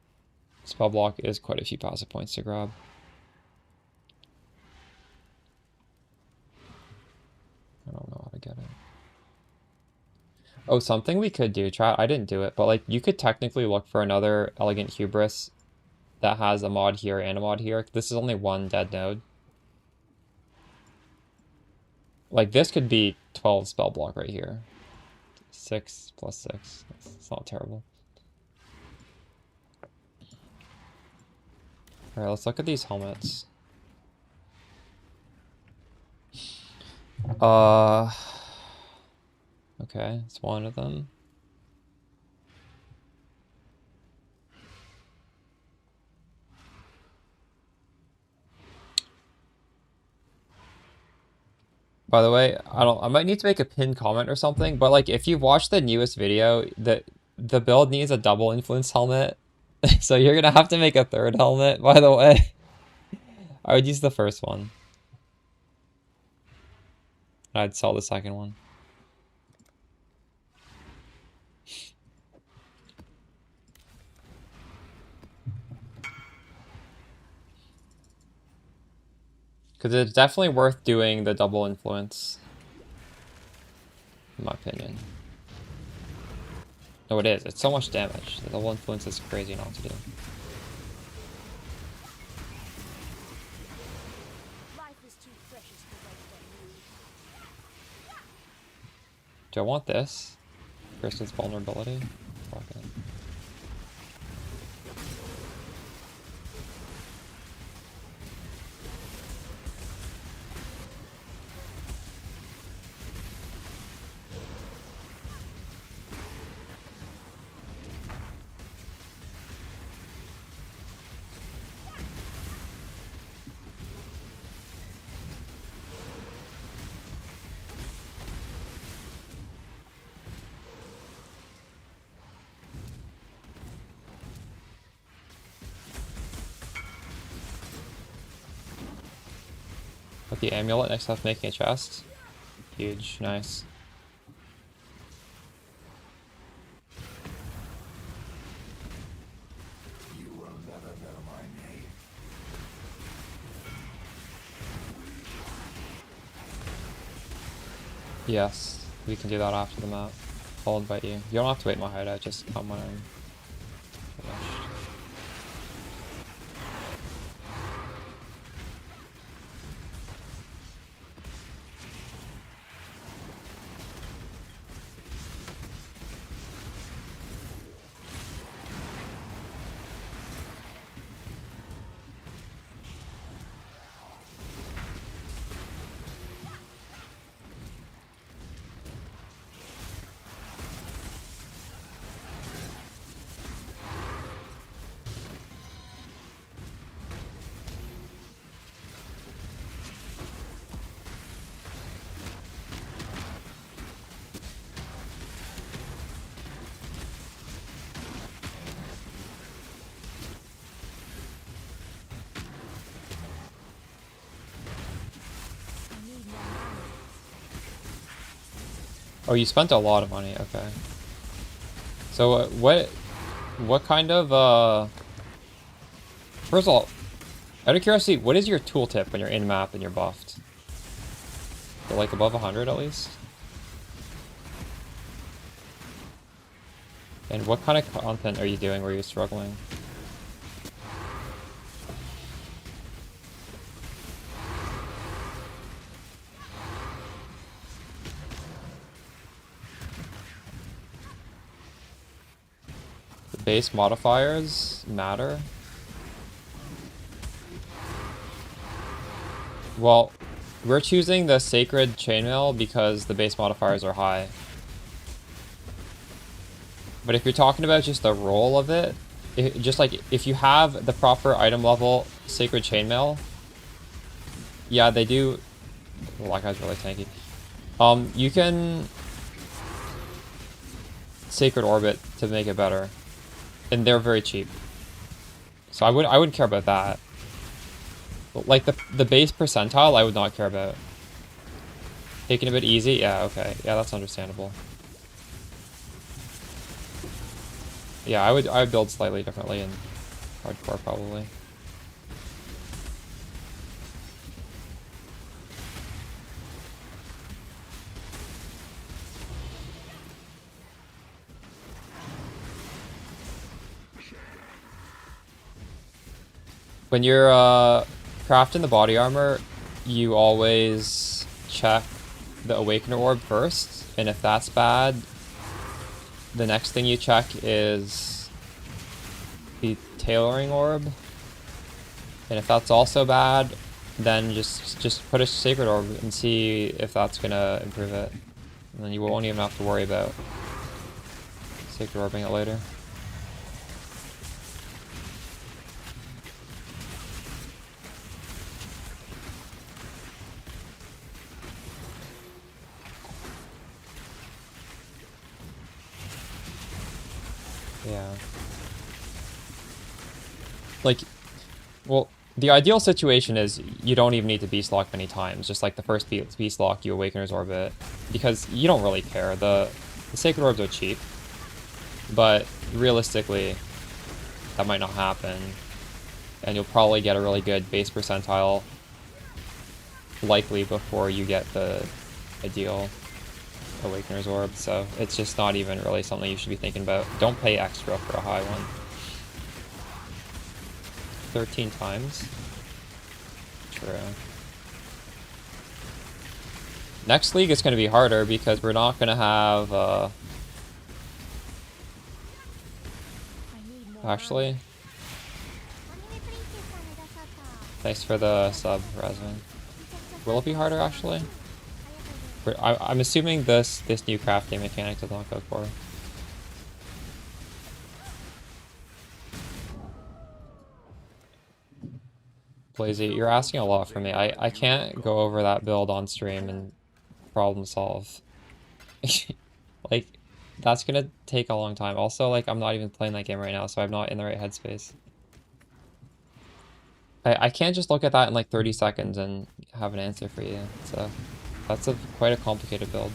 S1: spell block is quite a few passive points to grab. I don't know how to get it. Oh, something we could do, chat. I didn't do it, but like you could technically look for another Elegant Hubris that has a mod here and a mod here. This is only one dead node. Like this could be 12 spell block right here. 6 plus 6. It's not terrible. Alright, let's look at these helmets. Okay, it's one of them. By the way, I might need to make a pinned comment or something, but like if you've watched the newest video, the build needs a double influence helmet. So you're gonna have to make a third helmet, by the way. I would use the first one. I'd sell the second one. Because it's definitely worth doing the double influence. In my opinion. No, it is. It's so much damage. The double influence is crazy not to do. Do I want this? Kristen's vulnerability? Fuck it. With the amulet next to us making a chest. Huge, nice. Yes, we can do that after the map. I'll invite you. You don't have to wait my hideout, just come when I'm finished.
S4: I need more mana.
S1: Oh, you spent a lot of money. Okay. So what kind of first of all, out of curiosity, what is your tooltip when you're in map and you're buffed? You're like above 100 at least? And what kind of content are you doing where you're struggling? The base modifiers matter. Well, we're choosing the sacred chainmail because the base modifiers are high. But if you're talking about just the roll of it, just like if you have the proper item level sacred chainmail, yeah, they do. Well, that guy's really tanky. You can sacred orbit to make it better, and they're very cheap. So I wouldn't care about that. But like the base percentile, I would not care about. Taking a bit easy, yeah, okay, yeah, that's understandable. Yeah, I would build slightly differently in hardcore probably. When you're crafting the body armor, you always check the Awakener orb first, and if that's bad, the next thing you check is the tailoring orb, and if that's also bad, then just put a sacred orb and see if that's gonna improve it, and then you won't even have to worry about sacred orbing it later. Yeah. Like, well, the ideal situation is you don't even need to beast lock many times. Just like the first beast lock, you Awakener's Orbit, because you don't really care. The Sacred Orbs are cheap, but realistically, that might not happen, and you'll probably get a really good base percentile likely before you get the ideal Awakener's Orb, so it's just not even really something you should be thinking about. Don't pay extra for a high one. 13 times? True. Next league is going to be harder because we're not going to have, actually. Thanks for the sub, Razvan. Will it be harder, actually? I'm assuming this new crafting mechanic does not go for. Blazy, you're asking a lot from me. I can't go over that build on stream and problem solve. Like, that's gonna take a long time. Also, like, I'm not even playing that game right now, so I'm not in the right headspace. I can't just look at that in like 30 seconds and have an answer for you. So that's quite a complicated build.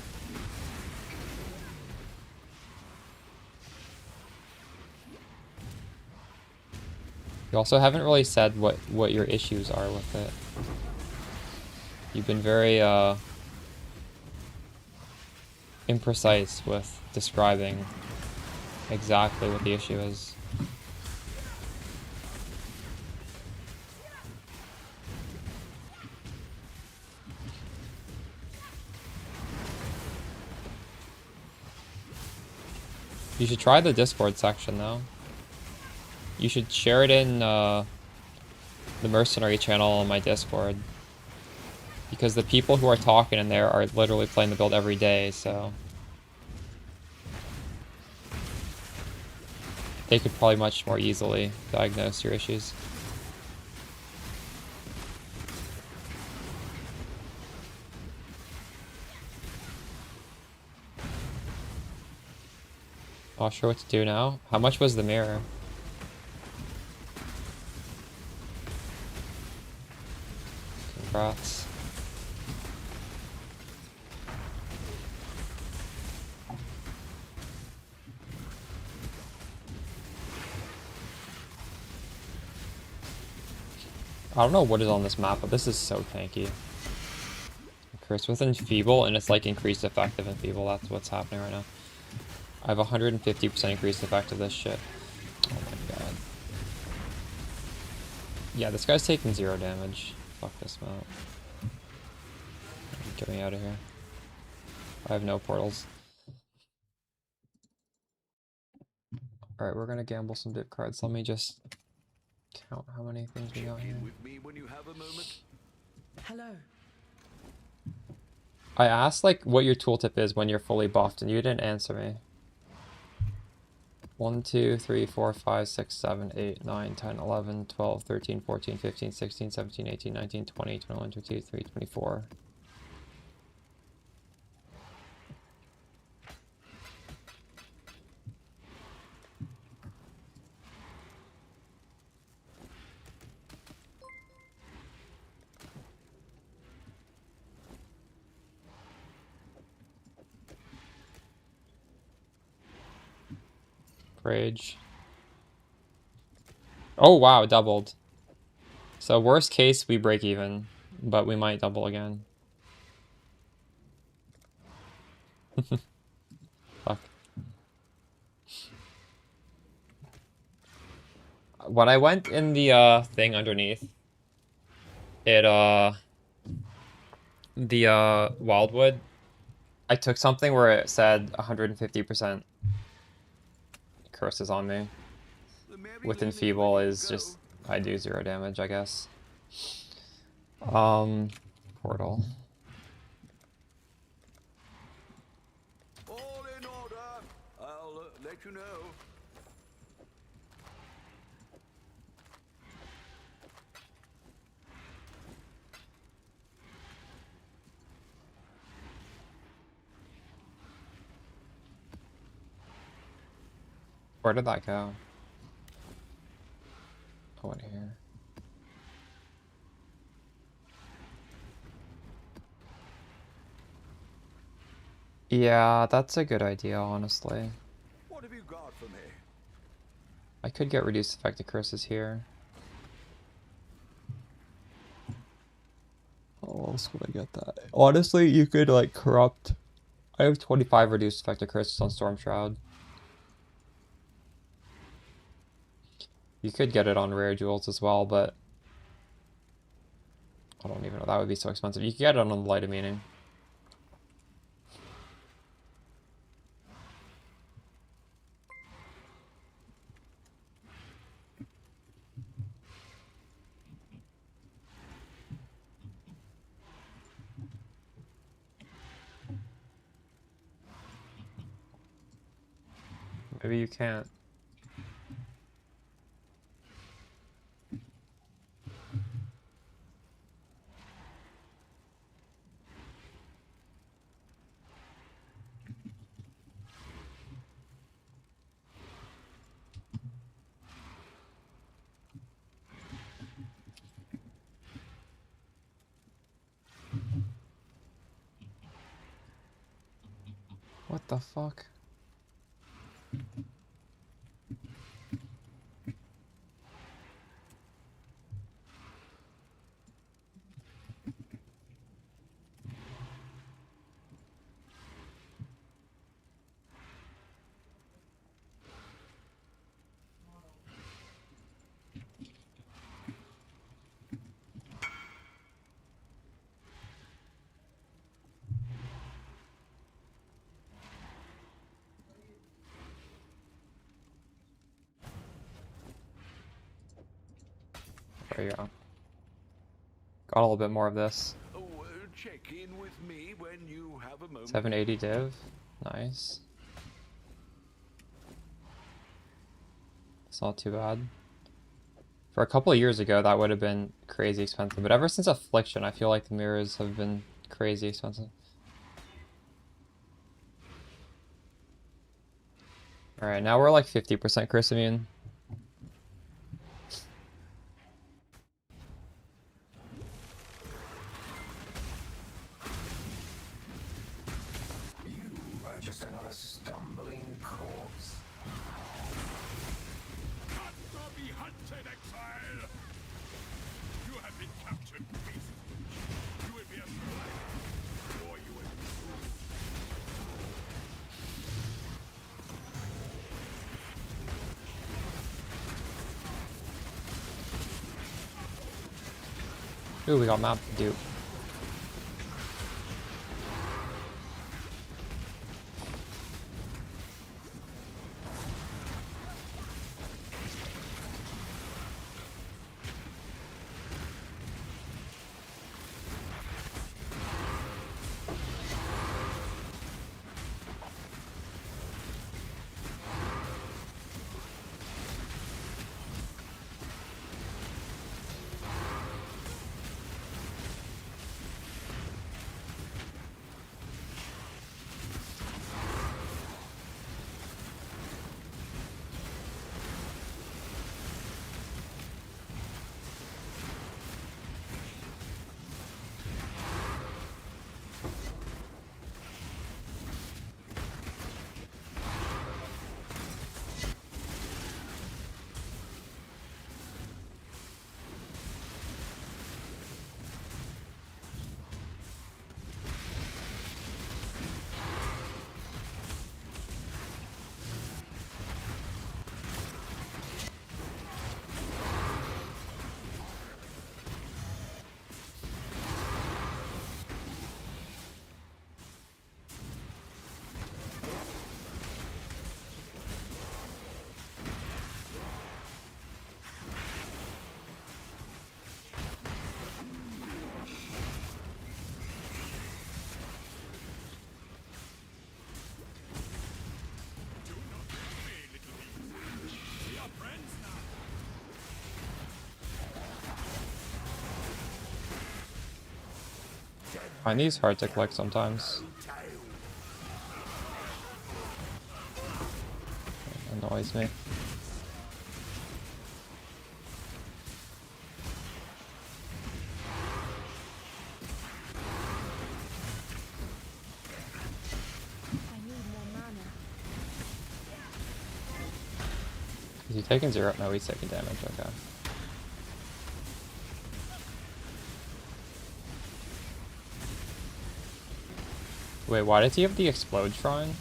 S1: You also haven't really said what your issues are with it. You've been very imprecise with describing exactly what the issue is. You should try the Discord section though. You should share it in the mercenary channel on my Discord. Because the people who are talking in there are literally playing the build every day, so they could probably much more easily diagnose your issues. Not sure what to do now. How much was the mirror? Congrats. I don't know what is on this map, but this is so tanky. Curse with Enfeeble, and it's like increased effective Enfeeble. That's what's happening right now. I have 150% increased effect of this shit. Oh my god. Yeah, this guy's taking 0 damage. Fuck this map. Get me out of here. I have no portals. Alright, we're gonna gamble some dip cards. Let me just count how many things we got here.
S3: With me when you have a moment.
S8: Hello.
S1: I asked like what your tooltip is when you're fully buffed and you didn't answer me. 1, 2, 3, 4, 5, 6, 7, 8, 9, 10, 11, 12, 13, 14, 15, 16, 17, 18, 19, 20, 21, 22, 23, 24. Rage. Oh wow, it doubled. So worst case, we break even, but we might double again. Fuck. When I went in the thing underneath, it the Wildwood, I took something where it said 150% curses on me. With Enfeeble is just, I do 0 damage, I guess. Portal.
S3: All in order. I'll let you know.
S1: Where did that go? Oh, in here. Yeah, that's a good idea, honestly.
S3: What have you got for me?
S1: I could get reduced effective curses here. Oh, else would I get that? Honestly, you could like corrupt. I have 25 reduced effective curses on Storm Shroud. You could get it on rare jewels as well, but I don't even know. That would be so expensive. You could get it on the Light of Meaning. Maybe you can't. What the fuck? There you go. Got a little bit more of this.
S3: Oh, check in with me when you have a moment.
S1: 780 div. Nice. It's not too bad. For a couple of years ago, that would have been crazy expensive. But ever since Affliction, I feel like the mirrors have been crazy expensive. Alright, now we're like 50% Chris immune.
S2: You are just another stumbling corpse.
S3: Not be hunted, exile! You have been captured, beast. You will be a slave, or you will be fooled.
S1: Ooh, we got map dupe. Find these hard to collect sometimes. Annoys me.
S4: I need more mana.
S1: Is he taking 0? No, he's taking damage, okay. Wait, why does he have the explode shrine?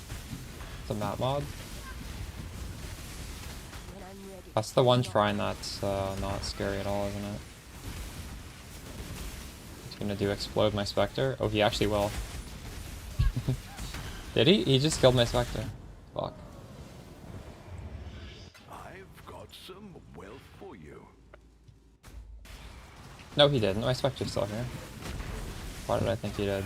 S1: The map mod?
S4: When I'm ready.
S1: That's the one shrine that's not scary at all, isn't it? He's gonna do explode my Spectre. Oh, he actually will. Did he? He just killed my Spectre. Fuck.
S3: I've got some wealth for you.
S1: No, he didn't. My Spectre's still here. Why did I think he did?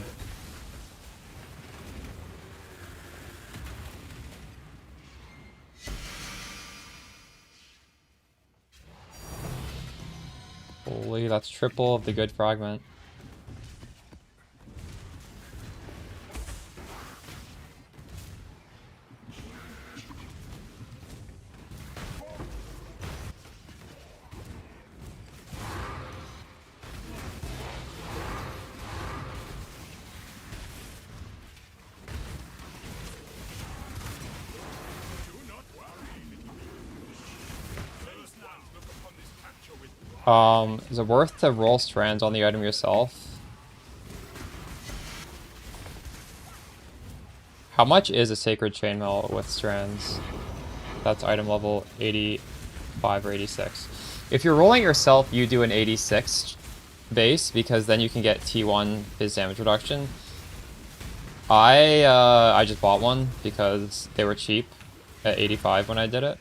S1: Holy, that's triple of the good fragment. Is it worth to roll strands on the item yourself? How much is a sacred chainmail with strands? That's item level 85 or 86. If you're rolling yourself, you do an 86 base because then you can get T1 phys damage reduction. I just bought one because they were cheap at 85 when I did it.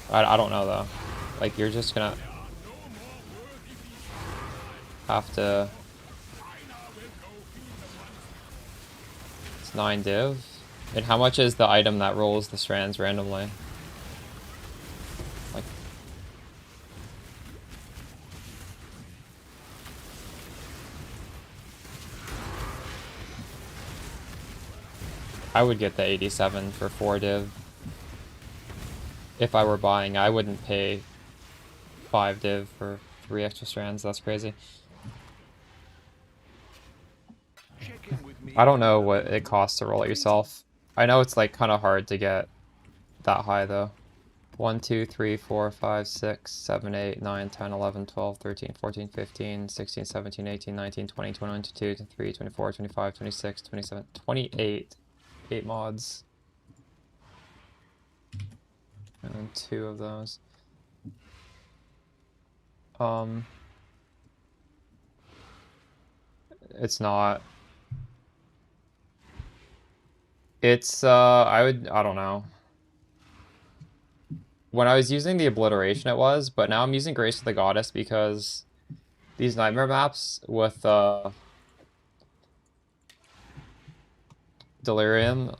S1: I don't know though. Like you're just gonna have to. It's 9 div. And how much is the item that rolls the strands randomly? Like. I would get the 87 for 4 div. If I were buying, I wouldn't pay 5 div for 3 extra strands. That's crazy. I don't know what it costs to roll it yourself. I know it's like kind of hard to get that high though. 1, 2, 3, 4, 5, 6, 7, 8, 9, 10, 11, 12, 13, 14, 15, 16, 17, 18, 19, 20, 21, 22, 23, 24, 25, 26, 27, 28. 8 mods. And then 2 of those. It's not. It's, I don't know. When I was using the Obliteration it was, but now I'm using Grace of the Goddess because these Nightmare maps with, Delirium,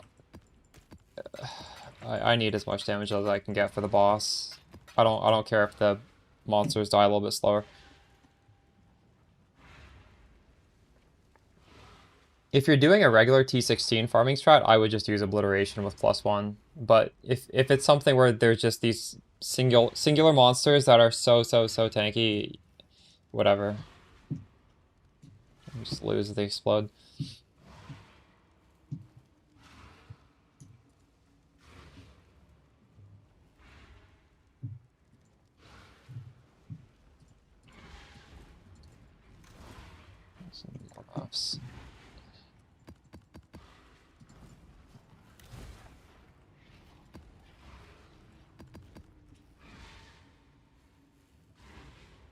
S1: I need as much damage as I can get for the boss. I don't care if the monsters die a little bit slower. If you're doing a regular T16 farming strat, I would just use Obliteration with +1. But if it's something where there's just these singular monsters that are so tanky, whatever. You just lose if they explode. Some more buffs.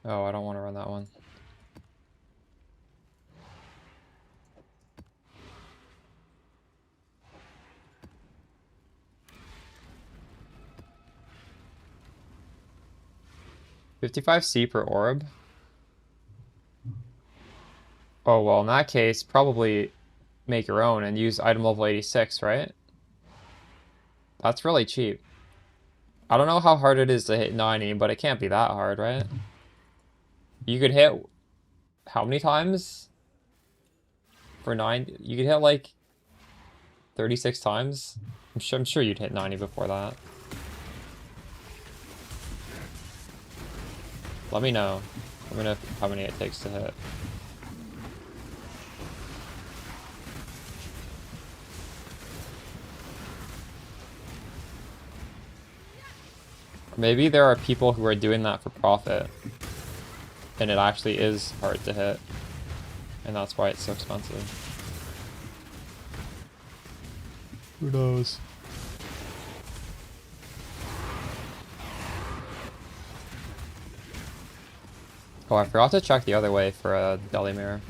S1: Oh, I don't want to run that one. $55C per orb? Oh, well, in that case, probably make your own and use item level 86, right? That's really cheap. I don't know how hard it is to hit 90, but it can't be that hard, right? You could hit how many times? For 9? You could hit like 36 times? I'm sure you'd hit 90 before that. Let me know. Let me know how many it takes to hit. Maybe there are people who are doing that for profit, and it actually is hard to hit, and that's why it's so expensive. Who knows? Oh, I forgot to check the other way for a deli mirror.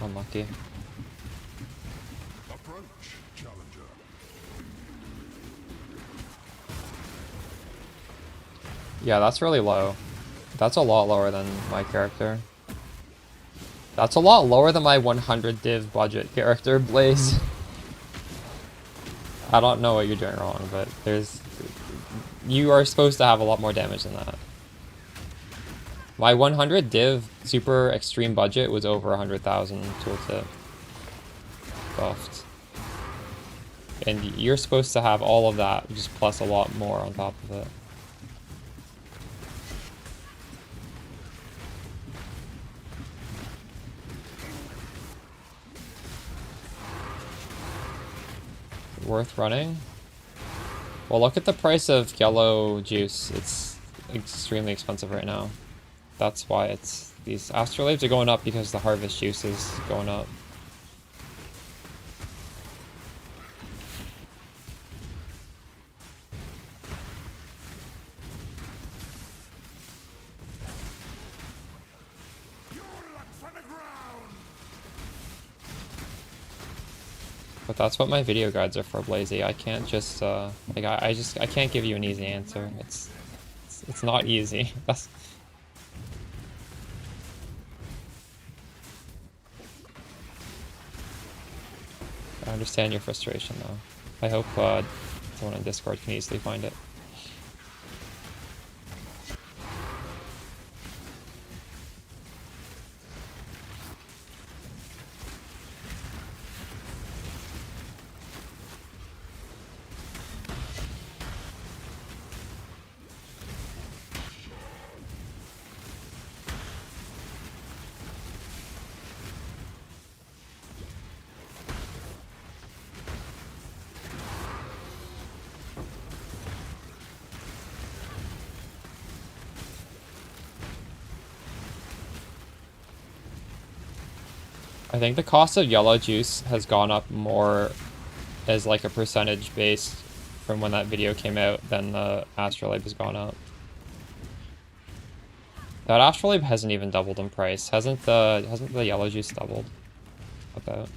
S1: Unlucky. Yeah, that's really low. That's a lot lower than my character. That's a lot lower than my 100 div budget character, Blaze. I don't know what you're doing wrong, but you are supposed to have a lot more damage than that. My 100 div super extreme budget was over 100,000 tooltip buffed. And you're supposed to have all of that, just plus a lot more on top of it. Worth running? Well, look at the price of yellow juice. It's extremely expensive right now. That's why it's these astrolabes are going up because the harvest juice is going up. But that's what my video guides are for, Blazy. I can't just like I can't give you an easy answer. It's not easy. That's I understand your frustration though. I hope someone in Discord can easily find it. I think the cost of yellow juice has gone up more as like a percentage based from when that video came out than the astrolabe has gone up. That astrolabe hasn't even doubled in price. Hasn't the yellow juice doubled? About?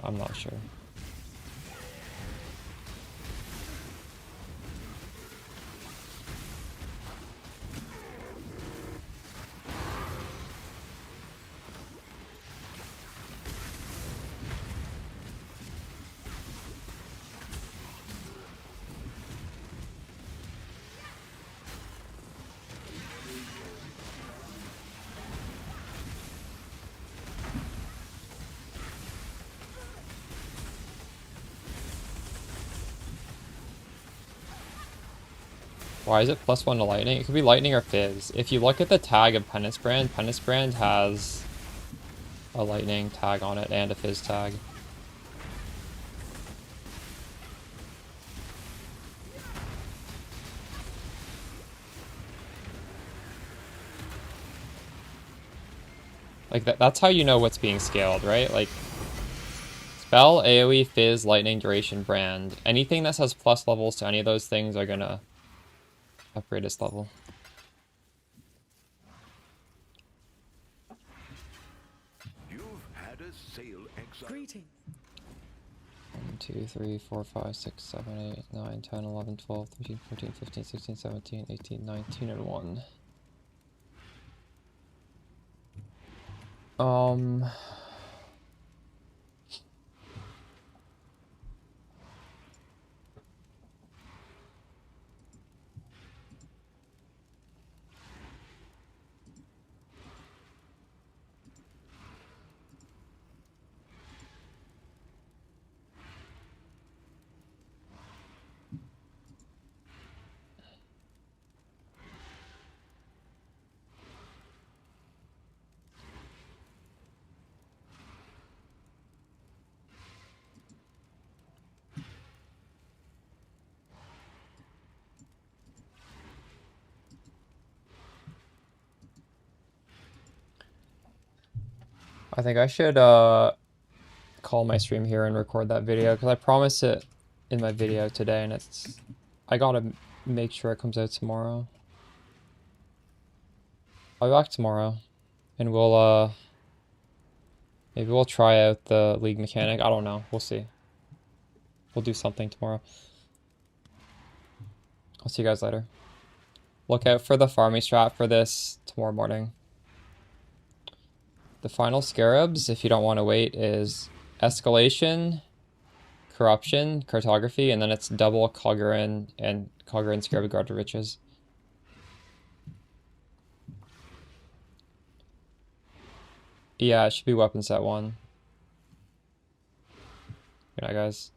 S1: I'm not sure. Why is it +1 to lightning? It could be lightning or fizz. If you look at the tag of Penance Brand has a lightning tag on it and a fizz tag. Like that's how you know what's being scaled, right? Like spell, AoE, fizz, lightning, duration, brand. Anything that has plus levels to any of those things are gonna upgrade its level.
S2: You've had a sale exile.
S8: Greeting.
S1: 1, 2, 3, 4, 5, 6, 7, 8, 9, 10, 11, 12, 13, 14, 15, 16, 17, 18, 19, and 1. I think I should call my stream here and record that video because I promised it in my video today and I gotta make sure it comes out tomorrow. I'll be back tomorrow and we'll maybe we'll try out the league mechanic. I don't know. We'll see. We'll do something tomorrow. I'll see you guys later. Look out for the farming strat for this tomorrow morning. The final scarabs, if you don't want to wait, is escalation, corruption, cartography, and then it's double Kog'Maw and Kog'Maw Scarab Guard to Riches. Yeah, it should be weapon set 1. Good night, guys.